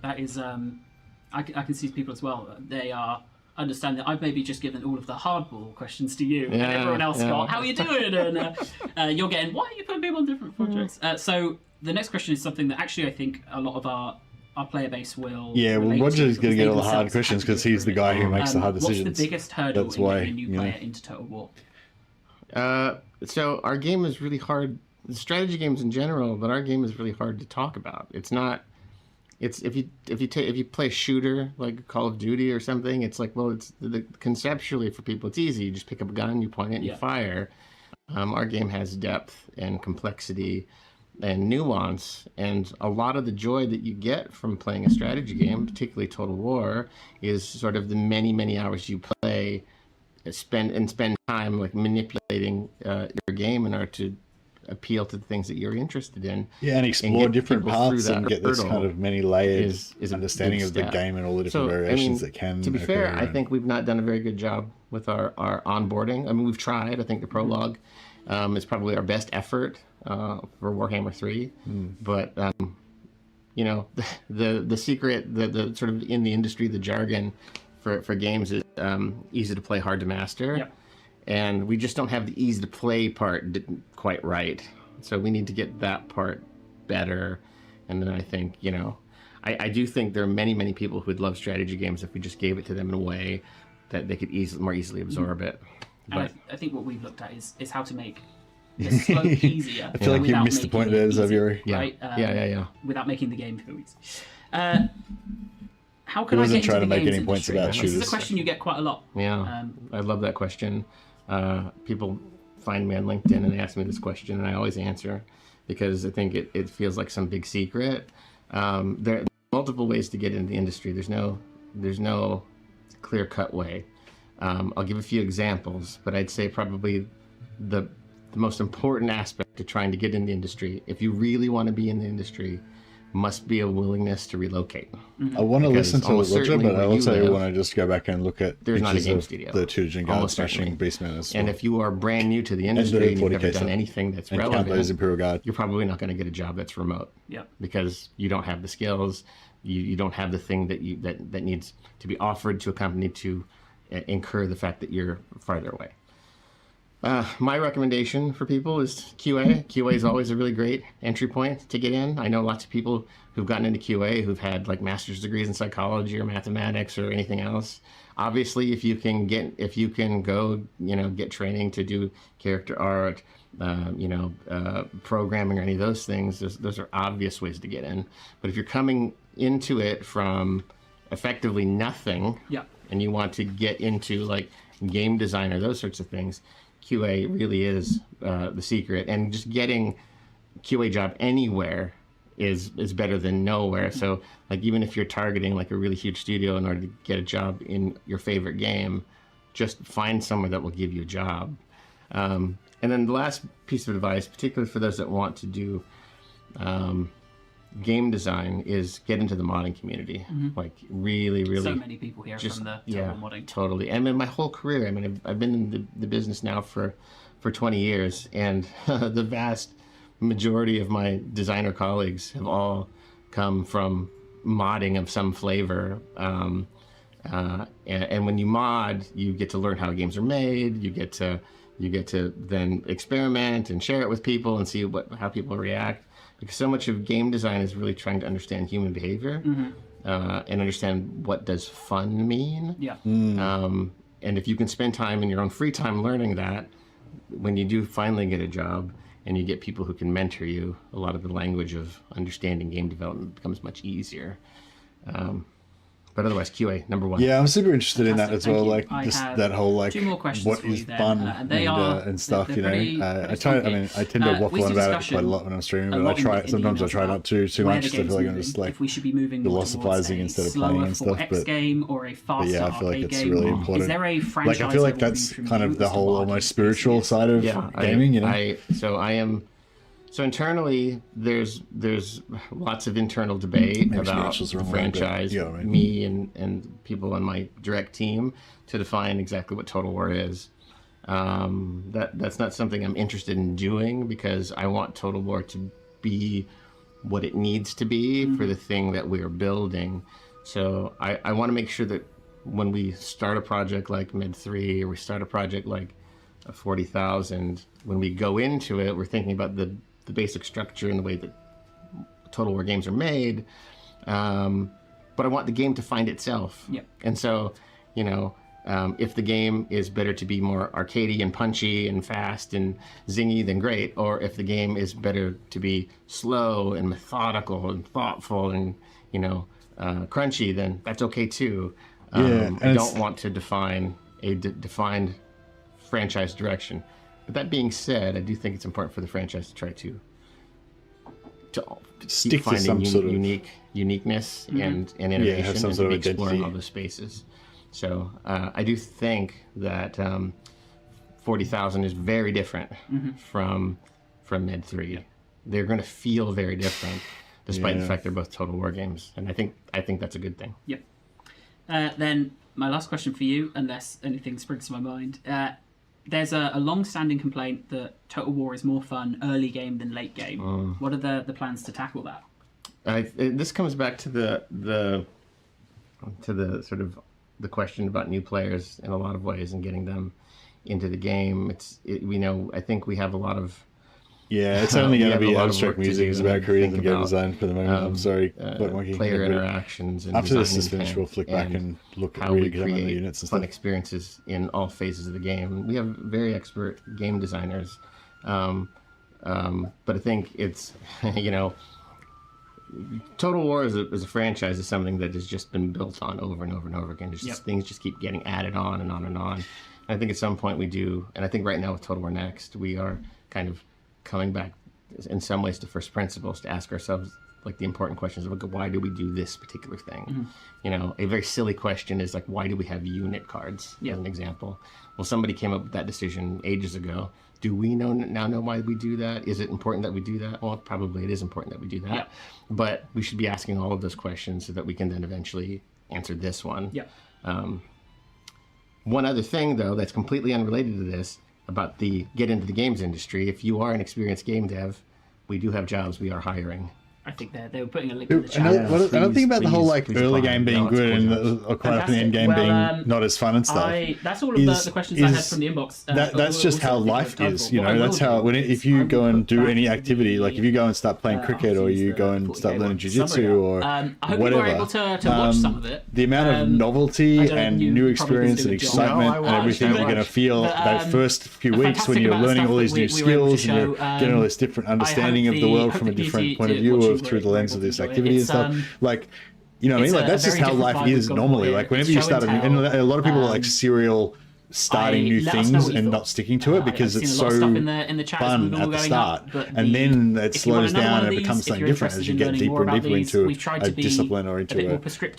That is, I can see people as well. They are understand that I've maybe just given all of the hardball questions to you, and everyone else got, how are you doing? And you're getting, why are you putting people on different projects? So the next question is something that actually I think a lot of our player base will. Yeah, well, Roger's going to get all the hard questions because he's the guy who makes the hard decisions. What's the biggest hurdle That's in why, getting a new player into Total War? So our game is really hard. The strategy games in general, but our game is really hard to talk about. It's not. It's if you play a shooter like Call of Duty or something, it's like, well, it's conceptually for people it's easy. You just pick up a gun, you point it, and you fire. Our game has depth and complexity and nuance, and a lot of the joy that you get from playing a strategy game, particularly Total War, is sort of the many hours you play, spend time like manipulating your game in order to appeal to the things that you're interested in. Yeah, and explore different paths and get this kind of many layered understanding of the game and all the different variations that can. To be fair, I think we've not done a very good job with our onboarding. I mean, we've tried. I think the prologue is probably our best effort for Warhammer 3. But the secret, the sort of in the industry, the jargon for games is easy to play, hard to master. And we just don't have the easy to play part quite right. So we need to get that part better. And then I think, I do think there are many people who would love strategy games if we just gave it to them in a way that they could more easily absorb it. But I think what we've looked at is how to make the slope easier. I feel like you missed the point there, Xavier. Right? Yeah. Without making the game feel easy. How can I get into trying the to make games any points industry? about shooters. This is a question you get quite a lot. Yeah, I love that question. People find me on LinkedIn and they ask me this question, and I always answer because I think it feels like some big secret. There are multiple ways to get into the industry. There's no clear-cut way. I'll give a few examples, but I'd say probably the most important aspect to trying to get in the industry, if you really want to be in the industry, must be a willingness to relocate. I want to listen to Roger, but I also want to just go back and look at there's not a game of studio. The two Guard smashing Beastmen as well. And if you are brand new to the industry and you've never done anything that's relevant, you're probably not going to get a job that's remote. Because you don't have the skills, you don't have the thing that needs to be offered to a company to incur the fact that you're farther away. My recommendation for people is QA. QA is always a really great entry point to get in. I know lots of people who've gotten into QA who've had like master's degrees in psychology or mathematics or anything else. Obviously, if you can go, get training to do character art, programming or any of those things, those are obvious ways to get in. But if you're coming into it from effectively nothing, and you want to get into like game design or those sorts of things, QA really is the secret, and just getting QA job anywhere is better than nowhere. So like even if you're targeting like a really huge studio in order to get a job in your favorite game, just find somewhere that will give you a job. And then the last piece of advice, particularly for those that want to do game design, is get into the modding community. Like really so many people here from the modding. Totally. And in my whole career, I mean, I've been in the business now for 20 years, and the vast majority of my designer colleagues have all come from modding of some flavor. And when you mod, you get to learn how games are made. You get to then experiment and share it with people and see how people react. Because so much of game design is really trying to understand human behavior and understand what does fun mean. And if you can spend time in your own free time learning that, when you do finally get a job and you get people who can mentor you, a lot of the language of understanding game development becomes much easier. But otherwise, QA number one. Yeah, I'm super interested in that as well. Like I just have that whole like two more questions what for is you then, fun and they are and stuff. they're You know, pretty I funky. mean, I tend to waffle on about it quite a lot when I'm streaming, but I try sometimes I try not to too where much. the So I feel game's like I'm moving, just like if we should be moving more towards philosophizing a instead of slower playing and stuff. 4X But game or a faster yeah, I feel like arcade it's game. really important. Is there a franchise like I feel like level that's route kind from of you the as to whole what almost is spiritual side of gaming. You know, So internally, there's lots of internal debate about the franchise. Me and people on my direct team to define exactly what Total War is. That's not something I'm interested in doing because I want Total War to be what it needs to be for the thing that we're building. So I want to make sure that when we start a project like Med 3 or we start a project like 40,000, when we go into it, we're thinking about the basic structure and the way that Total War games are made, but I want the game to find itself. Yep. And so, you know, if the game is better to be more arcadey and punchy and fast and zingy, then great. Or if the game is better to be slow and methodical and thoughtful and, you know, crunchy, then that's okay too. I don't want to define a defined franchise direction. But that being said, I do think it's important for the franchise to try to stick keep finding to some sort of uniqueness and innovation have some and sort of exploring identity. all those spaces. So I do think that 40,000 is very different from Med 3. They're going to feel very different, despite the fact they're both Total War games, and I think that's a good thing. Yep. Then my last question for you, unless anything springs to my mind. There's a long-standing complaint that Total War is more fun early game than late game. What are the plans to tackle that? This comes back to the sort of the question about new players in a lot of ways and getting them into the game. I think we have a lot of it's only going to be abstract music. It's about careers and game design for the moment. I'm sorry, player interactions and after this is finished, we'll flick back and look at how we re-examine the create units and fun stuff. experiences in all phases of the game. We have very expert game designers, but I think it's Total War as a franchise is something that has just been built on over and over and over again. There's just things just keep getting added on and on and on. And I think at some point we do, and I think right now with Total War Next, we are kind of coming back in some ways to first principles to ask ourselves like the important questions of why do we do this particular thing. A very silly question is like, why do we have unit cards as an example? Well, somebody came up with that decision ages ago. Do we now know why we do that? Is it important that we do that? Well, probably it is important that we do that, but we should be asking all of those questions so that we can then eventually answer this one. One other thing though that's completely unrelated to this about the get into the games industry. If you are an experienced game dev, we do have jobs we are hiring. I think they were putting a link in the chat. I don't think about the whole like early game being good and quite often the end game being not as fun and stuff. That's all of the questions I had from the inbox. That's just how life is, you know. That's how if you go and do any activity, like if you go and start playing cricket or you go and start learning jiu-jitsu or I hope whatever, you were able to watch some of it. The amount of novelty and new experience and excitement and everything you're going to feel that first few weeks when you're learning all these new skills and you're getting all this different understanding of the world from a different point of view through the lens of this activity and stuff. Like, you know what I mean? Like that's just how life is normally. Like whenever you start and a lot of people are like serial starting new things and not sticking to it because it's so fun at the start, and then it slows down and it becomes something different as you get deeper and deeper into a discipline or into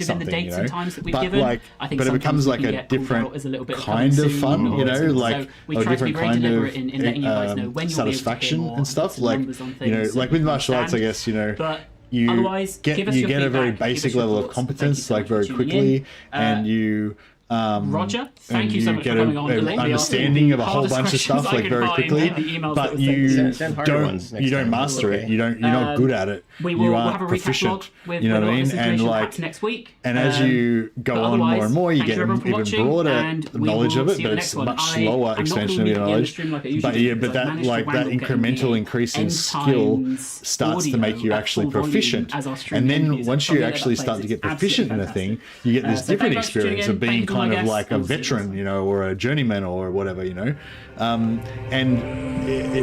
something, you know. But like, but it becomes like a different kind of fun, you know, like a different kind of satisfaction and stuff. Like, you know, like with martial arts, I guess, you know. You get a very basic level of competence like very quickly, and you Roger, thank you so much for coming on. An understanding of a whole bunch of stuff like very quickly, but you don't master it. You're not good at it. You aren't proficient. You know what I mean? And like next week. And as you go on more and more, you get even broader knowledge of it, but it's much slower expansion of your knowledge. But that incremental increase in skill starts to make you actually proficient. And then once you actually start to get proficient in a thing, you get this different experience of being kind of like a veteran, you know, or a journeyman or whatever, you know. And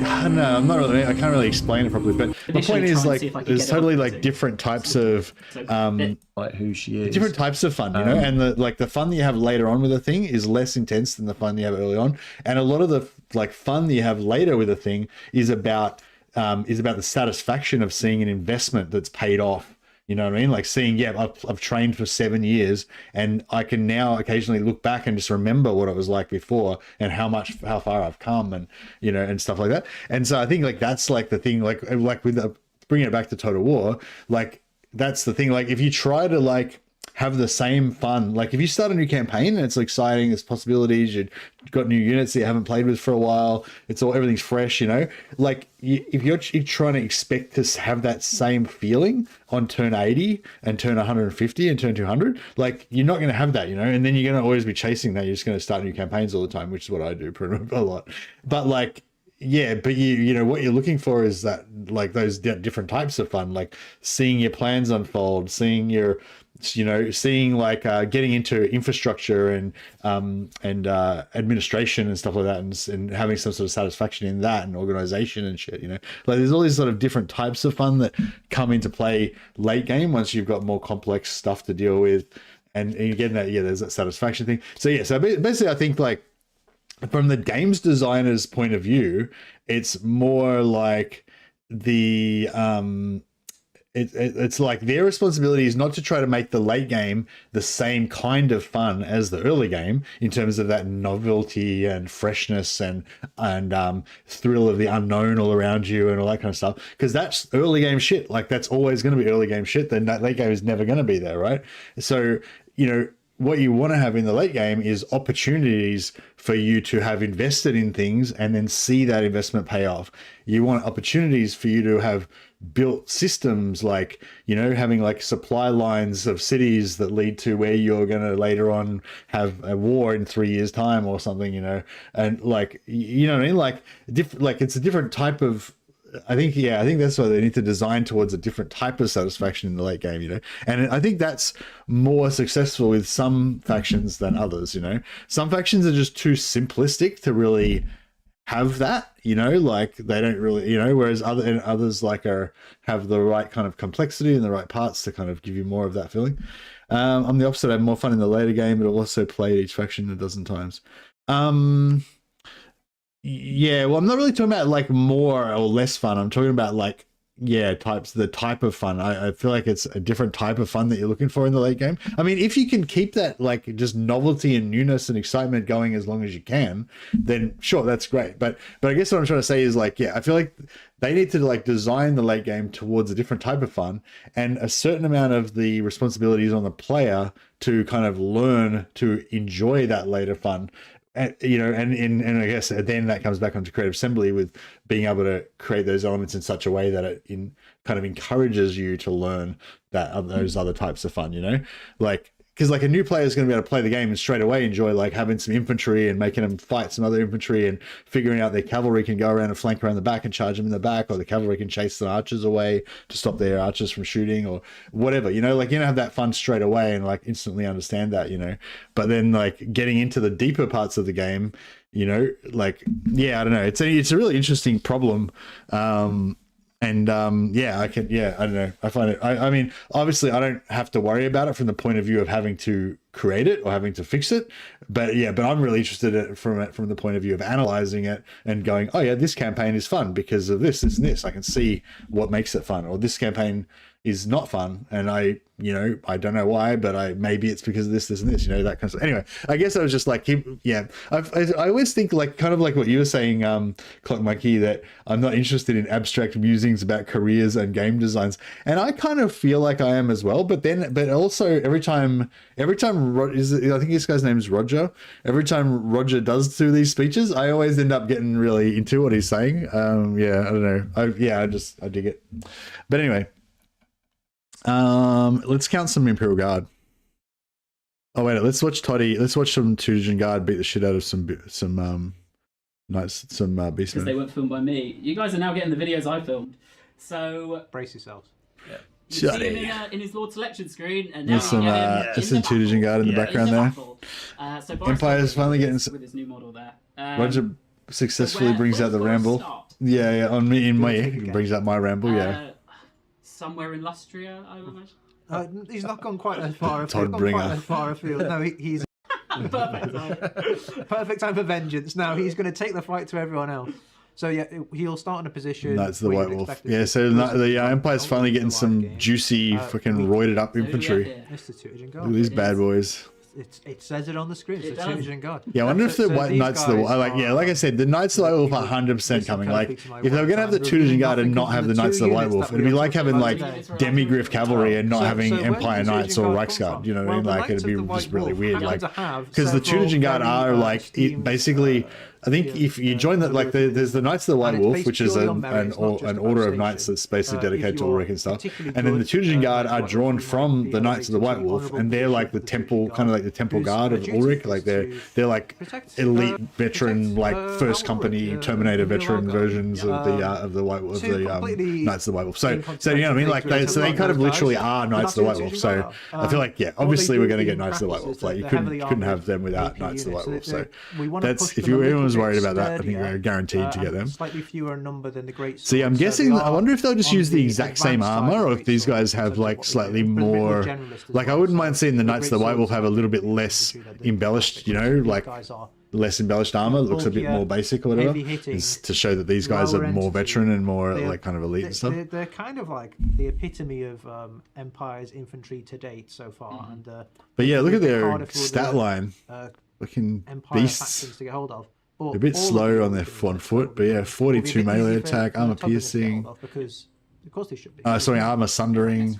I don't know, I can't really explain it properly, but the point is like there's totally like different types of like who she is, different types of fun, you know, and the fun that you have later on with a thing is less intense than the fun you have early on, and a lot of the like fun that you have later with a thing is about the satisfaction of seeing an investment that's paid off. You know what I mean? Like seeing, yeah, I've trained for 7 years and I can now occasionally look back and just remember what it was like before and how far I've come and, you know, and stuff like that. And so I think like, that's like the thing, like with bringing it back to Total War, like that's the thing. Like if you try to like have the same fun, like if you start a new campaign and it's exciting, there's possibilities, you've got new units that you haven't played with for a while, everything's fresh, you know, like if you're trying to expect to have that same feeling on turn 80 and turn 150 and turn 200, like you're not going to have that, you know, and then you're going to always be chasing that. You're just going to start new campaigns all the time, which is what I do pretty much a lot. But like, yeah, but you know what you're looking for is that like those different types of fun, like seeing your plans unfold, seeing your, you know, seeing like getting into infrastructure and administration and stuff like that, and having some sort of satisfaction in that, and organization and shit, you know, like there's all these sort of different types of fun that come into play late game once you've got more complex stuff to deal with, and you get that, yeah, there's that satisfaction thing. So yeah, so basically I think like from the games designer's point of view, it's more like the it's like their responsibility is not to try to make the late game the same kind of fun as the early game in terms of that novelty and freshness and thrill of the unknown all around you and all that kind of stuff, because that's early game shit. Like that's always going to be early game shit. Then that late game is never going to be there, right? So, you know, what you want to have in the late game is opportunities for you to have invested in things and then see that investment pay off. You want opportunities for you to have built systems, like, you know, having like supply lines of cities that lead to where you're going to later on have a war in 3 years time or something, you know, and like, you know what I mean? Like it's a different type of, I think that's why they need to design towards a different type of satisfaction in the late game, you know, and I think that's more successful with some factions than others, you know. Some factions are just too simplistic to really have that, you know, like they don't really, you know, whereas others like have the right kind of complexity and the right parts to kind of give you more of that feeling. I'm the opposite. I have more fun in the later game, but I've also played each faction a dozen times. Yeah, well, I'm not really talking about like more or less fun. I'm talking about like, yeah, the type of fun. I feel like it's a different type of fun that you're looking for in the late game. I mean, if you can keep that like just novelty and newness and excitement going as long as you can, then sure, that's great. But I guess what I'm trying to say is like, yeah, I feel like they need to like design the late game towards a different type of fun, and a certain amount of the responsibility is on the player to kind of learn to enjoy that later fun. And, you know, and I guess then that comes back onto creative assembly with being able to create those elements in such a way that it kind of encourages you to learn those other types of fun, you know, like, because like a new player is going to be able to play the game and straight away enjoy like having some infantry and making them fight some other infantry and figuring out their cavalry can go around and flank around the back and charge them in the back, or the cavalry can chase the archers away to stop their archers from shooting or whatever, you know, like, you know, have that fun straight away and like instantly understand that, you know. But then like getting into the deeper parts of the game, you know, like, yeah, I don't know, it's a really interesting problem. Yeah, I don't know. I find it, I mean, obviously I don't have to worry about it from the point of view of having to create it or having to fix it. But yeah, but I'm really interested in it from the point of view of analyzing it and going, oh yeah, this campaign is fun because of this, and this. I can see what makes it fun, or this campaign is not fun, and I don't know why, but maybe it's because of this, and this, you know, that kind of stuff. Anyway, I guess I was just like, yeah, I always think like kind of like what you were saying, Clock Monkey, that I'm not interested in abstract musings about careers and game designs, and I kind of feel like I am as well. But also every time I think this guy's name is Roger. Every time Roger does do these speeches, I always end up getting really into what he's saying. Yeah, I don't know. I dig it. But anyway. Let's count some Imperial Guard. Oh wait, let's watch some Tudor Guard beat the shit out of some beastmen. Because they weren't filmed by me. You guys are now getting the videos I filmed. So brace yourselves. Yeah. You see him in his Lord Selection screen, and now there's some Tudor Guard in the background there. So Empire is finally getting with his new model there. Roger successfully brings out the ramble. Yeah, on me in my brings out my ramble. Yeah. somewhere in Lustria, I would imagine. He's not gone quite as far. Toddbringer. Afield. No, he's perfect time for vengeance. Now he's going to take the fight to everyone else. So yeah, he'll start in a position. Knights of the White Wolf. Yeah, so the Empire's finally getting some juicy, fucking roided up infantry. Look at these bad boys. It says it on the screen. It's a Tunisian god. Yeah, I wonder if the Knights of the like I said, the Knights of the White Wolf are 100% coming. Like, if they were gonna have the Tunisian guard and not have the Knights of the White Wolf, it'd be like having like Demigriff cavalry and not having Empire Knights or Reichsguard. You know what I mean? Like, it'd be just really weird. Like, because the Tunisian guard are like basically. I think if you join that, like, there's the Knights of the White Wolf, which is an order of knights that's basically dedicated to Ulrich and stuff, and then the Tunisian Guard are drawn from the Knights of the White Wolf, and they're like the temple, kind of like the temple guard of Ulrich. Like they're like elite veteran, like first company Terminator veteran versions of the Knights of the White Wolf. So you know what I mean? Like they kind of literally are Knights of the White Wolf. So I feel like obviously we're going to get Knights of the White Wolf. Like you couldn't have them without Knights of the White Wolf. So that's if everyone's worried about that, I think we're guaranteed to get them. Slightly fewer number than the great. See, I'm guessing. I wonder if they'll just use the exact same armor, or if these guys have like slightly more. Like, I wouldn't mind seeing the Knights of the White Wolf have a little bit less embellished. You know, like less embellished armor. Looks a bit more basic or whatever. Is to show that these guys are more veteran and more like kind of elite and stuff. They're kind of like the epitome of Empire's infantry to date so far. And but yeah, look at their stat line. Looking beasts. To get hold of. They're a bit slow on their front foot, but yeah, 42 melee attack, armor piercing. Because of course they should be. Sorry, armor sundering.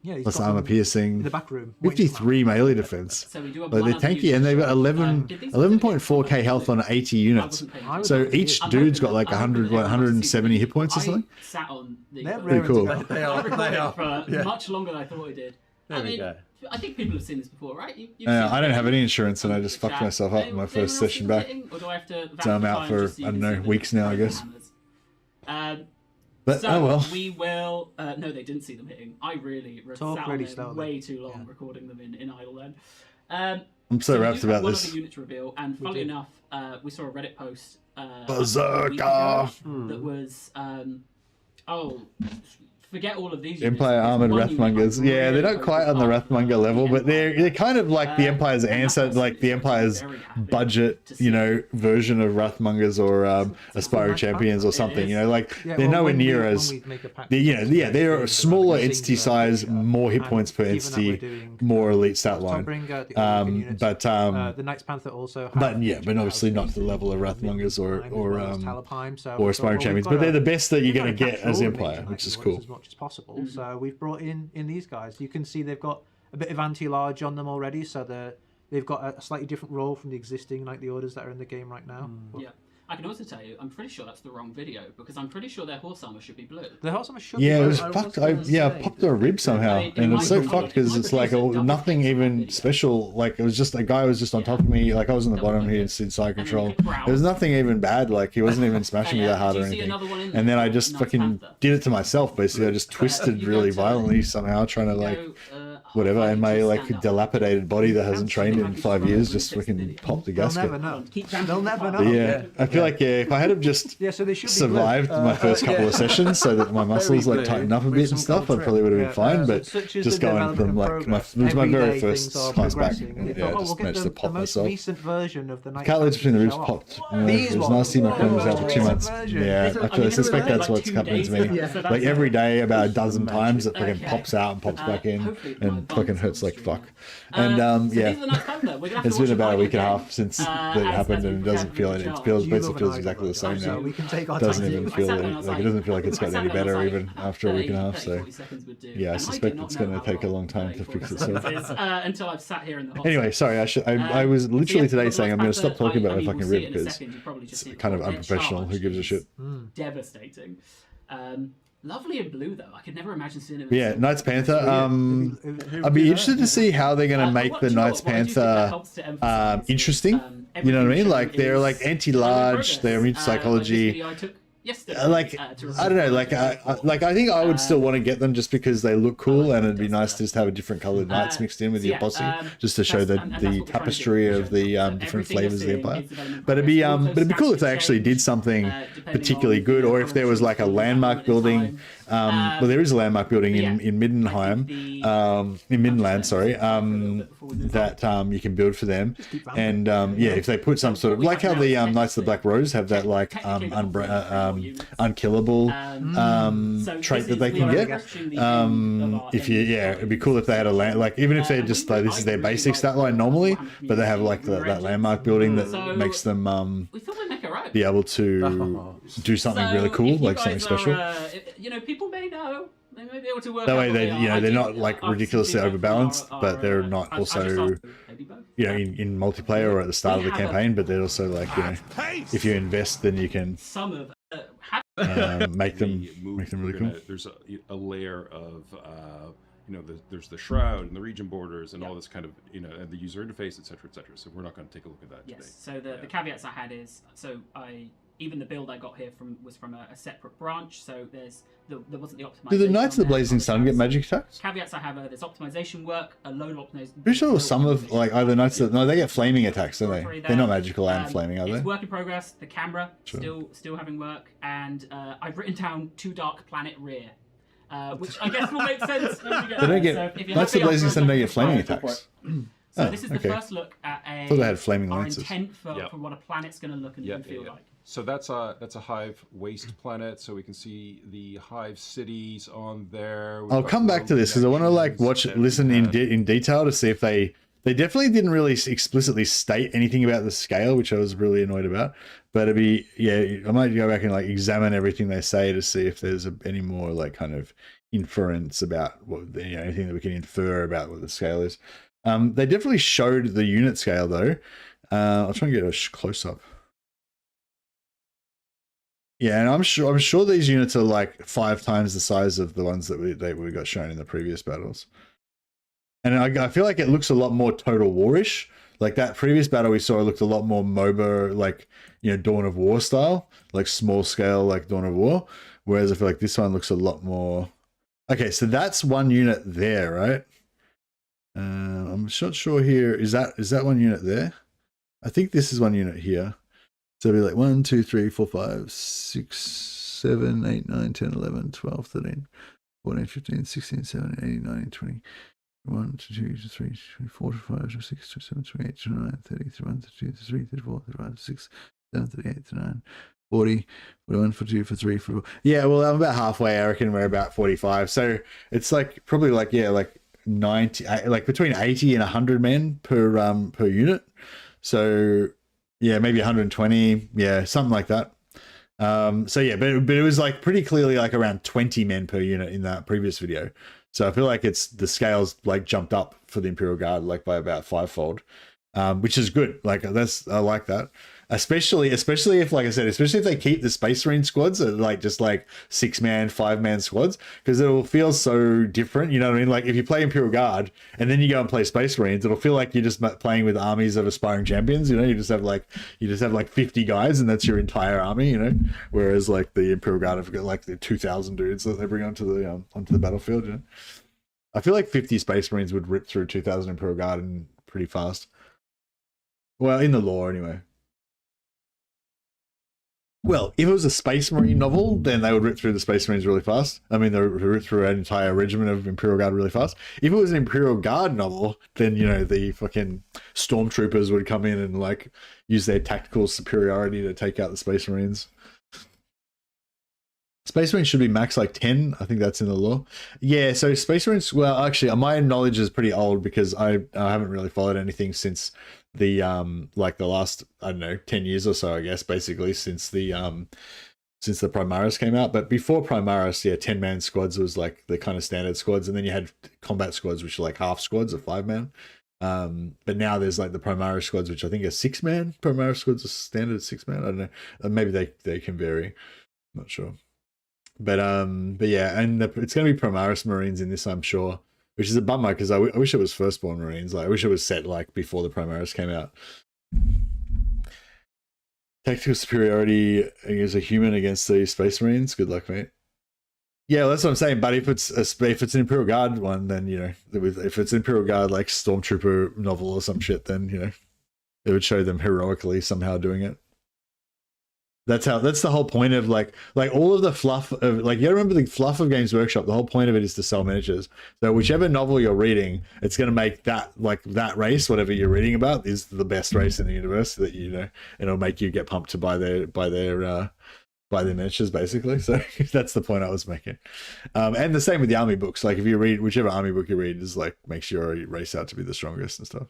Plus armor piercing. In the back room. 53 melee defense. So we do like they're tanky, and they've got 11.4k health on 80 units. So each dude's got like 170 hit points or something. I sat on the pretty cool. They are for much longer than I thought I did. There we go. I think people have seen this before, right? I don't have any insurance, and I just fucked myself up in my first session back. So I'm out for, I don't know, weeks now, I guess. But, oh well. We will... no, they didn't see them hitting. I really sat on way too long recording them in idle then. I'm so rapt about this. One of the units reveal, and funnily enough, we saw a Reddit post Berserker! That was... forget all of these Empire armored Wrathmongers. Yeah, they're not quite on the Wrathmonger level, but they're kind of like the Empire's answer, like the Empire's budget, you know, version of Wrathmongers or Aspiring Champions or something. You know, like they're nowhere near as they're a smaller entity size, more hit points per entity, more elite stat line. But the Knights Panther also. But obviously not to the level of Wrathmongers or Aspiring Champions. But they're the best that you're going to get as Empire, which is cool. As possible. So we've brought in these guys. You can see they've got a bit of anti-large on them already, so they've got a slightly different role from the existing knightly orders that are in the game right now. Yeah. I can also tell you, I'm pretty sure that's the wrong video, because I'm pretty sure their horse armor should be blue. The horse armor should be blue. Yeah, it was fucked. I popped a rib somehow, and it's so fucked because it's like nothing even special. Like, it was just a guy was just on top of me. Like, I was on the bottom here inside control. There was nothing even bad. Like, he wasn't even smashing me that hard or anything. And then I just fucking did it to myself. Basically, I just twisted really violently somehow, trying to like whatever, and my like dilapidated body that hasn't trained in 5 years just fucking popped the gasket. They'll never know. Yeah, I feel like if I had have just survived my first couple of sessions so that my muscles like tightened up a bit and stuff, I probably would have been fine. But just going from like it was my very first class back, I just managed to pop myself. Cartilage between the ribs popped. It was nice to see my friend was out for 2 months. Yeah, I suspect that's what's happening to me. Like every day, about a dozen times, it fucking pops out and pops back in, and fucking hurts like fuck. And yeah, it's been about a week and a half since that happened, and it doesn't feel it. It basically feels exactly the same now. It doesn't even feel like it doesn't feel like it's gotten any better even after a week and a half. So yeah, I suspect it's going to take a long time to fix itself. Until I've sat here in the hot anyway, sorry, I was literally today saying I'm going to stop talking about my fucking rib because it's kind of unprofessional. Who gives a shit? Devastating. Lovely in blue though. I could never imagine seeing him. Yeah, Knights Panther. I'd be interested to see how they're going to make the Knights Panther interesting. You know what I mean? Like they're like anti-large. They're into psychology. Like I don't know. Like I think I would still want to get them just because they look cool, and it'd be nice to just have a different colored knights mixed in with your posse, just to show the tapestry of the different flavors of the Empire. But it'd be cool if they actually did something particularly good, or if there was like a landmark building Well, there is a landmark building in Middenheim, in Middenland, sorry, that you can build for them. And yeah, if they put some sort of, like how the Knights of the Black Rose have that like unkillable trait that they can get. If you, yeah, it'd be cool if they had a land, like even if they're just like, this is their basic stat line normally, but they have like that landmark building that makes them be able to do something really cool, like something special. You know, people may know. They may be able to work that way, out they, you know, they're not like ridiculously overbalanced, but they're not also, you know, in multiplayer or at the start of the campaign. But they're also like, you know, if you invest, then you can make them really cool. There's a layer of you know, there's the shroud and the region borders and all this kind of, you know, and the user interface, etc., etc. So we're not going to take a look at that today. So the caveats I had is, so even the build I got here was from a separate branch. So there wasn't the optimization. Do the Knights of the Blazing Sun get magic attacks? Caveats I have are there's optimization work, a load of optimization. Pretty sure some of like either Knights of, no, they get flaming attacks, don't they? They're not magical and flaming, are they? It's work in progress. The camera still having work, and I've written down Too Dark Planet Rear. Which I guess will make sense. They don't get, Knights of the Blazing Sun don't get flaming attacks. So this is the first look at I thought they had flaming our lances. intent for what a planet's going to look and feel like. So that's a hive waste planet. So we can see the hive cities on there. I'll come back to this because I want to like listen in detail to see if they definitely didn't really explicitly state anything about the scale, which I was really annoyed about. But it'd be, yeah, I might go back and like examine everything they say to see if there's any more like kind of inference about what, you know, anything that we can infer about what the scale is. They definitely showed the unit scale though. I'll try and get a close up. Yeah, and I'm sure these units are like 5 times the size of the ones that we got shown in the previous battles. And I feel like it looks a lot more Total War-ish. Like that previous battle we saw, it looked a lot more MOBA, like, you know, Dawn of War style, like small scale, like Dawn of War. Whereas I feel like this one looks a lot more. Okay, so that's one unit there, right? I'm not sure here. Is that one unit there? I think this is one unit here. So it'll be like 1, 2, 3, 4, 5, 6, 7, 8, 9, 10, 11, 12, 13, 14, 15, 16, 17, 18, 19, 20. 1, 2, 3, 4, 5, 6, 7, 28, 29, 30, 31, 32, 33, 34, 35, 36, 37, 38, 39, 40, 41, 42, 43, 44. Yeah, well, I'm about halfway. I reckon we're about 45. So it's like probably like, yeah, like 90, like between 80 and 100 men per unit. So yeah, maybe 120. Yeah, something like that. So yeah, but it was like pretty clearly like around 20 men per unit in that previous video. So I feel like the scales like jumped up for the Imperial Guard like by about 5-fold, which is good. Like I like that. Especially if, like I said, especially if they keep the Space Marine squads at like just like 6-man, 5-man squads, because it will feel so different. You know what I mean? Like if you play Imperial Guard and then you go and play Space Marines, it'll feel like you're just playing with armies of aspiring champions. You know, you just have like 50 guys and that's your entire army. You know, whereas like the Imperial Guard have got like the 2,000 dudes that they bring onto the battlefield. You know, I feel like 50 Space Marines would rip through 2,000 Imperial Guard and pretty fast. Well, in the lore anyway. Well, if it was a Space Marine novel, then they would rip through the Space Marines really fast. I mean, they would rip through an entire regiment of Imperial Guard really fast. If it was an Imperial Guard novel, then, you know, the fucking Stormtroopers would come in and, like, use their tactical superiority to take out the Space Marines. Space Marines should be max, like, 10. I think that's in the lore. Yeah, so Space Marines, well, actually, my knowledge is pretty old because I haven't really followed anything since the like the last, I don't know, 10 years or so, I guess, basically since the Primaris came out. But before Primaris, yeah, 10-man squads was like the kind of standard squads, and then you had combat squads which are like half squads of 5-man. But now there's like the Primaris squads which I think are 6-man. Primaris squads are standard 6-man. I don't know, maybe they can vary, I'm not sure. But yeah, and it's going to be Primaris Marines in this, I'm sure. Which is a bummer because I wish it was Firstborn Marines. Like I wish it was set like before the Primaris came out. Tactical superiority as a human against the Space Marines. Good luck, mate. Yeah, well, that's what I'm saying. But if it's an Imperial Guard one, then you know, if it's Imperial Guard like Stormtrooper novel or some shit, then you know, it would show them heroically somehow doing it. That's the whole point of like all of the fluff of like, you remember the fluff of Games Workshop. The whole point of it is to sell miniatures. So whichever novel you're reading, it's going to make that race, whatever you're reading about, is the best race in the universe. That it'll make you get pumped to buy their miniatures, basically. So that's the point I was making. And the same with the army books. Like if you read whichever army book you read, is like makes your race out to be the strongest and stuff.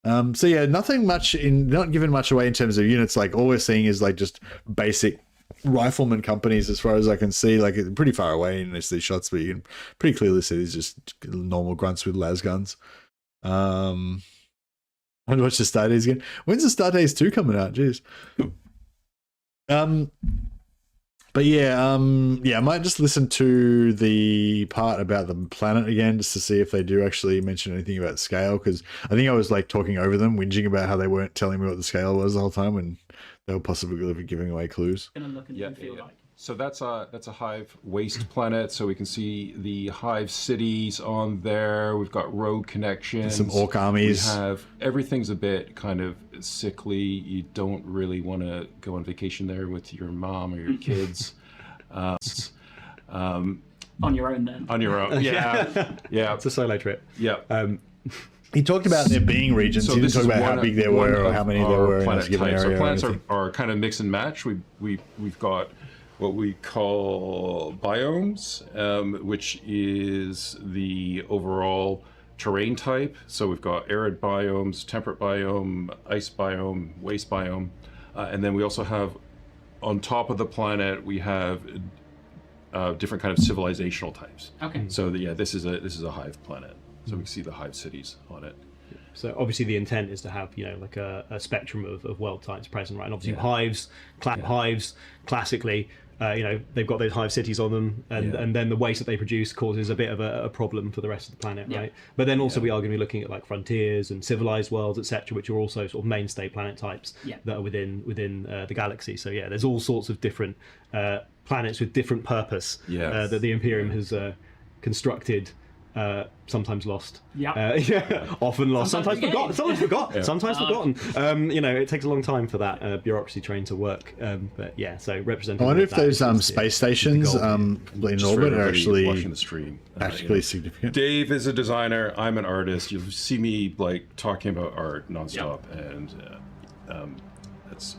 So yeah, not giving much away in terms of units. Like all we're seeing is like just basic rifleman companies, as far as I can see. Like pretty far away in these shots, but you can pretty clearly see these just normal grunts with las guns. I want to watch the Star Days again. When's the Star Days 2 coming out? Jeez. But yeah, I might just listen to the part about the planet again, just to see if they do actually mention anything about scale, because I think I was like talking over them, whinging about how they weren't telling me what the scale was the whole time, when they were possibly giving away clues. Gonna look and feel like. So that's a hive waste planet. So we can see the hive cities on there. We've got road connections. Some orc armies. We have everything's a bit kind of sickly. You don't really want to go on vacation there with your mom or your kids. On your own then. On your own, yeah, yeah. It's a solo trip. Yeah. He talked about there being regions. He didn't talk about how big they were or how many there were in a given area. So planets are kind of mix and match. We've got what we call biomes, which is the overall terrain type. So we've got arid biomes, temperate biome, ice biome, waste biome, and then we also have, on top of the planet, we have different kind of civilizational types. Okay. So this is a hive planet. So we can see the hive cities on it. So obviously the intent is to have, like a spectrum of world types present, right? And obviously hives classically, they've got those hive cities on them, and then the waste that they produce causes a bit of a problem for the rest of the planet, right? But then also we are going to be looking at like frontiers and civilized worlds, etc., which are also sort of mainstay planet types that are within the galaxy. So yeah, there's all sorts of different planets with different purpose that the Imperium has constructed. Sometimes lost. Often lost. Sometimes forgotten. Sometimes forgotten. It takes a long time for that bureaucracy train to work. But yeah, so representing. I wonder if those space stations in orbit are actually watching the stream. Actually significant. Dave is a designer. I'm an artist. You'll see me like talking about art nonstop, and that's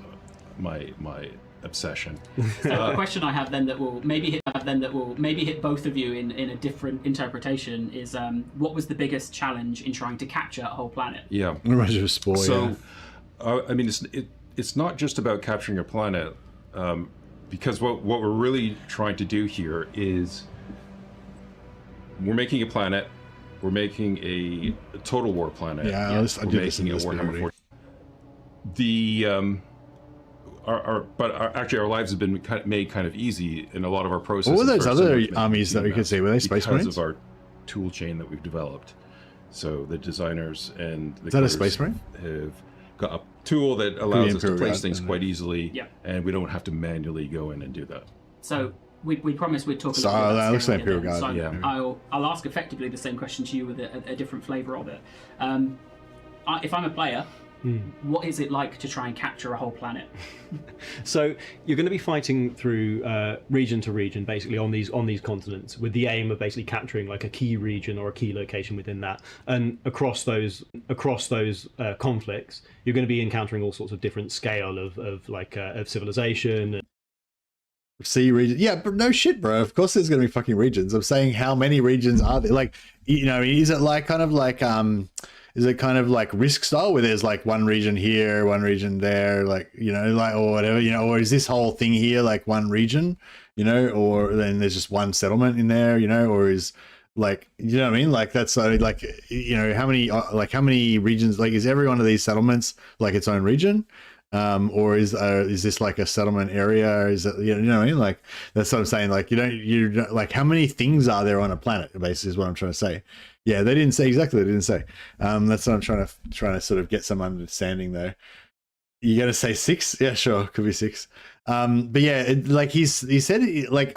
my obsession. So the question I have then that will maybe hit both of you in a different interpretation is what was the biggest challenge in trying to capture a whole planet? Yeah. So I mean, it's not just about capturing a planet, because what we're really trying to do here is we're making a planet, we're making a Total War planet. We're making a Warhammer 40. Actually, our lives have been made kind of easy in a lot of our processes. What were those other armies that we could see? Were they Space Marines? Because of our tool chain that we've developed. So the designers and the is that a Space Marine? Have got a tool that allows us to place things quite easily, and we don't have to manually go in and do that. So we promised we'd talk a little bit about that looks like Imperial Guard. So I'll ask effectively the same question to you with a different flavour of it. If I'm a player, what is it like to try and capture a whole planet? So you're going to be fighting through region to region, basically on these continents, with the aim of basically capturing like a key region or a key location within that. And across those conflicts, you're going to be encountering all sorts of different scale of civilization. Sea region, yeah, but no shit, bro. Of course, there's going to be fucking regions. I'm saying, how many regions are there? Like, is it like kind of like Is it kind of like Risk style where there's like one region here, one region there, like, or whatever, or is this whole thing here like one region, or then there's just one settlement in there, or is like, you know what I mean? Like that's like, how many regions, like is every one of these settlements like its own region? Or is this like a settlement area? Is it, you know what I mean? Like that's what I'm saying. Like you don't like how many things are there on a planet? Basically, is what I'm trying to say. Yeah, they didn't say exactly. They didn't say. That's what I'm trying to sort of get some understanding there. You got to say 6? Yeah, sure, could be 6. But yeah, he said like.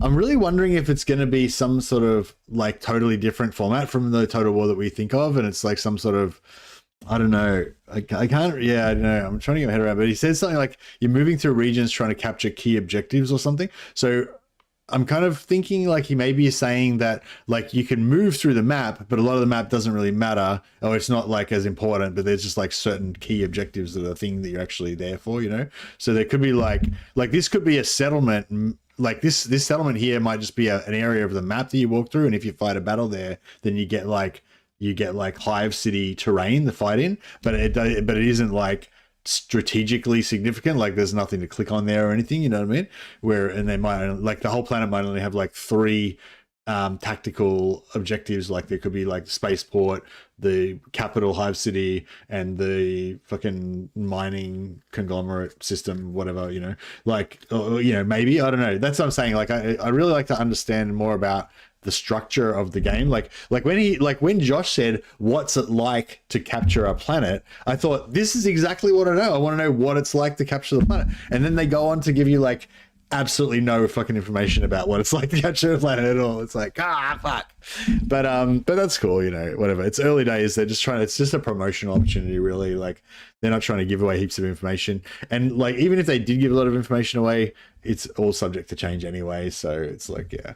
I'm really wondering if it's going to be some sort of like totally different format from the Total War that we think of, and it's like some sort of I don't know. I can't. Yeah, I don't know. I'm trying to get my head around. But he says something like you're moving through regions trying to capture key objectives or something. So I'm kind of thinking like he maybe is saying that like you can move through the map, but a lot of the map doesn't really matter, or it's not like as important. But there's just like certain key objectives that are the thing that you're actually there for, you know. So there could be like this could be a settlement. Like this settlement here might just be an area of the map that you walk through, and if you fight a battle there, then you get like Hive City terrain to fight in, but it isn't like strategically significant. Like there's nothing to click on there or anything, you know what I mean? And they might like the whole planet might only have like 3 tactical objectives. Like there could be like the spaceport, the capital Hive City, and the fucking mining conglomerate system, whatever, you know, like, you know, maybe, I don't know. That's what I'm saying. Like I really like to understand more about the structure of the game. Like when Josh said, what's it like to capture a planet? I thought, this is exactly what I know. I want to know what it's like to capture the planet. And then they go on to give you like absolutely no fucking information about what it's like to capture a planet at all. It's like, fuck. But that's cool, you know, whatever. It's early days. They're just it's just a promotional opportunity, really. Like they're not trying to give away heaps of information. And like, even if they did give a lot of information away, it's all subject to change anyway. So it's like, yeah.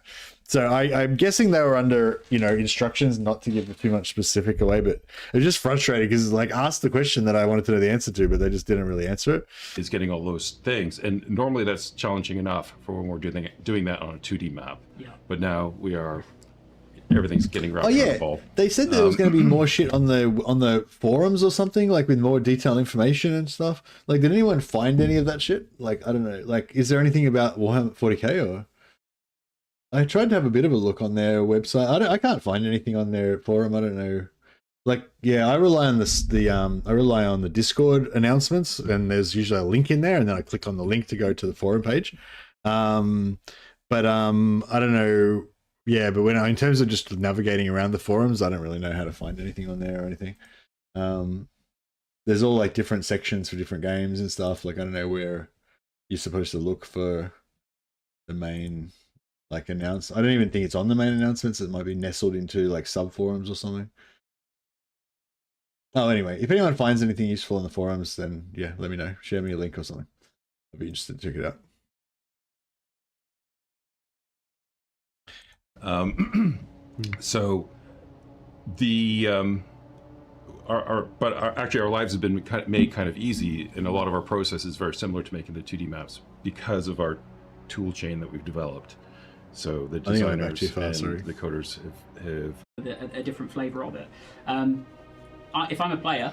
So I'm guessing they were under, you know, instructions not to give too much specific away, but it was just frustrating because it's like asked the question that I wanted to know the answer to, but they just didn't really answer it. Is getting all those things, and normally that's challenging enough for when we're doing that on a 2D map. Yeah. But now everything's getting wrapped around the ball. They said there was going to be more shit on the forums or something, like with more detailed information and stuff. Like, did anyone find any of that shit? Like, I don't know. Like, is there anything about Warhammer 40k or? I tried to have a bit of a look on their website. I can't find anything on their forum. I don't know. Like, yeah, I rely on the Discord announcements, and there's usually a link in there, and then I click on the link to go to the forum page. I don't know. Yeah, but in terms of just navigating around the forums, I don't really know how to find anything on there or anything. There's all like different sections for different games and stuff. Like, I don't know where you're supposed to look for the main like I don't even think it's on the main announcements. It might be nestled into like sub forums or something. Oh, anyway, if anyone finds anything useful in the forums, then yeah, let me know. Share me a link or something. I'd be interested to check it out. So the actually our lives have been made kind of easy, and a lot of our process is very similar to making the 2D maps because of our tool chain that we've developed. So the designers and the coders have a different flavor of it. If I'm a player,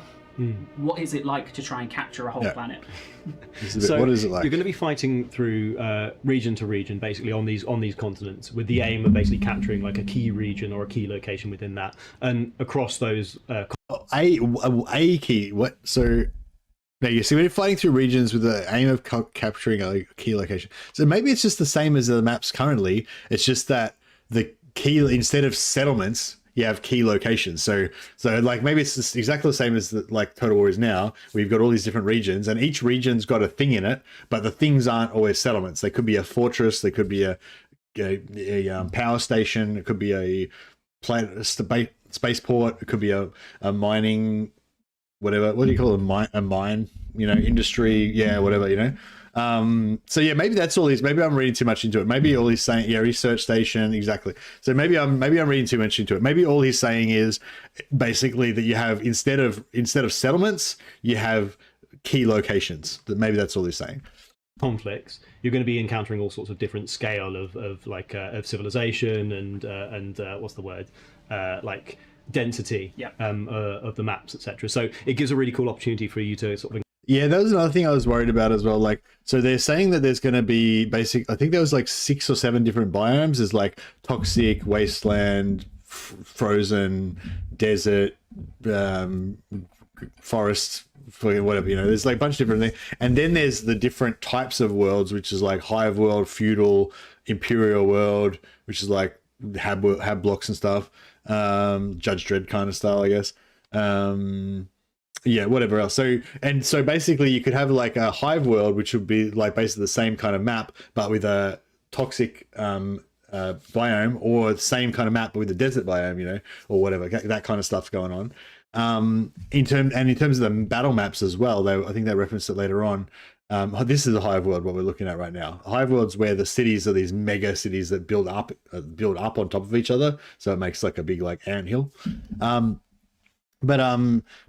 what is it like to try and capture a whole planet? So what is it like? You're going to be fighting through region to region, basically on these continents, with the aim of basically capturing like a key region or a key location within that, and across those. A key. What? So. No, you see, we're fighting through regions with the aim of capturing a key location. So maybe it's just the same as the maps currently. It's just that the key, instead of settlements, you have key locations. So like maybe it's just exactly the same as like Total War is now. We've got all these different regions, and each region's got a thing in it, but the things aren't always settlements. They could be a fortress. They could be a power station. It could be a spaceport. It could be a mining. Whatever, what do you call a mine, you know, industry, yeah, whatever, you know. So yeah, maybe that's all he's. Maybe I'm reading too much into it. Maybe all he's saying, yeah, research station, exactly. So maybe I'm reading too much into it. Maybe all he's saying is basically that you have instead of settlements, you have key locations. That maybe that's all he's saying. Conflicts, you're going to be encountering all sorts of different scale of civilization and what's the word, like density of the maps, etc. So it gives a really cool opportunity for you to sort of. Yeah, that was another thing I was worried about as well. Like, so they're saying that there's going to be I think there was like 6 or 7 different biomes. There's like toxic, wasteland, frozen, desert, forest, whatever, you know, there's like a bunch of different things. And then there's the different types of worlds, which is like hive world, feudal, imperial world, which is like hab blocks and stuff. Judge Dredd kind of style, I guess. Yeah, whatever else. So basically you could have like a hive world, which would be like basically the same kind of map, but with a toxic biome, or the same kind of map but with a desert biome, you know, or whatever, that kind of stuff going on. In terms of the battle maps as well, though, I think they referenced it later on. This is a hive world, what we're looking at right now. Hive world's where the cities are these mega cities that build up on top of each other, so it makes like a big like anthill. But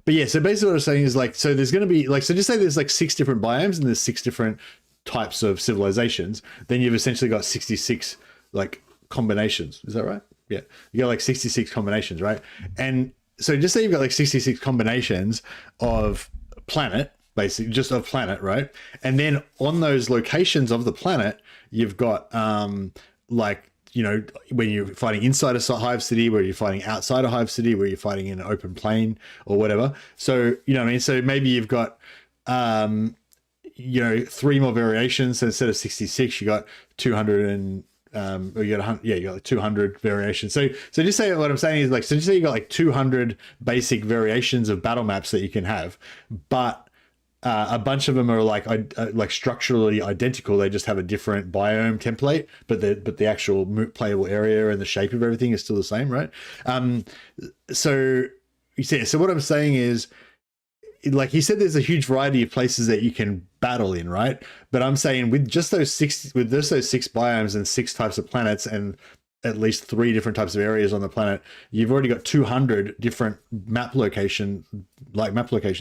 yeah, so basically what I'm saying is like, so there's going to be like, so just say there's like 6 different biomes and there's 6 different types of civilizations, then you've essentially got 66 like combinations. Is that right? Yeah, you got like 66 combinations, right? And so just say you've got like 66 combinations of planet, basically just of planet, right? And then on those locations of the planet, you've got like, you know, when you're fighting inside a hive city, where you're fighting outside a hive city, where you're fighting in an open plain or whatever. So, you know what I mean? So maybe you've got, you know, 3 more variations. So instead of 66, you got 200 and, or you got you got like 200 variations. So just say what I'm saying is like, so just say you got like 200 basic variations of battle maps that you can have, but a bunch of them are like structurally identical. They just have a different biome template, but the actual playable area and the shape of everything is still the same, right? So you see, so what I'm saying is, like he said, there's a huge variety of places that you can battle in, right? But I'm saying with just those 6 biomes and 6 types of planets and at least 3 different types of areas on the planet, you've already got 200 different map locations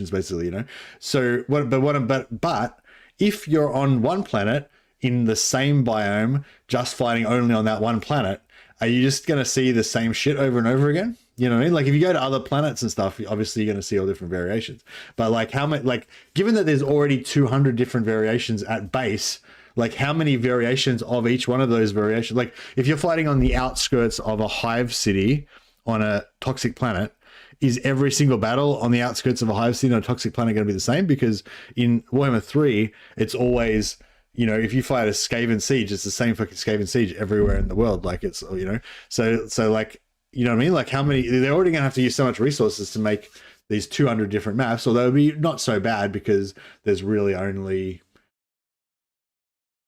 basically, you know. So but if you're on one planet in the same biome, just fighting only on that one planet, are you just going to see the same shit over and over again? You know what I mean? Like if you go to other planets and stuff, obviously you're going to see all different variations. But like how many, like given that there's already 200 different variations at base, like how many variations of each one of those variations? Like if you're fighting on the outskirts of a hive city on a toxic planet, is every single battle on the outskirts of a hive city on a toxic planet going to be the same? Because in Warhammer 3, it's always, you know, if you fight a Skaven siege, it's the same fucking Skaven siege everywhere in the world. Like it's, you know, so like, you know what I mean? Like how many, they're already going to have to use so much resources to make these 200 different maps, although it'd be not so bad because there's really only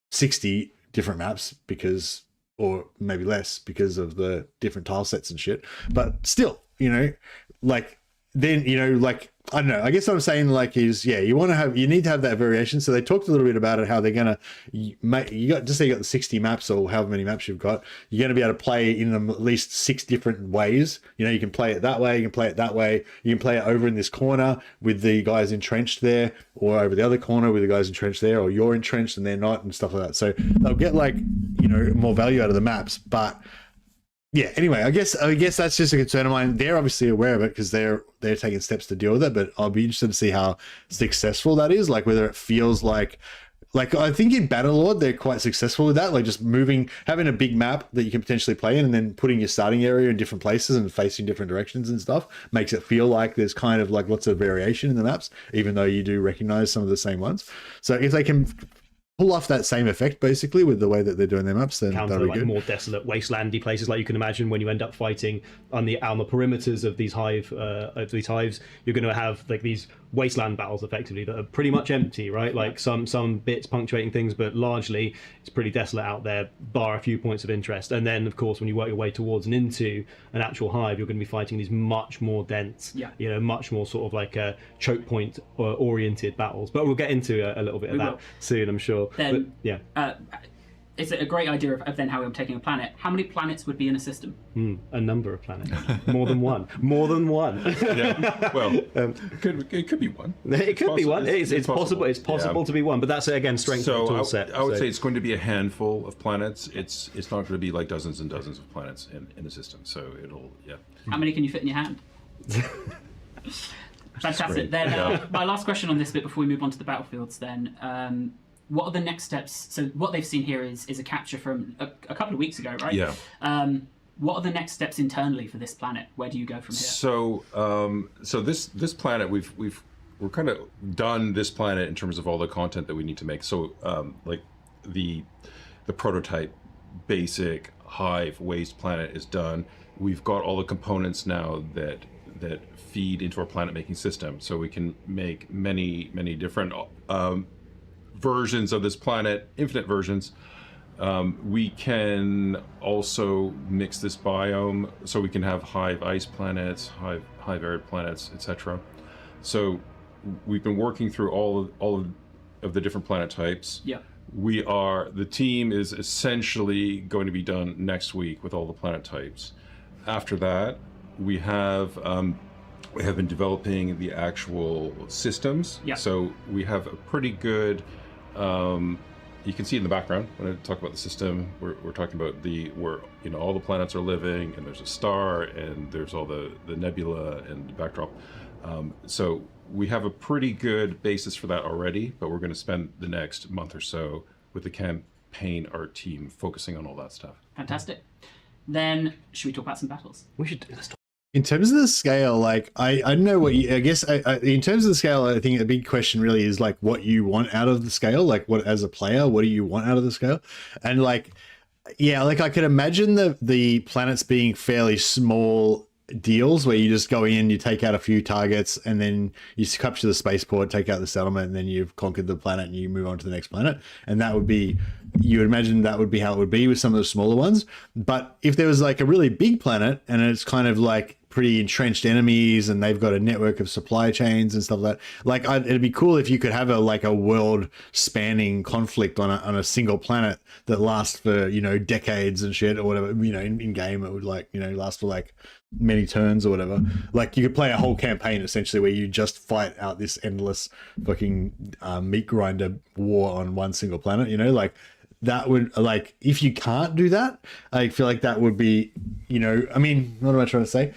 60 different maps because, or maybe less because of the different tile sets and shit. But still, you know, like then, you know, like, I don't know, I guess what I'm saying like is, yeah, you need to have that variation. So they talked a little bit about it, how they're going to make, you got the 60 maps or however many maps you've got, you're going to be able to play in them at least 6 different ways. You know, you can play it that way, you can play it that way, you can play it over in this corner with the guys entrenched there, or over the other corner with the guys entrenched there, or you're entrenched and they're not, and stuff like that. So they'll get like, you know, more value out of the maps. But yeah, anyway, I guess that's just a concern of mine. They're obviously aware of it because they're taking steps to deal with it, but I'll be interested to see how successful that is, like whether it feels like I think in Battlelord they're quite successful with that, like just having a big map that you can potentially play in and then putting your starting area in different places and facing different directions and stuff makes it feel like there's kind of like lots of variation in the maps, even though you do recognize some of the same ones. So if they can pull off that same effect basically with the way that they're doing their maps, then that'll be like good. More desolate wastelandy places, like you can imagine when you end up fighting on the perimeters of these hives, you're going to have like these wasteland battles effectively that are pretty much empty, right? Like some bits punctuating things, but largely it's pretty desolate out there, bar a few points of interest. And then of course when you work your way towards and into an actual hive, you're going to be fighting these much more dense, you know, much more sort of like choke point oriented battles. But we'll get into a little bit of that soon, I'm sure. Then, but, yeah. It's a great idea of then how I'm taking a planet. How many planets would be in a system? A number of planets. More than one. More than one. Yeah. Well, it could be one. It could be one. It's possible. It's possible to be one, but that's again strength of the tool set. I would say it's going to be a handful of planets. It's not going to be like dozens and dozens of planets in the system. So it'll How many can you fit in your hand? Fantastic. Then my last question on this bit before we move on to the battlefields. Then. What are the next steps? So what they've seen here is a capture from a couple of weeks ago, right? Yeah. What are the next steps internally for this planet? Where do you go from here? So this planet we're kind of done this planet in terms of all the content that we need to make. So like the prototype basic hive waste planet is done. We've got all the components now that feed into our planet making system, so we can make many different versions of this planet, infinite versions, We can also mix this biome, so we can have hive ice planets, hive arid planets, etc. So we've been working through all of the different planet types. Yeah. The team is essentially going to be done next week with all the planet types. After that, we have been developing the actual systems. Yeah. So we have a pretty good. You can see in the background when I talk about the system, we're talking about where all the planets are living, and there's a star, and there's all the nebula and the backdrop. So we have a pretty good basis for that already, but we're going to spend the next month or so with the campaign art team focusing on all that stuff. Fantastic. Then should we talk about some battles? We should do this. In terms of the scale, like I don't know what I guess in terms of the scale, I think the big question really is like what you want out of the scale. Like what as a player, what do you want out of the scale? And like, yeah, like I could imagine the planets being fairly small deals where you just go in, you take out a few targets, and then you capture the spaceport, take out the settlement, and then you've conquered the planet and you move on to the next planet. And that would be, you would imagine that would be how it would be with some of the smaller ones. But if there was like a really big planet and it's kind of like pretty entrenched enemies and they've got a network of supply chains and stuff like that, like it'd be cool if you could have a world spanning conflict on a single planet that lasts for decades and shit or whatever. In game it would last for like many turns or whatever. Like you could play a whole campaign essentially where you just fight out this endless fucking meat grinder war on one single planet. Like that would, like, if you can't do that, I feel like that would be, I mean, what am I trying to say?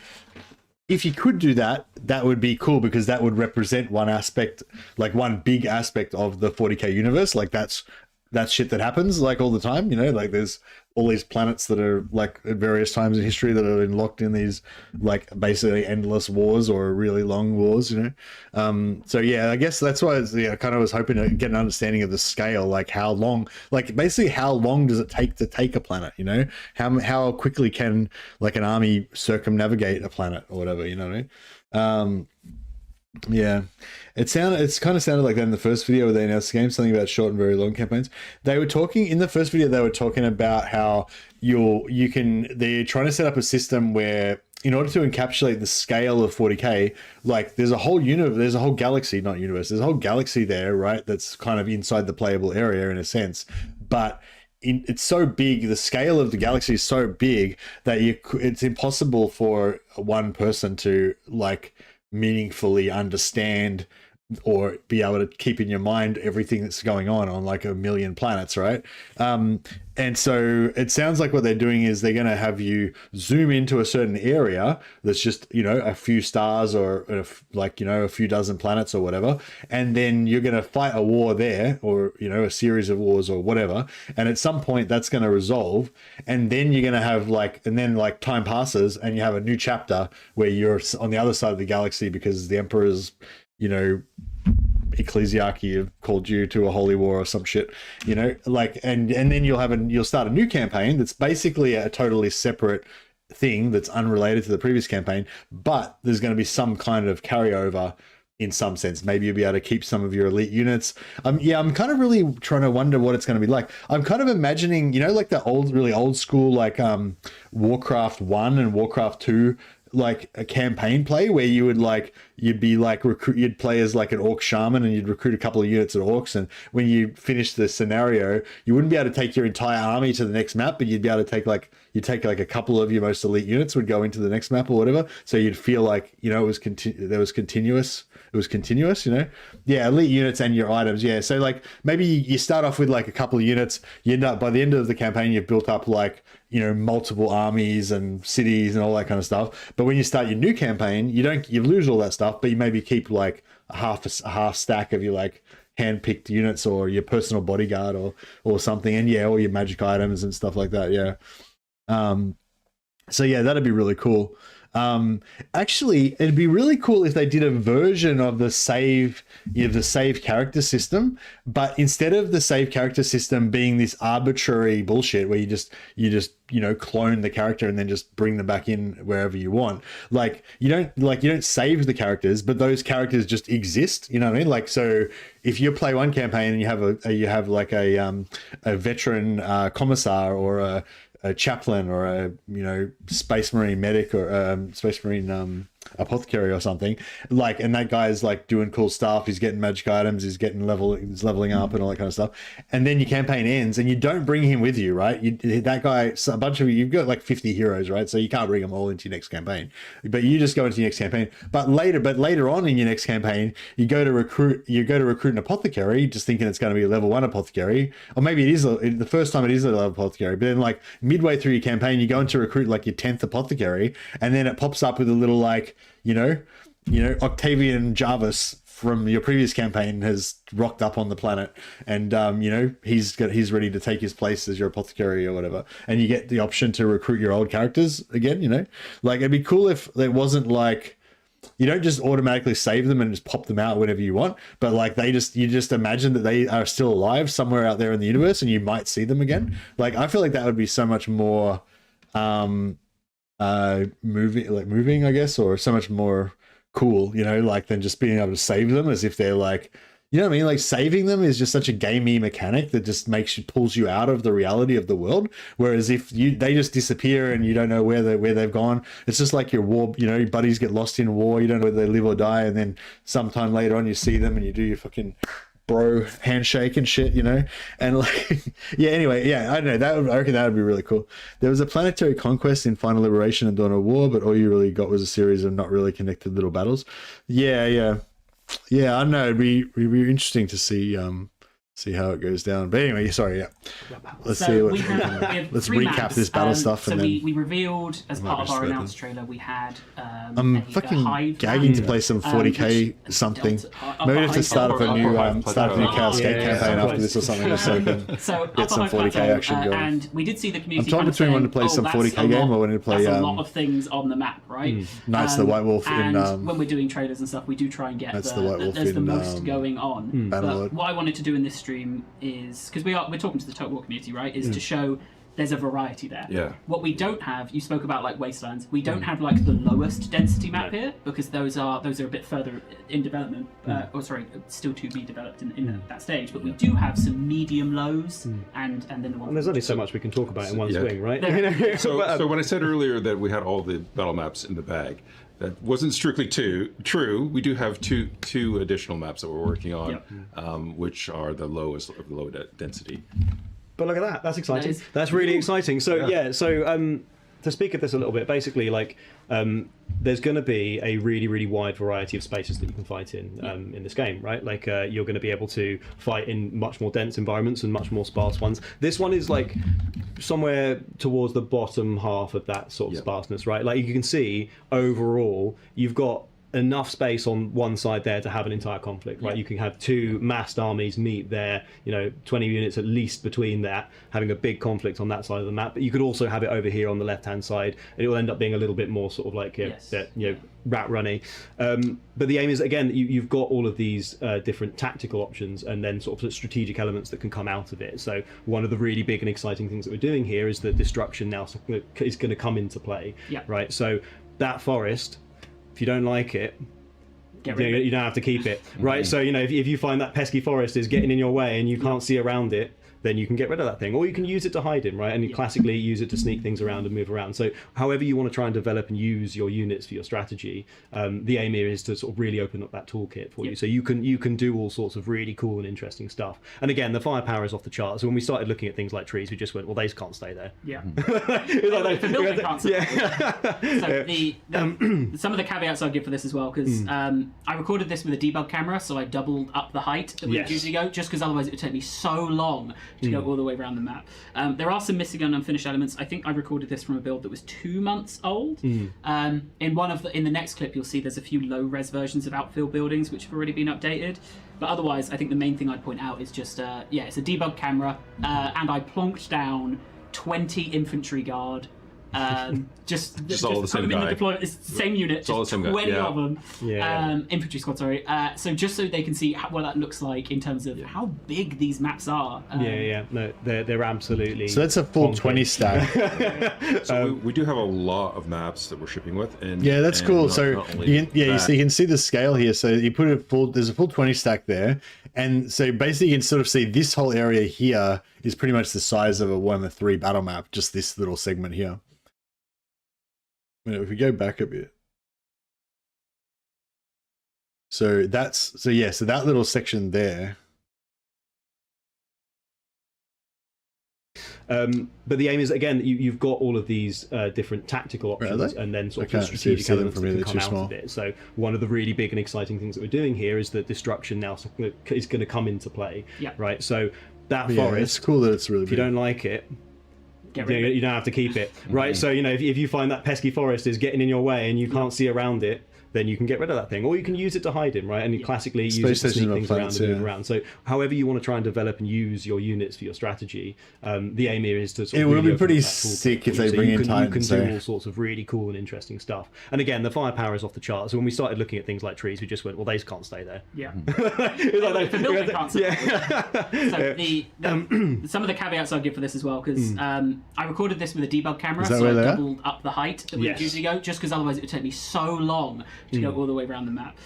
If you could do that, that would be cool because that would represent one aspect, like one big aspect of the 40k universe. Like that's shit that happens like all the time, like there's all these planets that are like at various times in history that are locked in these like basically endless wars or really long wars, so yeah, I guess that's why I kind of was hoping to get an understanding of the scale, like how long does it take to take a planet, how quickly can like an army circumnavigate a planet or whatever, what I mean? Yeah, it's kind of sounded like that in the first video where they announced the game, something about short and very long campaigns. They were talking in the first video, they were talking about how they're trying to set up a system where in order to encapsulate the scale of 40k, like there's a whole galaxy there, right? That's kind of inside the playable area in a sense, but it's so big, the scale of the galaxy is so big that it's impossible for one person to like meaningfully understand or be able to keep in your mind everything that's going on like a million planets, right? And so it sounds like what they're doing is they're going to have you zoom into a certain area that's just, a few stars or a few dozen planets or whatever. And then you're going to fight a war there or, a series of wars or whatever. And at some point that's going to resolve. And then you're going to have time passes and you have a new chapter where you're on the other side of the galaxy because the Emperor's, ecclesiarchy have called you to a holy war or some shit, and then you'll start a new campaign that's basically a totally separate thing that's unrelated to the previous campaign, but there's going to be some kind of carryover in some sense. Maybe you'll be able to keep some of your elite units. I'm kind of really trying to wonder what it's going to be like. I'm kind of imagining, like the really old school, like Warcraft 1 and Warcraft 2, like a campaign play where you'd play as like an orc shaman and you'd recruit a couple of units of orcs, and when you finish the scenario you wouldn't be able to take your entire army to the next map, but you'd be able to take a couple of your most elite units would go into the next map or whatever, so you'd feel like it was continuous, yeah, elite units and your items. Yeah, so like maybe you start off with like a couple of units, you end up by the end of the campaign you've built up like multiple armies and cities and all that kind of stuff. But when you start your new campaign, you lose all that stuff, but you maybe keep like a half stack of your like hand-picked units or your personal bodyguard or something, and all your magic items and stuff like that. Yeah. So yeah, that'd be really cool. Actually, it'd be really cool if they did a version of the save character system, but instead of the save character system being this arbitrary bullshit where you just clone the character and then just bring them back in wherever you want. Like you don't save the characters, but those characters just exist. You know what I mean? Like, so if you play one campaign and you have a veteran commissar or a chaplain or a space marine medic or space marine apothecary or something, like, and that guy's like doing cool stuff, he's getting magic items, he's leveling up and all that kind of stuff, and then your campaign ends and you don't bring him with you, right? That guy, a bunch of you've got like 50 heroes, right? So you can't bring them all into your next campaign, but you just go into your next campaign. But later on in your next campaign, you go to recruit an apothecary, just thinking it's going to be a level 1 apothecary, or maybe it is the first time it is a level apothecary, but then like midway through your campaign, you go into recruit like your 10th apothecary, and then it pops up with a little like, Octavian Jarvis from your previous campaign has rocked up on the planet, and he's ready to take his place as your apothecary or whatever, and you get the option to recruit your old characters again. Like, it'd be cool if it wasn't like you don't just automatically save them and just pop them out whenever you want, but like you just imagine that they are still alive somewhere out there in the universe and you might see them again. Like, I feel like that would be so much more moving, I guess, or so much more cool, like, than just being able to save them as if they're like, you know what I mean? Like, saving them is just such a gamey mechanic that just pulls you out of the reality of the world. Whereas if they just disappear and you don't know where they've gone, it's just like your war, your buddies get lost in war, you don't know whether they live or die, and then sometime later on you see them and you do your fucking bro handshake and shit, and like, yeah, anyway, yeah, I don't know, I reckon that would be really cool. There was a planetary conquest in Final Liberation and Dawn of War, but all you really got was a series of not really connected little battles. Yeah, I don't know, it'd be interesting to see how it goes down. But anyway, sorry, yeah. Let's let's recap maps. This battle stuff. And then we revealed, as part of our announced trailer, we had I'm fucking gagging to play some 40k something. Maybe we have to start up a new Chaos Gate campaign after this or something, just so we can get some 40k action going. And we did see the community. I'm torn between wanting to play some 40k game or wanting to play a lot of things on the map, right? Knights of the White Wolf. And when we're doing trailers and stuff, we do try and get there's the most going on. But what I wanted to do in this stream is, because we're talking to the Total War community, right, is to show there's a variety there. Yeah. What we don't have, you spoke about like Wastelands, we don't have like the lowest density map here, because those are a bit further in development, still to be developed in that stage, but we do have some medium lows and then the one. And there's only so much we can talk about in one swing, right? So when I said earlier that we had all the battle maps in the bag, that wasn't strictly true. We do have two additional maps that we're working on, which are the lowest of the low density. But look at that! That's exciting. That's really exciting. So to speak of this a little bit, basically, like, there's going to be a really, really wide variety of spaces that you can fight in this game, right? Like, you're going to be able to fight in much more dense environments and much more sparse ones. This one is like somewhere towards the bottom half of that sort of sparseness, right? Like, you can see overall, you've got enough space on one side there to have an entire conflict, right? You can have two massed armies meet there, 20 units at least between that, having a big conflict on that side of the map. But you could also have it over here on the left-hand side, and it will end up being a little bit more sort of like, rat runny. But the aim is, again, you've got all of these different tactical options and then sort of strategic elements that can come out of it. So one of the really big and exciting things that we're doing here is that destruction now is going to come into play, right? So that forest, if you don't like it, you don't have to keep it, right? So, if you find that pesky forest is getting in your way and you can't see around it, then you can get rid of that thing, or you can use it to hide in, right? And you classically use it to sneak things around and move around. So however you want to try and develop and use your units for your strategy, the aim here is to sort of really open up that toolkit for you. So you can do all sorts of really cool and interesting stuff. And again, the firepower is off the charts. So when we started looking at things like trees, we just went, well, they can't stay there. Yeah. The building can't stay there. So some of the caveats I'll give for this as well, because I recorded this with a debug camera, so I doubled up the height that we would usually go, just because otherwise it would take me so long to go all the way around the map. There are some missing and unfinished elements. I think I recorded this from a build that was 2 months old. In the next clip, you'll see there's a few low-res versions of outfield buildings which have already been updated. But otherwise, I think the main thing I'd point out is just, it's a debug camera, and I plonked down 20 infantry guard Just all the same guy. It's the same unit. It's all the same guy. 20 of them. Yeah. Infantry squad, sorry. So just so they can see what that looks like in terms of how big these maps are. No, they're absolutely. So that's a full 20 stack. So we do have a lot of maps that we're shipping with, and yeah, that's cool. So you can see the scale here. So you put it full. There's a full 20 stack there, and so basically you can sort of see this whole area here is pretty much the size of a Warhammer 3 battle map. Just this little segment here. If we go back a bit. So that little section there. But the aim is, again, you've got all of these different tactical options and then sort of strategic elements that can come out of it. So one of the really big and exciting things that we're doing here is that destruction now is going to come into play. Right. So that forest, it's cool that it's really if you don't like it, you don't have to keep it. Right. So if you find that pesky forest is getting in your way and you can't see around it, then you can get rid of that thing, or you can use it to hide in, right? And you classically use it to sneak things around and move around. So however you want to try and develop and use your units for your strategy, the aim here is to sort of it would be pretty sick if they bring in Titans. You can do all sorts of really cool and interesting stuff. And again, the firepower is off the charts. So when we started looking at things like trees, we just went, well, they can't stay there. Yeah. The building can't stay So some of the caveats I'll give for this as well, because I recorded this with a debug camera, so I doubled up the height that we would usually go, just because otherwise it would take me so long to go all the way around the map.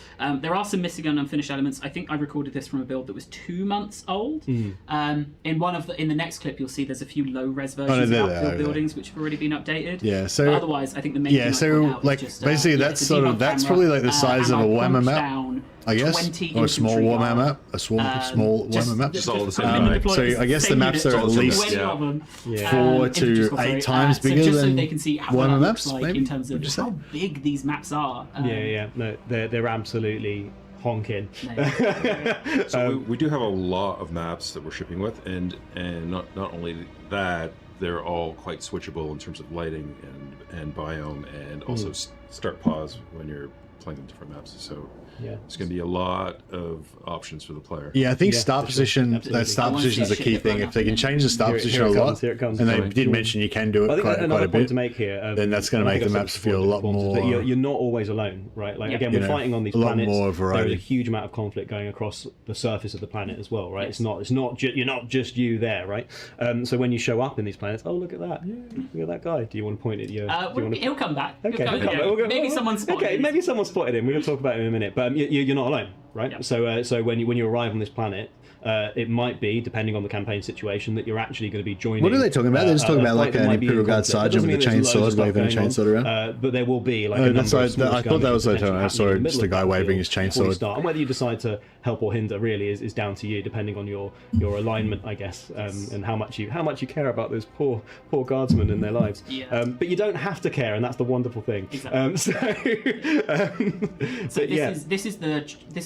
There are some missing and unfinished elements. I think I recorded this from a build that was 2 months old. In the next clip, you'll see there's a few low-res versions of outfield buildings which have already been updated. Yeah. So but otherwise, I think the main thing so like just, basically that's sort of probably like the size of a Warhammer map. I guess, or a small Warhammer map, small Warhammer map. Just all the same so I guess the maps are at least 4 to 8 times bigger than Warhammer maps, maybe? In terms of how big these maps are. No, they're absolutely honking. So we do have a lot of maps that we're shipping with, and not only that, they're all quite switchable in terms of lighting and biome, and also start pause when you're playing different maps. So it's going to be a lot of options for the player. Yeah, I think start position. That start position is a key thing. If they can change the start position a lot, and they did mention you can do it quite a bit, to make here, then that's going to make the maps feel a lot more. You're not always alone, right? Like again, we're fighting on these planets. There's a huge amount of conflict going across the surface of the planet as well, right? It's not you're not just you there, right? So when you show up in these planets, oh look at that, look at that guy. Do you want to point at your? He'll come back. Okay, maybe someone spotted him. Okay, maybe someone spotted him. We're going to talk about it in a minute, but you're not alone, right? Yep. So when you arrive on this planet, it might be, depending on the campaign situation, that you're actually going to be joining. What are they talking about? They're just talking about like an Imperial Guard sergeant with a chainsaw, waving a chainsaw around. But there will be like a number of small I thought that was like I saw just a guy waving his chainsaw. And whether you decide to help or hinder really is down to you, depending on your alignment, I guess, and how much you care about those poor guardsmen and their lives. But you don't have to care, and that's the wonderful thing. This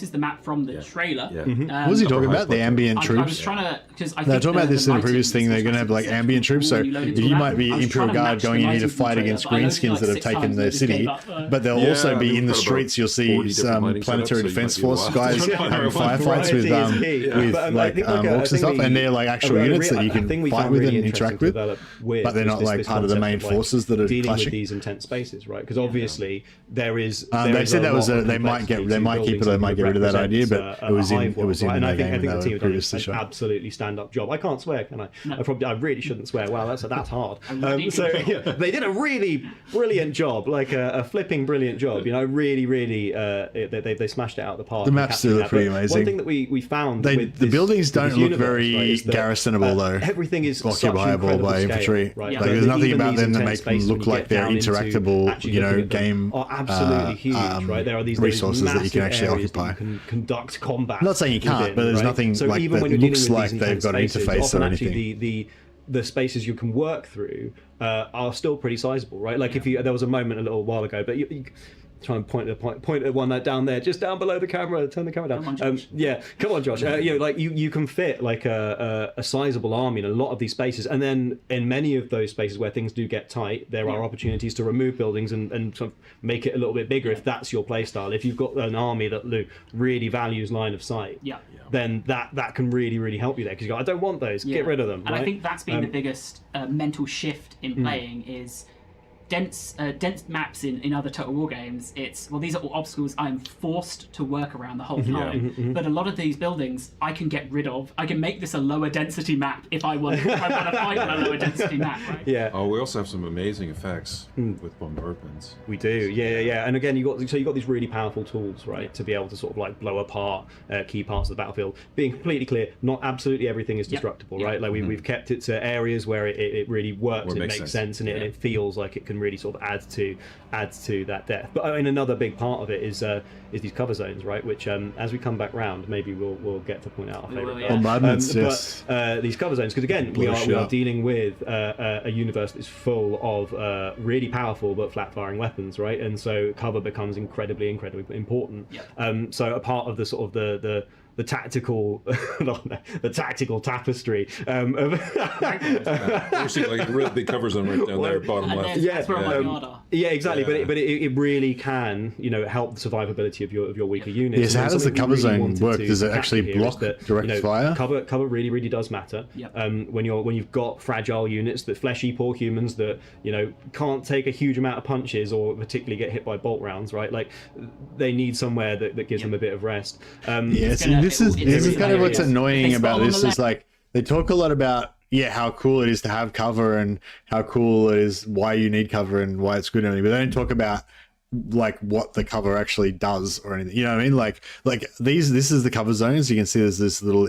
is the map from the trailer. What was he talking about? The ambient troops. I was trying to, because I think talking about this in the previous thing. They're going to have like ambient troops. So you might be Imperial Guard going in here to fight against greenskins that have taken the city, but they'll also be in the streets. You'll see some planetary defense force guys having firefights with like orcs and stuff, and they're like actual units that you can fight with and interact with, but they're not like part of the main forces that are dealing clashing. with these intense spaces, right? Because obviously there is. They said that was they might get rid of that idea, but it was in the game. I think the team have done an absolutely stand-up job. I can't swear, can I? No. I really shouldn't swear. Wow, that's hard. They did a really brilliant job, like a flipping brilliant job. You know, really, they smashed it out of the park. The maps do look pretty amazing. One thing that we found, the buildings don't look very garrisonable though. Everything is occupiable by infantry. Like there's nothing about them that make them look like they're interactable. Game are absolutely huge, right? There are these resources that you can actually occupy. You can conduct combat. I'm not saying you can't, but there's nothing like that looks like they've got an interface or anything. The spaces you can work through are still pretty sizable, right? Like if there was a moment a little while ago, but you try and point at one down there, just down below the camera. Turn the camera down. Come on, Josh. Come on, Josh. You can fit like a sizable army in a lot of these spaces, and then in many of those spaces where things do get tight, there are opportunities to remove buildings and sort of make it a little bit bigger if that's your play style. If you've got an army that really values line of sight, then that can really help you there, because you go, I don't want those. Get rid of them. And right? I think that's been the biggest mental shift in playing is dense maps in other Total War games, it's, well, these are all obstacles I'm forced to work around the whole time. But a lot of these buildings I can get rid of. I can make this a lower density map if I want to fight on a lower density map, right? Yeah. Oh, we also have some amazing effects with bombardments. We do, yeah. And again, you got these really powerful tools, right, to be able to sort of like blow apart key parts of the battlefield. Being completely clear, not absolutely everything is destructible, right? Like we've kept it to areas where it really works, it makes sense, and it feels like it can really sort of add to that depth. But I mean, another big part of it is these cover zones, right? Which as we come back round, maybe we'll get to point out our favourite. Bombardments, yes. But these cover zones, because again, we are dealing with a universe that's full of really powerful but flat-firing weapons, right? And so cover becomes incredibly important. So a part of the sort of the tactical the tactical tapestry of We're seeing like a really big cover zone right down there, bottom left. Yeah, exactly. But it really can, help the survivability of your weaker units. Yes. How does the cover zone work? Does it actually block direct fire? Cover really does matter. When you've got fragile units, that fleshy poor humans that can't take a huge amount of punches or particularly get hit by bolt rounds, right? Like they need somewhere that gives them a bit of rest. This is kind of what's annoying about this is like they talk a lot about how cool it is to have cover and how cool it is, why you need cover and why it's good and everything, but they don't talk about like what the cover actually does or anything. You know what I mean? Like this is the cover zones. You can see there's this little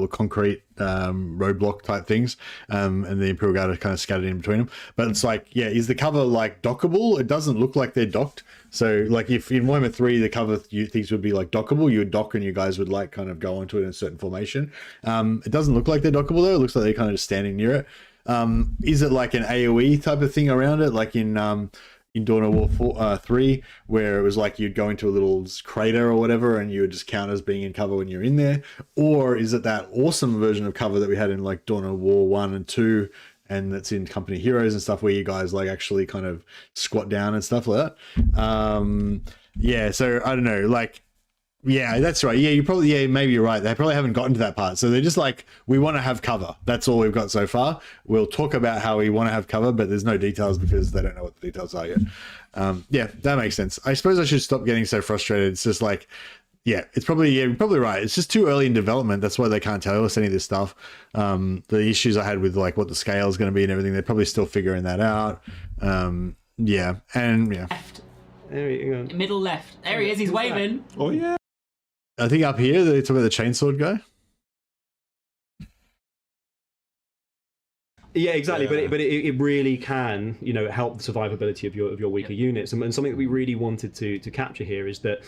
concrete roadblock type things, and the Imperial Guard are kind of scattered in between them. But it's like, is the cover like dockable? It doesn't look like they're docked. So like if in Warhammer 3 the cover things would be like dockable, you would dock and you guys would like kind of go onto it in a certain formation. It doesn't look like they're dockable though. It looks like they're kind of just standing near it. Is it like an AoE type of thing around it, like in Dawn of War 3, where it was like you'd go into a little crater or whatever and you would just count as being in cover when you're in there? Or is it that awesome version of cover that we had in like Dawn of War 1 and 2 and that's in Company Heroes and stuff, where you guys like actually kind of squat down and stuff like that? So I don't know, like, that's right. You probably, maybe you're right. They probably haven't gotten to that part. So they're just like, we want to have cover. That's all we've got so far. We'll talk about how we want to have cover, but there's no details because they don't know what the details are yet. That makes sense. I suppose I should stop getting so frustrated. It's just like, it's probably, you're probably right. It's just too early in development. That's why they can't tell us any of this stuff. The issues I had with like what the scale is going to be and everything, they're probably still figuring that out. Left. There you go. Middle left. There he is. He's waving. Oh yeah. I think up here they talk about the chainsword guy. Yeah, exactly. But it really can, help the survivability of your weaker units. And something that we really wanted to capture here is that,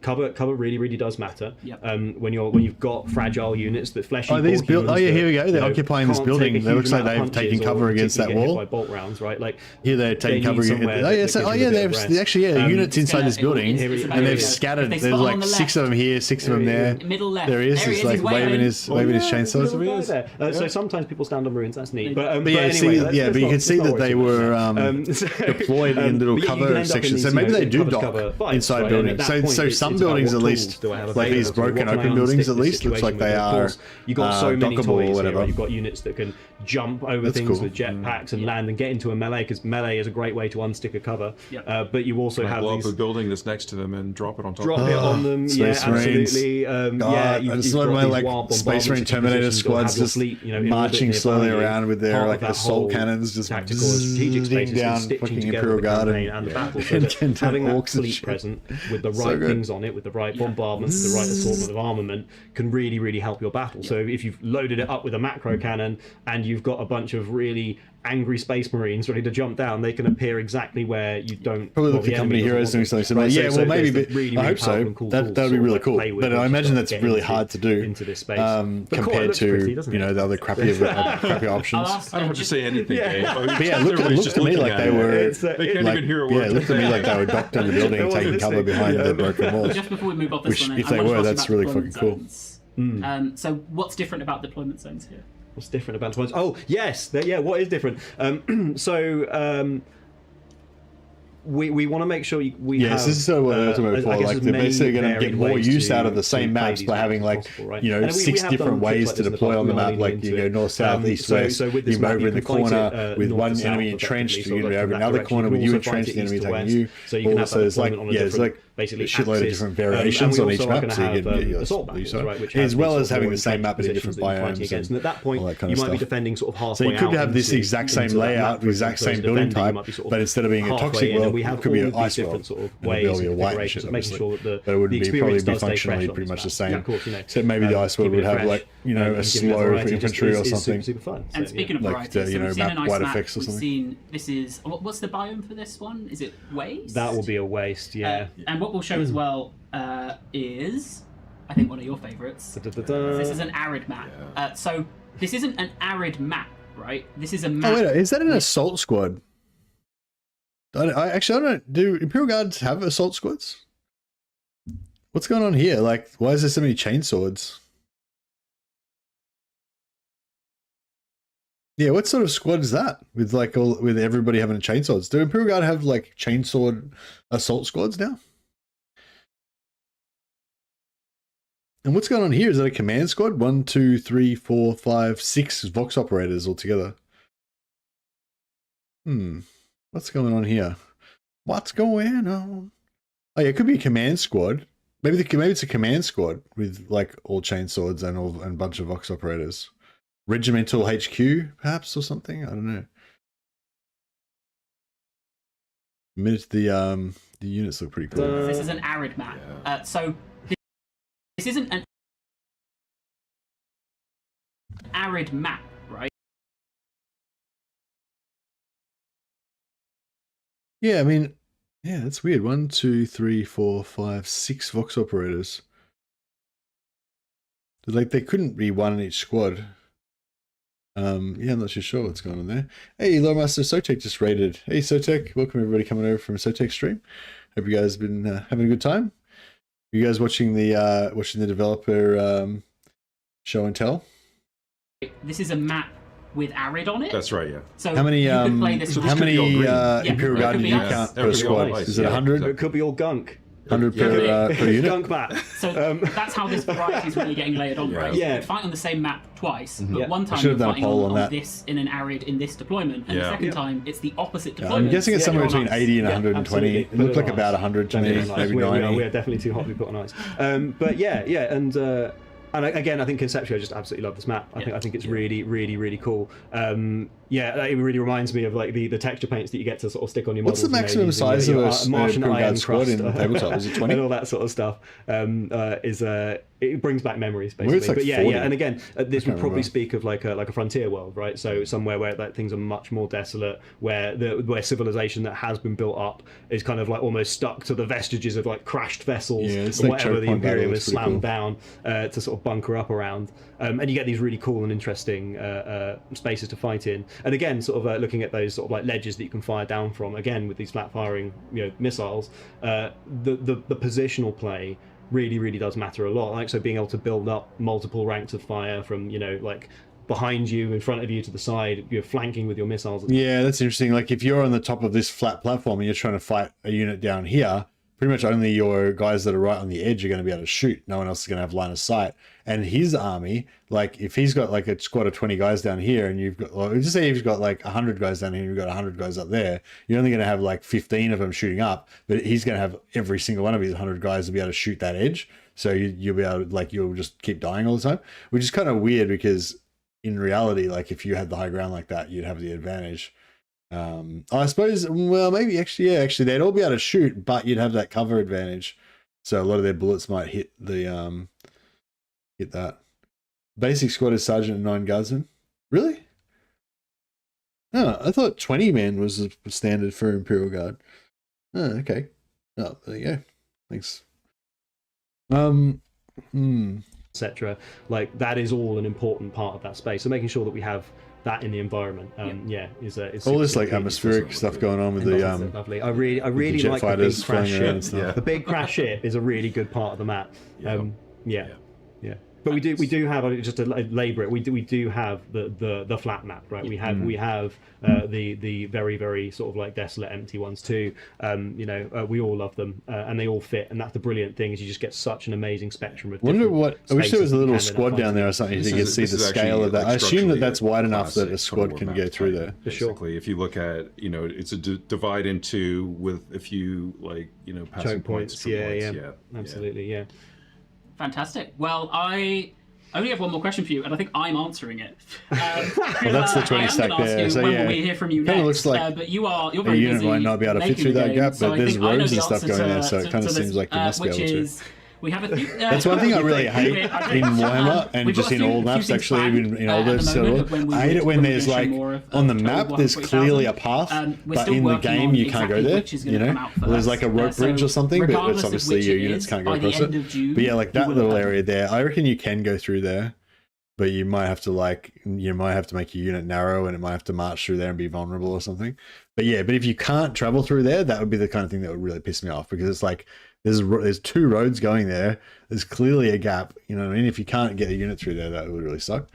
cover really does matter. When you've got fragile units that fleshy. Here we go. They're occupying this building. It looks like they've taken cover against that wall. By bolt rounds, right? Like they're taking cover. They're units inside this building, and they've scattered. There's like 6 of them here, 6 of them there. Middle left. There he is. He's like waving his chainsaw. So sometimes people stand on ruins. That's neat. But you can see that they were deployed in little cover sections. So maybe they do dock inside buildings. So some buildings at least, like these broken open buildings at least, looks like they are you got so many dockable toys or whatever. Here, you've got units that can jump over things with jetpacks and land and get into a melee, because melee is a great way to unstick a cover. But you also have blow up a building that's next to them and drop it on top. On them. Space Marines. Absolutely. I just love my like Space Marine Terminator squads just marching slowly around with their like assault cannons just tactical and strategic spaces down fucking Imperial Guard and the battle. So that having that fleet present with the right things on it, with the right bombardments, the right assortment of armament, can really help your battle. So if you've loaded it up with a macro cannon and you've got a bunch of really angry Space Marines ready to jump down, they can appear exactly where you don't. Probably look for Company Heroes doing something similar. Maybe, but I hope so. That would be really cool. But I imagine that's really hard to do into this space compared to the other crappy options. I don't have to say anything. It looked to me like they were. They can't even hear a word. It looked to me like they were docked in the building, taking cover behind the broken walls. Just before we move off this one, if they were, that's really fucking cool. So what's different about deployment zones here? What's different about deployment? Oh, yes. What is different? we want to make sure we have. Yes, this is sort of what I was talking about before. Like they're basically going to get more use out of the same maps by having like right? 6 different ways to deploy on the map. Like you go north, south, east, west. You move over in the corner with one enemy entrenched. You can over another corner with you entrenched. The enemy attacking you. So it's like it's like basically a shitload of different variations on each map, so you can get your assault battles, right? As well as having the same map in different biomes and at that point you might be defending sort of halfway. So you could have this exact same layout, exact same building type, but instead of being a toxic world, it could be an ice world. Sort of ways of configuration, so making sure that the experience does stay fresh. Pretty much the same. Yeah, of course, so maybe the ice world would have like a slow infantry or something. Super fun. And speaking of like variety, so we've seen an ice map. Effects or something. We've seen this is what's the biome for this one? Is it waste? That will be a waste, yeah. And what we'll show as well is, I think, one of your favourites. This is an arid map. So this isn't an arid map, right? This is a map. Oh wait, is that an assault squad? I don't. Do Imperial Guards have assault squads? What's going on here? Like, why is there so many chainswords? Yeah, what sort of squad is that? With like with everybody having chainswords? Do Imperial Guard have like chainsword assault squads now? And what's going on here? Is that a command squad? 1, 2, 3, 4, 5, 6 Vox operators altogether. What's going on here? What's going on? Oh yeah, it could be a command squad. Maybe it's a command squad with like all chainswords and a bunch of Vox operators. Regimental HQ, perhaps, or something. I don't know. The units look pretty cool. This is an arid map. So this isn't an arid map, right? Yeah, I mean, yeah, that's weird. 1, 2, 3, 4, 5, 6 Vox operators. Like they couldn't be one in each squad. Yeah, I'm not too sure what's going on there. Hey, Lawmaster Sotek just raided. Hey, Sotek, welcome everybody coming over from Sotek stream. Hope you guys have been having a good time. You guys watching the developer show and tell? This is a map with arid on it. That's right, yeah. So how many Imperial Guard do you count per squad? Is it 100? It could be all gunk. 100 per unit? Gunk map. So that's how this variety is really getting layered on, right? Yeah. You fight on the same map twice, but one time you're fighting on this in an arid in this deployment, and the second time it's the opposite deployment. I'm guessing it's somewhere between 80 and 120. It looked like about 100 to me, maybe 90. We're definitely too hot to be put on ice. But yeah, and again, I think conceptually, I just absolutely love this map. I think it's really, really, really cool. Yeah, it really reminds me of like the texture paints that you get to sort of stick on your models. What's the maximum size of a Martian Iron squad in tabletop? Is it 20? And all that sort of stuff. It brings back memories, basically. Like but yeah, 40. and again, this would probably speak of like a frontier world, right? So somewhere where like things are much more desolate, where civilization that has been built up is kind of like almost stuck to the vestiges of like crashed vessels or like whatever the Imperium has slammed down to sort of bunker up around. And you get these really cool and interesting spaces to fight in. And again, sort of looking at those sort of like ledges that you can fire down from, again with these flat firing missiles, the positional play really, really does matter a lot. Like, so being able to build up multiple ranks of fire from, like behind you, in front of you, to the side, you're flanking with your missiles. Yeah, that's interesting. Like if you're on the top of this flat platform and you're trying to fight a unit down here, pretty much only your guys that are right on the edge are going to be able to shoot. No one else is going to have line of sight. And his army, like if he's got like a squad of 20 guys down here and you've got, well, just say if you've got like 100 guys down here and you've got 100 guys up there, you're only going to have like 15 of them shooting up, but he's going to have every single one of his 100 guys to be able to shoot that edge. So you'll be able to, like, you'll just keep dying all the time, which is kind of weird because in reality, like if you had the high ground like that, you'd have the advantage. I suppose, well, maybe actually they'd all be able to shoot, but you'd have that cover advantage. So a lot of their bullets might hit the hit that. Basic squad is sergeant and 9 guardsmen. Really? Oh, I thought 20 men was the standard for Imperial Guard. Oh, okay. Oh, there you go. Thanks. Etc. Like that is all an important part of that space. So making sure that we have that in the environment, is all this like atmospheric stuff going on with the lovely. I really like the big crash ship. The big crash ship is a really good part of the map. But we do have, just to labour it, we do have the flat map, right? We have the very, very sort of like desolate, empty ones too. We all love them, and they all fit. And that's the brilliant thing, is you just get such an amazing spectrum of. I wish there was a little squad down there or something so you could see the scale of that. I assume that's wide enough that a squad can go through there. Basically, if you look at, it's a divide into with a few passing points. Yeah, absolutely, yeah. Fantastic. Well, I only have one more question for you, and I think I'm answering it. Well, that's the 20 stack there. So when yeah, will we hear from you kind of next? looks like but you're very busy. Unit might not be able to fit through that gap, but there's roads and stuff going there, so it kind of seems like you must be able to. We have a few, that's one thing I really hate in Warhammer, and just in all maps actually, even in older I hate it when there's like on the map there's clearly a path, but in the game you can't go there. Well, there's like a rope bridge or something, but it's obviously your units can't go across it. But yeah, like that little area there, I reckon you can go through there, but you might have to make your unit narrow, and it might have to march through there and be vulnerable or something. But yeah, but if you can't travel through there, that would be the kind of thing that would really piss me off, because it's like there's two roads going there. There's clearly a gap. You know what I mean? If you can't get a unit through there, that would really suck.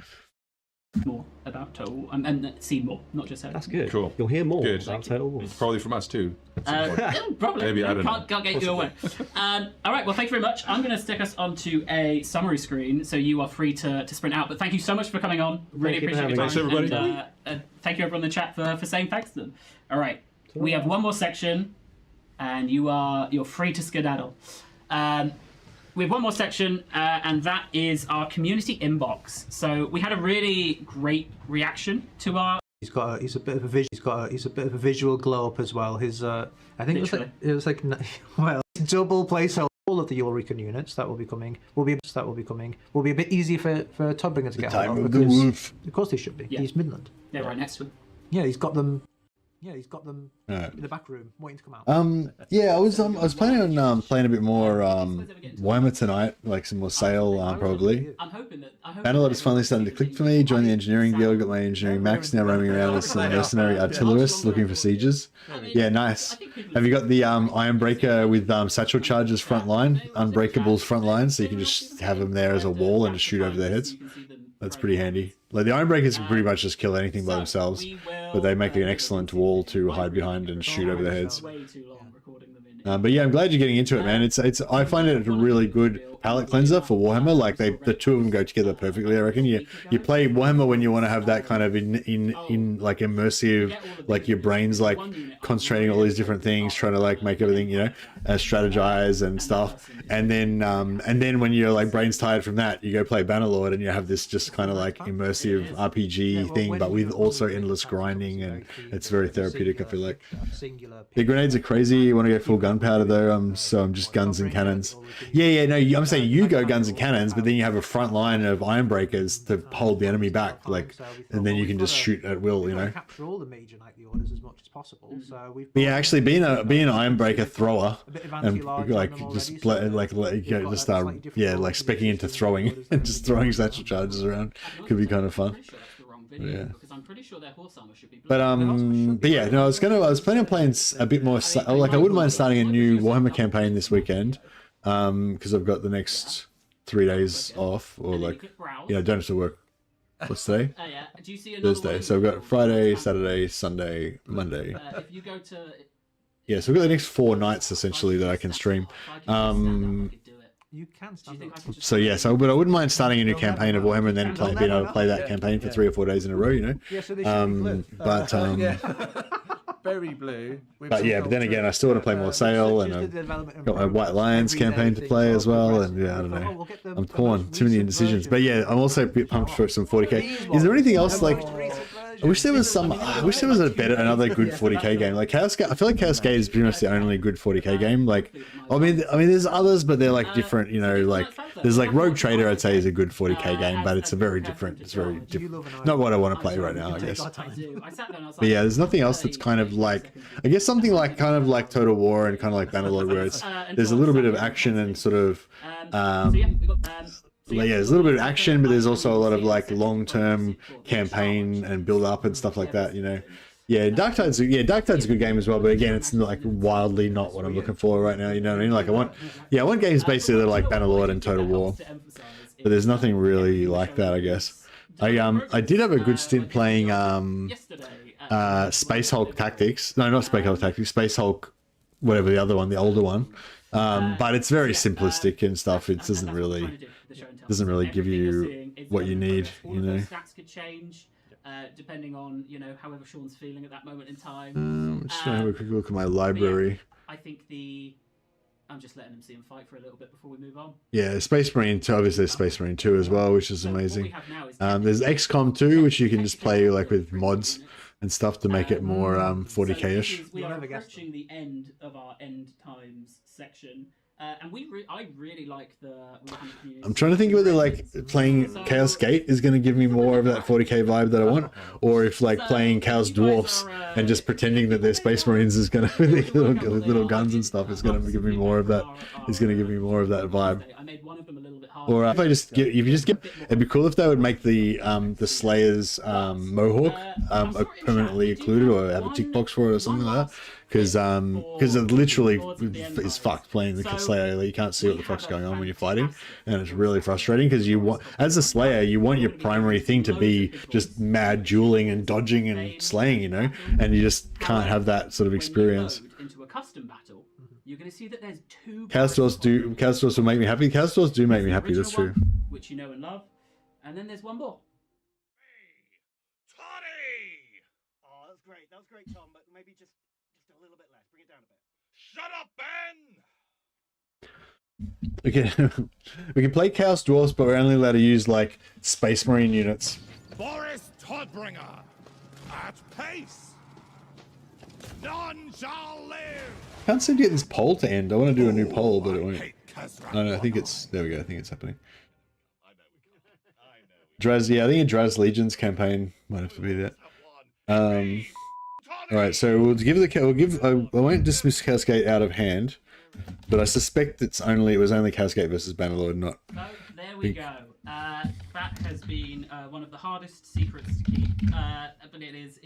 More about Total and see more, not just that's good. Cool. You'll hear more about Total War. Probably from us too. Probably. Maybe I don't know. Can't get you away. All right. Well, thank you very much. I'm going to stick us onto a summary screen, so you are free to sprint out. But thank you so much for coming on. Really appreciate your time. Thanks, everybody. And, thank you everyone in the chat for saying thanks to them. All right. We have one more section, and you're free to skedaddle. We have one more section, and that is our community inbox. So we had a really great reaction to our. He's a bit of a visual glow up as well. His I think it was like double placeholder. All of the Ulrican units that will be coming will be a bit easier for Toddbringer to get hold of, because of course they should be. Yeah. He's Midland. Yeah, right next to him. Yeah, he's got them. Yeah, he's got them in the back room waiting to come out. Yeah, I was planning on playing a bit more Warhammer tonight, like some more Sail probably. I'm hoping that. Bannerlord is finally starting to click for me. Joined the engineering guild, got my engineering max, now roaming around as some mercenary artillerists looking for sieges. Yeah, nice. Have you got the Ironbreaker with satchel charges front line, Unbreakable's front line, so you can just have them there as a wall and just shoot over their heads? That's pretty handy. Like the Ironbreakers can pretty much just kill anything by themselves, but they make an excellent wall to hide behind and shoot over their heads. But yeah, I'm glad you're getting into it, man. I find it a really good palette cleanser for Warhammer. Like the two of them go together perfectly. I reckon you play Warhammer when you want to have that kind of in like immersive, like your brain's like concentrating all these different things, trying to like make everything, strategize and stuff. And then when you're like brain's tired from that, you go play Bannerlord and you have this just kind of like immersive RPG thing, but with also endless grinding, and it's very therapeutic. I feel like the grenades are crazy. You want to go full gunpowder though, so I'm just guns and cannons. No, I'm saying you go guns and cannons, but then you have a front line of Ironbreakers to hold the enemy back, like, and then you can just shoot at will, Capture all the major knightly orders as much as possible. So actually being an Ironbreaker thrower and like just specking into throwing and just throwing satchel charges around could be kind of fun. Yeah. Because I'm pretty sure their horse armor should be. But yeah, no, I was planning on playing a bit more. Like I wouldn't mind starting a new Warhammer campaign this weekend, because I've got the next 3 days off, or like, don't have to work. What's today? Do you see Thursday. So I've got Friday, Saturday, Sunday, Monday. If you go to. Yeah, so I've got the next 4 nights essentially that I can stream. You can but I wouldn't mind starting a new campaign of Warhammer and then being able to play that campaign for 3 or 4 days in a row, Yeah, so they should be very blue. But then again, I still want to play more Sail, and I've got my White Lions campaign to play as well, and I don't know. I'm torn. Too many indecisions. But yeah, I'm also a bit pumped for some 40k. Is there anything else like? I wish there was another good 40k game. Like Chaos Gate, I feel like Chaos Gate is pretty much the only good 40k game. Like, I mean, there's others, but they're like different. Like there's like Rogue Trader, I'd say is a good 40k game, but it's very different. Not what I want to play right now, I guess. But yeah, there's nothing else that's kind of like, I guess something like kind of like Total War and kind of like Bannerlord, where there's a little bit of action and sort of. There's a little bit of action, but there's also a lot of like long-term campaign and build-up and stuff like that. Yeah, Dark Tide's a good game as well, but again, it's like wildly not what I'm looking for right now. You know what I mean? Like I want games basically that are like Bannerlord and Total War. but there's nothing really like that, I guess. I did have a good stint playing Space Hulk Tactics. No, not Space Hulk Tactics. Space Hulk, whatever the other one, the older one. But it's very simplistic and stuff. It doesn't really give you what you need, you know. Stats could change depending on, you know, however Sean's feeling at that moment in time. I'm just trying to have a quick look at my library. I think I'm just letting them see him fight for a little bit before we move on. Yeah, Space Marine 2, obviously there's Space Marine 2 as well, which is amazing. There's XCOM 2, which you can just play like with mods and stuff to make it more 40k-ish. We are approaching the end of our end times section. And I really like the Warhammer community. I'm trying to think whether like playing Chaos Gate is going to give me more of that 40k vibe that I want, or if like playing Chaos Dwarfs and just pretending that they're Space Marines is going to with little guns and stuff is going to give me more of that. Is going to give me more of that vibe. Or if you just get, it'd be cool if they would make the Slayer's mohawk permanently occluded, or have a tick box for it or something like that. Because it literally is fucked playing the Slayer. You can't see what the fuck's going on when you're fighting, and it's really frustrating because you want, as a Slayer, you want your primary thing to be just mad dueling and dodging and slaying, you know, and you just can't have that sort of experience. Into a custom battle, you're going to see that there's two. Chaos Dwarfs will make me happy. Chaos Dwarfs do make me happy. That's true. Which you know and love, and then there's one more. Oh, that was great, Tom. But maybe just a little bit less. Bring it down a bit. Shut up, Ben! Okay, we can play Chaos Dwarfs, but we're only allowed to use like Space Marine units. Boris Toddbringer, at pace. None shall live. Can't seem to get this poll to end. I want to do a new poll, but it won't. No, I think it's there. We go. I think it's happening. Draz, yeah, I think a Draz Legions campaign might have to be that. All right, so I won't dismiss Cascade out of hand, but I suspect it was only Cascade versus Bannerlord, not. Oh, there we go. That has been one of the hardest secrets to keep, but it is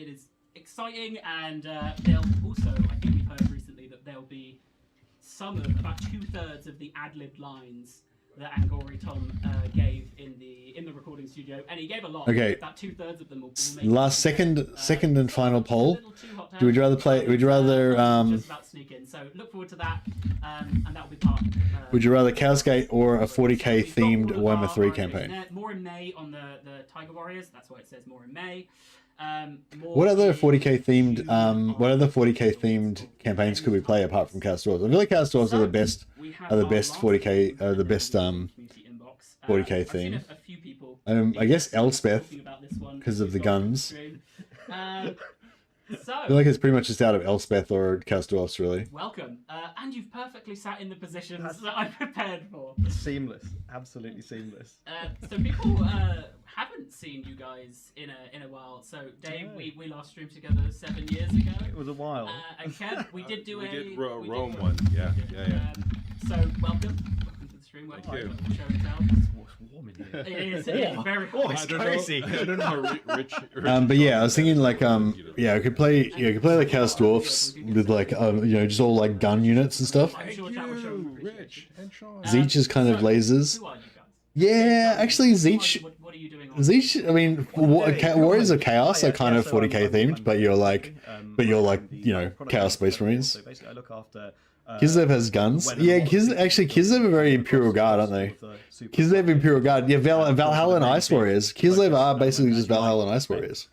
exciting, and they'll also, I think we've heard recently that there'll be about 2/3 of the ad-libbed lines that Angori Tom gave in the recording studio, and he gave a lot. Okay. About 2/3 of them will make Last second and final poll. Would you rather play? Would you rather just about sneak in? So look forward to that, and that will be part. Would you rather Chaos Gate or a 40k themed Warhammer 3 campaign? More in May on the Tiger Warriors. That's why it says more in May. What other 40k themed campaigns could we play apart from Chaos Dwarfs? I feel like Chaos Dwarfs are the best 40k theme. I guess Elspeth because of the guns. I feel like it's pretty much just out of Elspeth or Chaos Dwarfs, really. Welcome, and you've perfectly sat in the positions that I prepared for. Seamless, absolutely seamless. So people haven't seen you guys in a while. So Dave, we last streamed together 7 years ago. It was a while. And Kev, we did do Rome one. Yeah. So welcome to the stream. Thank you. Show and tell. It's warm in here. It is very warm. It's crazy. I don't know how rich but yeah, I was thinking like I could play like Chaos Dwarfs with like just all like gun units and stuff. Rich and Sean. Zeech is kind of lasers. Yeah, actually Zeech. Zeech, I mean, Warriors of Chaos are kind of 40k themed, but you're like Chaos Space Marines. So basically, I look after. Kislev has guns. Yeah, Kislev are very Imperial Guard, aren't they? Kislev Imperial Guard. Yeah, Valhalla and Ice Warriors. Kislev are basically just Valhalla and Ice Warriors.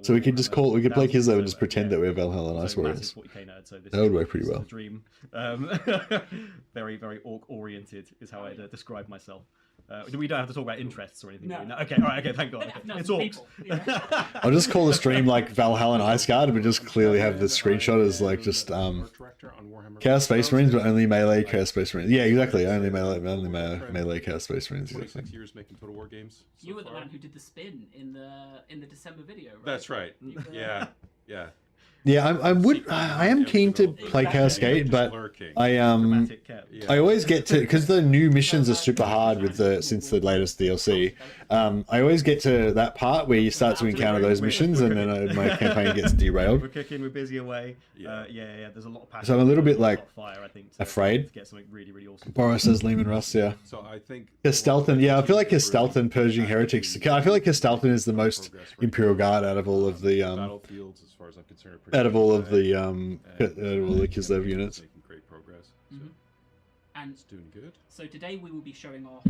So we could play Kislev and just pretend that we're Valhalla and Ice Warriors. That would work pretty well. Dream. Very, very orc-oriented is how I describe myself. We don't have to talk about interests or anything. No. Okay, all right, okay, thank God. It's orcs. I'll just call the stream like Valhalla and Ice Guard, but just clearly have the screenshot as like just Chaos Space Marines, but only melee Chaos Space Marines. Yeah, exactly. Only melee Chaos Space Marines. 26 years making Total War games. You were the man who did the spin in the December video, right? That's right. Yeah. Yeah, I am keen to play Chaos Gate, but I always get to, because the new missions are super hard with since the latest DLC. I always get to that part where you start to encounter those missions, and then my campaign gets derailed. We're cooking, we're busy away. Yeah, there's a lot of passion. So I'm a little bit like fire, I think, afraid. To get something really, really awesome. Boris says Lehman Russ, yeah. So I think Castelton, yeah, I feel like Castelton purging heretics. I feel like Castelton is the most Imperial Guard out of all of the battlefields, as far as I'm concerned, out of all of the Kislev units. Making great progress. Mm-hmm. And it's doing good. So today we will be showing off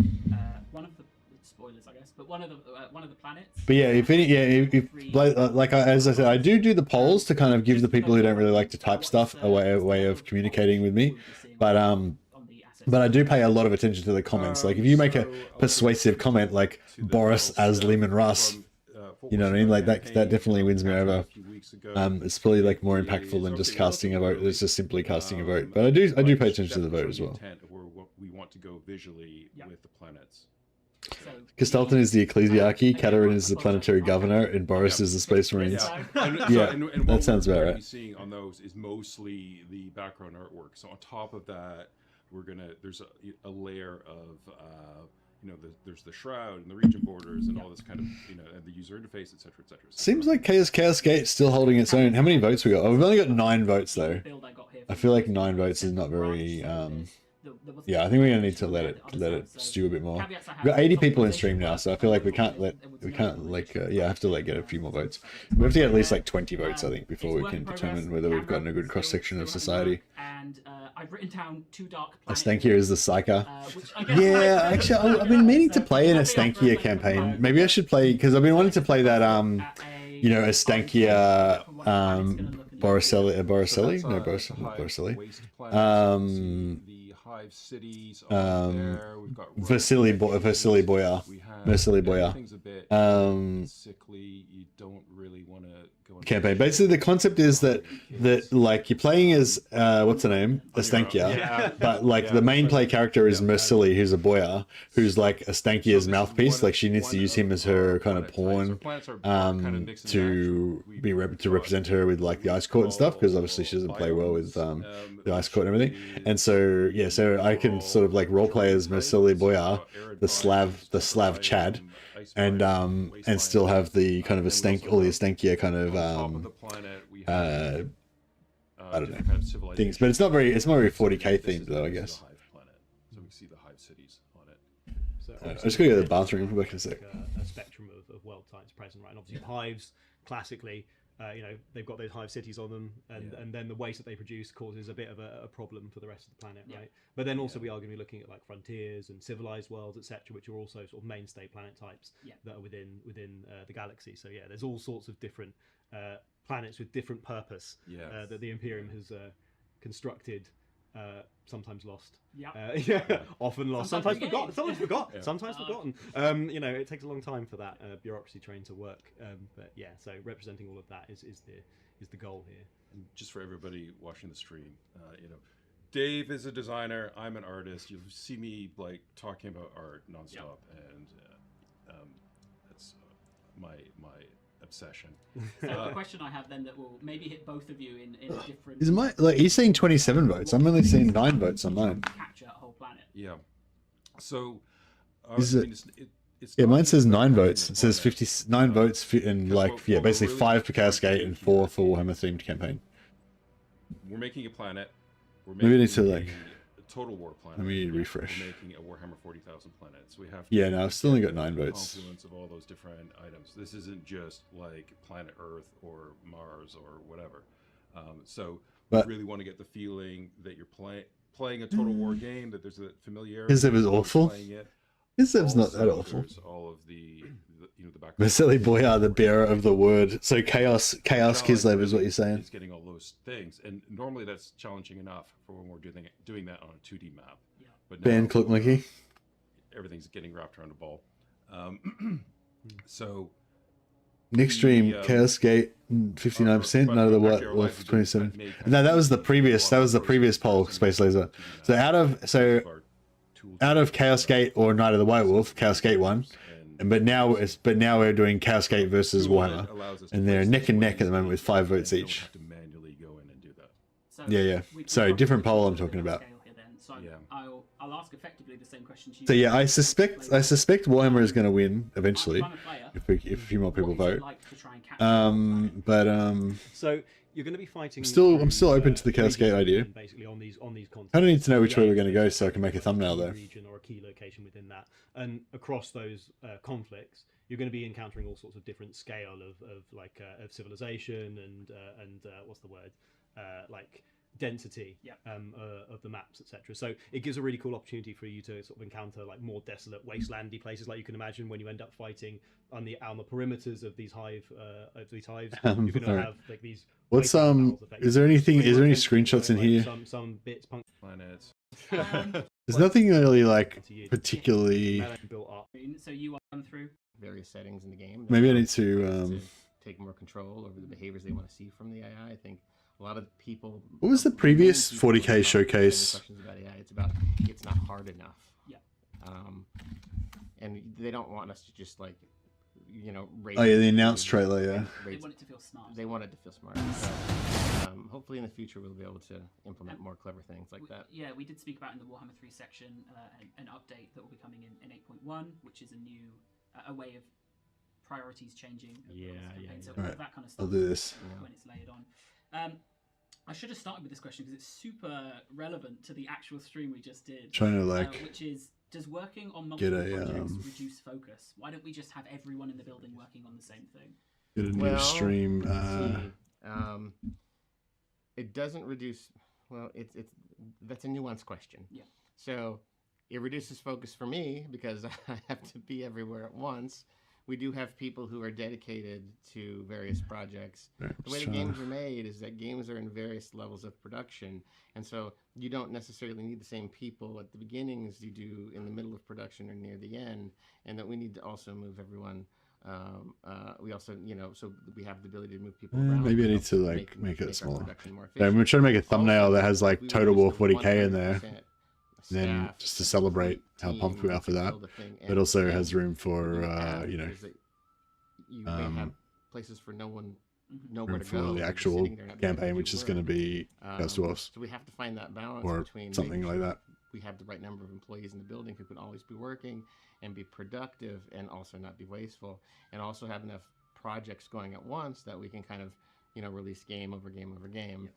one of the spoilers, I guess, but one of the planets. But yeah, as I said, I do the polls to kind of give the people who don't really like to type stuff a way of communicating with me, but I do pay a lot of attention to the comments. Like if you make a persuasive comment like Boris as Lehman Russ, you know what I mean? Like that definitely wins me over. It's probably like more impactful than just casting a vote. It's just simply casting a vote. But I do pay attention to the vote as well. We want to go visually with the planets. Castelton is the ecclesiarchy, Cathay is the planetary governor, and Boris is the space marines. Yeah, that sounds about right. What we're seeing on those is mostly the background artwork. So on top of that, there's a layer of there's the shroud and the region borders and all this kind of and the user interface, etc., etc. Seems like Chaos Gate's still holding its own. How many votes we got? Oh, we've only got 9 votes though. I feel like 9 votes is not very. Yeah, I think we're gonna need to let it stew a bit more. We've got 80 people in stream now, so I feel like we can't have to get a few more votes. We have to get at least like 20 votes, I think, before we can determine whether we've gotten a good cross section of society. And I've written down 2 dark planets. Astankia is the Psyker. Yeah, actually, I've been meaning to play an Astankia campaign. Maybe I should play, because I've been wanting to play that Astankia Boriselli. Hive cities there. We've got Vasily Boyar. Sickly, you don't really want to go campaign. Basically, the concept is that like you're playing as what's her name, Astankia, but like the main play character is Mercilli, who's a boyar, who's like Astankia's mouthpiece. Like she needs to use him as her kind of pawn to represent her with like the Ice Court and stuff, because obviously she doesn't play well with the Ice Court and everything. And so yeah, so I can sort of like role play as Mercilli Boyar, the Slav Chad, and still have the kind of all the Astankia kind of I don't know things, but it's not very 40k themed though, I guess. So we see the hive cities on it. So I'm just gonna go to the bathroom. Come back in a sec. A spectrum of world types present, right? And obviously hives classically. They've got those hive cities on them, and then the waste that they produce causes a bit of a problem for the rest of the planet, right? But then also we are going to be looking at like frontiers and civilized worlds, etc., which are also sort of mainstay planet types that are within the galaxy. So yeah, there's all sorts of different planets with different purpose that the Imperium has constructed. Sometimes lost. Often lost. Sometimes forgotten. Sometimes forgotten. It takes a long time for that bureaucracy train to work. But yeah, so representing all of that is the goal here. And just for everybody watching the stream, Dave is a designer. I'm an artist. You'll see me like talking about art nonstop, and that's my obsession. So the question I have then that will maybe hit both of you in a different. Is you're seeing 27 votes? I'm only seeing 9 votes on mine. Capture a whole planet. Yeah. So. Mine says 9 votes. It says 59 votes and basically 5 for Chaos Gate and 4 for Warhammer themed campaign. We're making a planet. Maybe we need to like. Total War planet. Let me refresh. We're making a Warhammer 40,000 planets. We have I've still only got 9 votes. Confluence of all those different items. This isn't just like planet Earth or Mars or whatever. We really want to get the feeling that you're playing a Total War game. That there's a familiarity. Kislev is awful. Kislev's not that awful. All of the background. Vasily Boyar, the bearer of the word. So chaos Kislev is what you're saying. It's getting all those things, and normally that's challenging enough for when we're doing that on a 2D map. But Ben Kluckmucky. Everything's getting wrapped around a ball. So next stream, Chaos Gate 59%. None of the what? 27. No, that was the previous poll. Space Laser. So out of Chaos Gate or Night of the White Wolf, Chaos Gate won. But now we're doing Chaos Gate versus Warhammer, and they're neck and neck at the moment with 5 votes each. So Yeah. Sorry, different poll I'm talking about. So I'll ask effectively the same question to you. So yeah, I suspect Warhammer is going to win eventually if a few more people vote. So you're going to be fighting. I'm still open to the Chaos Gate idea. Basically on these continents. I don't need to know which way we're going to go so I can make a thumbnail though. Region or a key location within that, and across those conflicts, you're going to be encountering all sorts of different scale of civilization and what's the word, like density of the maps, etc. So it gives a really cool opportunity for you to sort of encounter like more desolate, wastelandy places, like you can imagine when you end up fighting on the perimeters of these hives. You're going to have like these. What's Is there any screenshots in here? Some bits. Planets. There's nothing really like particularly. So you run through various settings in the game. Maybe I need to take more control over the behaviors they want to see from the AI. I think a lot of people. What was the previous 40K showcase? Questions about AI. It's not hard enough. Yeah. And they don't want us to just like, oh yeah, the announced trailer. Yeah. They want it to feel smart. They want it to feel smart. So, hopefully in the future we'll be able to implement more clever things like that. Yeah, we did speak about in the Warhammer 3 section an update that will be coming in 8.1, which is a way of priorities changing. So Right. that kind of stuff. I'll do this when it's layered on. I should have started with this question because it's super relevant to the actual stream we just did. Trying to which is, does working on multiple projects reduce focus? Why don't we just have everyone in the building working on the same thing? Get a new stream. It doesn't reduce. Well, that's a nuanced question. Yeah. So it reduces focus for me because I have to be everywhere at once. We do have people who are dedicated to various projects. Right, the way the games are made is that games are in various levels of production, and so you don't necessarily need the same people at the beginning as you do in the middle of production or near the end, and that we need to also move everyone. We also, so we have the ability to move people around. Maybe I need to make it smaller. I'm trying to make a thumbnail that has like Total War 40K in there. Then just to celebrate how pumped we are for that, but also has room for you may have places for no one nowhere room to for go. the actual campaign, which is going to be Chaos Dwarfs, so we have to find that balance or between something like that. We have the right number of employees in the building who can always be working and be productive and also not be wasteful, and also have enough projects going at once that we can kind of release game over game over game.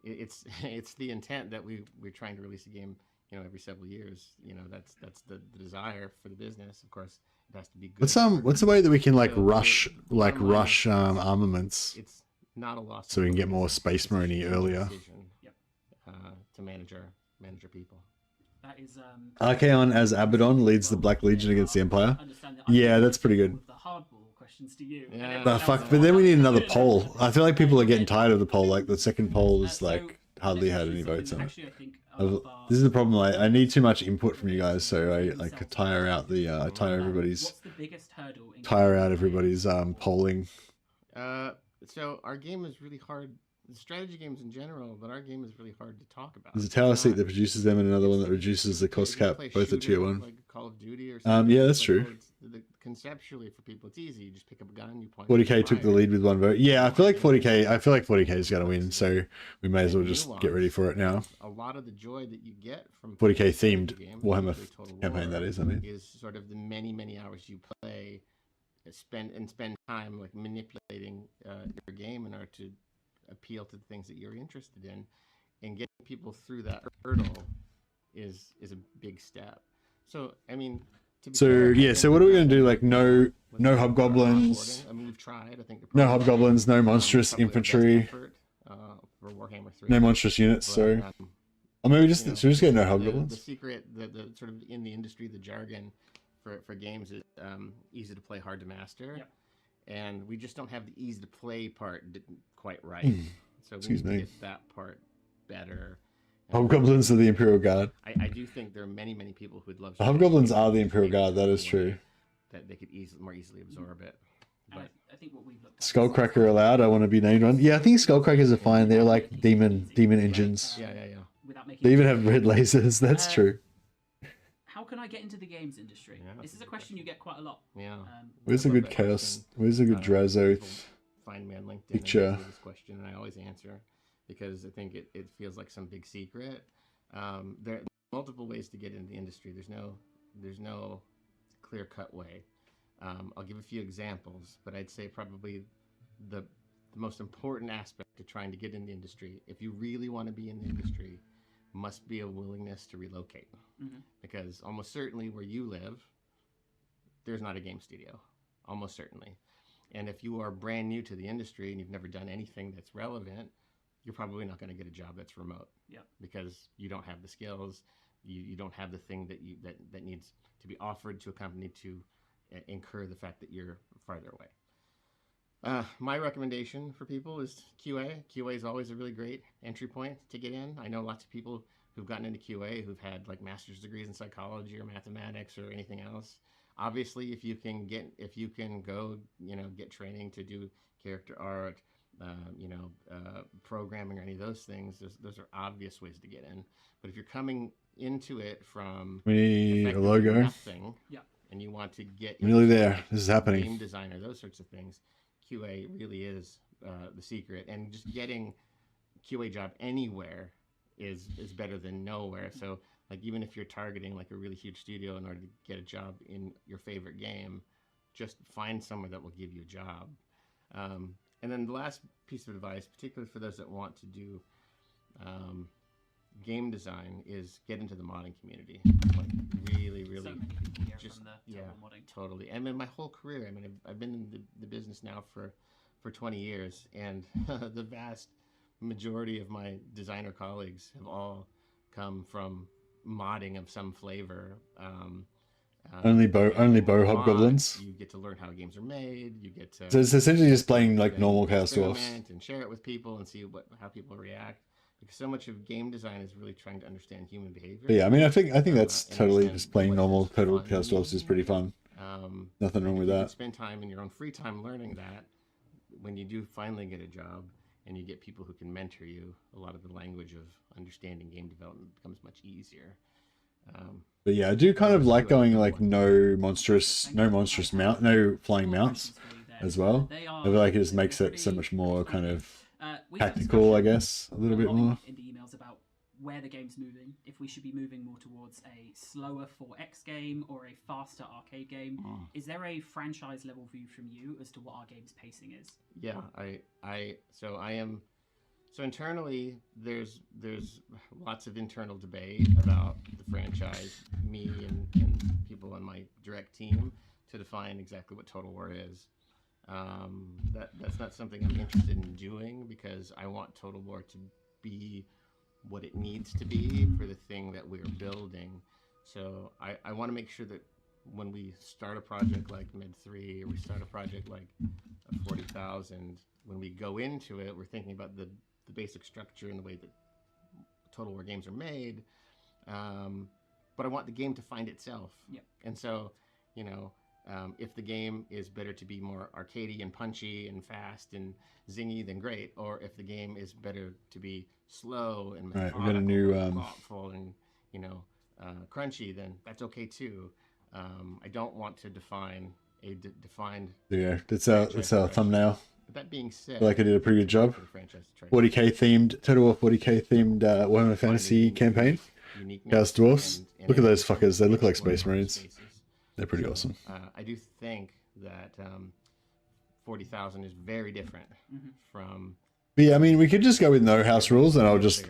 It's the intent that we're trying to release a game every several years. That's the desire for the business. Of course, it has to be good. What's the way that we can rush armaments? It's not a loss. So we can get more Space Marine earlier. To manage our people. That is Archaon as Abaddon leads the Black Legion against the Empire. Yeah, that's pretty good. The hardball questions to you. Fuck, but then we need another poll. I feel like people are getting tired of the poll. Like the second poll is hardly had any votes on it. This is the problem. I need too much input from you guys, so I tire out everybody's polling. So our game is really hard. The strategy games in general, but our game is really hard to talk about. There's a tower seat that produces them, and another one that reduces the cost cap, both at tier 1. Like Call of Duty or something. Yeah, that's true. Conceptually, for people, it's easy. You just pick up a gun, you point. 40K took the lead with 1 vote. Yeah, I feel like 40K is going to win, so we may as well just get ready for it now. A lot of the joy that you get from 40K themed Warhammer campaign, that is. Is sort of the many hours you play, spend time like manipulating your game in order to appeal to the things that you're interested in, and getting people through that hurdle is a big step. So I mean, so what are we going to do? Like no hobgoblins. I mean, we've tried. I think no hobgoblins, no monstrous infantry, for Warhammer 3. no monstrous units. So, or maybe should we just get no hobgoblins? The secret, the sort of in the industry, the jargon for games is easy to play, hard to master. Yep. And we just don't have the easy to play part quite right. So we need to get that part better. Hobgoblins are the Imperial Guard. I do think there are many people who would love. Hobgoblins are the Imperial Guard. That is true. That they could more easily absorb it. But I think what we've looked at Skullcracker allowed. I want to be named one. Yeah, I think Skullcrackers are fine. They're like demon engines. Yeah. They even have red lasers. That's true. How can I get into the games industry? This is a question you get quite a lot. Yeah. Where's a good chaos? Where's a good Drazoth? find me on LinkedIn Picture. and ask me this question, and I always answer because I think it feels like some big secret. There are multiple ways to get into the industry. There's no clear-cut way. I'll give a few examples, but I'd say probably the most important aspect to trying to get in the industry, if you really want to be in the industry, must be a willingness to relocate. Because almost certainly where you live, there's not a game studio, almost certainly. And if you are brand new to the industry and you've never done anything that's relevant, you're probably not going to get a job that's remote. Because you don't have the skills, you don't have the thing that needs to be offered to a company to incur the fact that you're farther away. My recommendation for people is QA. QA is always a really great entry point to get in. I know lots of people who've gotten into QA who've had like master's degrees in psychology or mathematics or anything else. Obviously, if you can go, get training to do character art, programming or any of those things, those are obvious ways to get in. But if you're coming into it from We need a logo. nothing, and you want to get Nearly there. This is happening. Game designer, those sorts of things, QA really is the secret. And just getting QA job anywhere is better than nowhere. So like even if you're targeting like a really huge studio in order to get a job in your favorite game, just find somewhere that will give you a job. And then the last piece of advice, particularly for those that want to do game design, is get into the modding community. Like really So many people here just from the total modding. totally. I mean, my whole career. I mean, I've been in the business now for 20 years, and the vast majority of my designer colleagues have all come from modding of some flavor. Only bow hobgoblins. You get to learn how games are made. You get to. So it's essentially just playing like normal chaos dwarfs. Experiment and share it with people and see how people react. Because so much of game design is really trying to understand human behavior. But yeah, I mean, I think that's totally just playing normal total chaos dwarfs is pretty fun. Nothing wrong with you that. can spend time in your own free time learning that. When you do finally get a job and you get people who can mentor you, a lot of the language of understanding game development becomes much easier. But yeah, I do kind of like going like no flying mounts as well. I feel like it just makes it so much more kind of tactical, I guess, a little bit more. In the emails about where the game's moving, if we should be moving more towards a slower 4X game or a faster arcade game. Is there a franchise level view from you as to what our game's pacing is? Yeah, So internally, there's lots of internal debate about the franchise. Me and people on my direct team to define exactly what Total War is. That's not something I'm interested in doing because I want Total War to be what it needs to be for the thing that we're building. So I want to make sure that when we start a project like Med 3 or we start a project like 40,000, when we go into it, we're thinking about the basic structure and the way that Total War games are made. But I want the game to find itself. And so, if the game is better to be more arcadey and punchy and fast and zingy, then great. Or if the game is better to be slow and methodical, we got a new thoughtful and crunchy, then that's okay too. I don't want to define a defined. Yeah, that's our thumbnail. But that being said, I feel like I did a pretty good job. 40k themed Total War 40k themed Warhammer Fantasy campaign. Chaos Dwarfs. Look at those fuckers. They look like Space Marines. They're pretty awesome. I do think that 40,000 is very different from. But yeah, I mean, we could just go with no house rules, and I'll just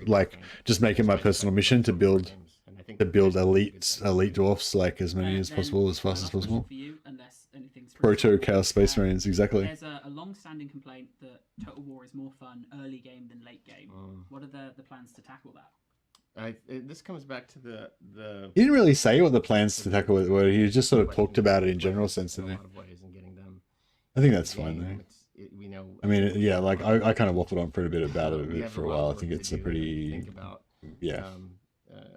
make it my personal mission to build elite dwarfs, like as many as possible, as fast as possible. Proto Chaos Space Marines, exactly. There's a long-standing complaint that Total War is more fun early game than late game. What are the plans to tackle that? This comes back to the. He didn't really say what the plans to tackle it were. He just sort of talked about it in general sense. Didn't he? I think that's fine though. I mean, yeah, like I kind of waffled on for a bit about it for a while. I think it's a pretty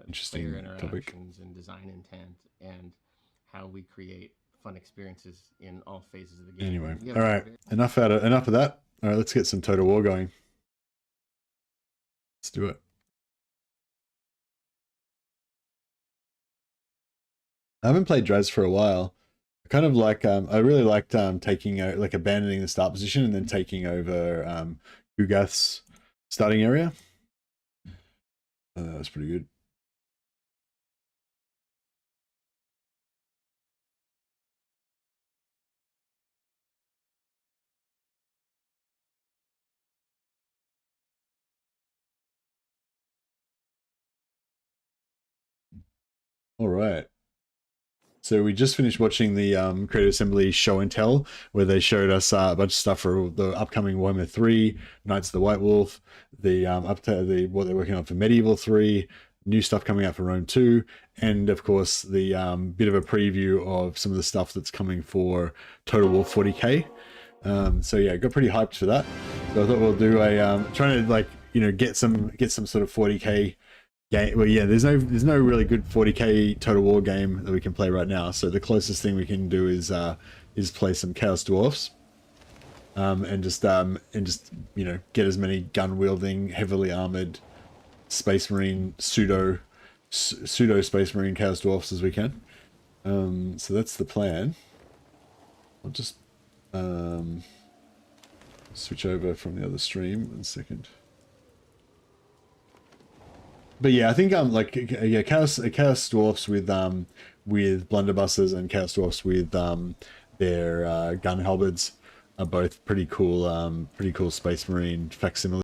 interesting topic. And design intent and how we create fun experiences in all phases of the game. Anyway, all right, enough of that. All right, let's get some Total War going. Let's do it. I haven't played Draz for a while. kind of like I really liked taking like abandoning the start position and then taking over Ugath's starting area. That was pretty good. All right. So we just finished watching the Creative Assembly show and tell, where they showed us a bunch of stuff for the upcoming Warhammer 3, Knights of the White Wolf, the what they're working on for Medieval 3, new stuff coming out for Rome 2, and of course the bit of a preview of some of the stuff that's coming for Total War 40k. So yeah, got pretty hyped for that. So I thought we'll do a trying to like get some sort of 40k. Game. Well, yeah, there's no really good 40k Total War game that we can play right now. So the closest thing we can do is play some Chaos Dwarfs, and just get as many gun wielding, heavily armored Space Marine pseudo Space Marine Chaos Dwarfs as we can. So that's the plan. I'll just switch over from the other stream 1 second. But yeah, I think Chaos Dwarfs with blunderbusses and Chaos Dwarfs with their gun halberds are both pretty cool Space Marine facsimiles.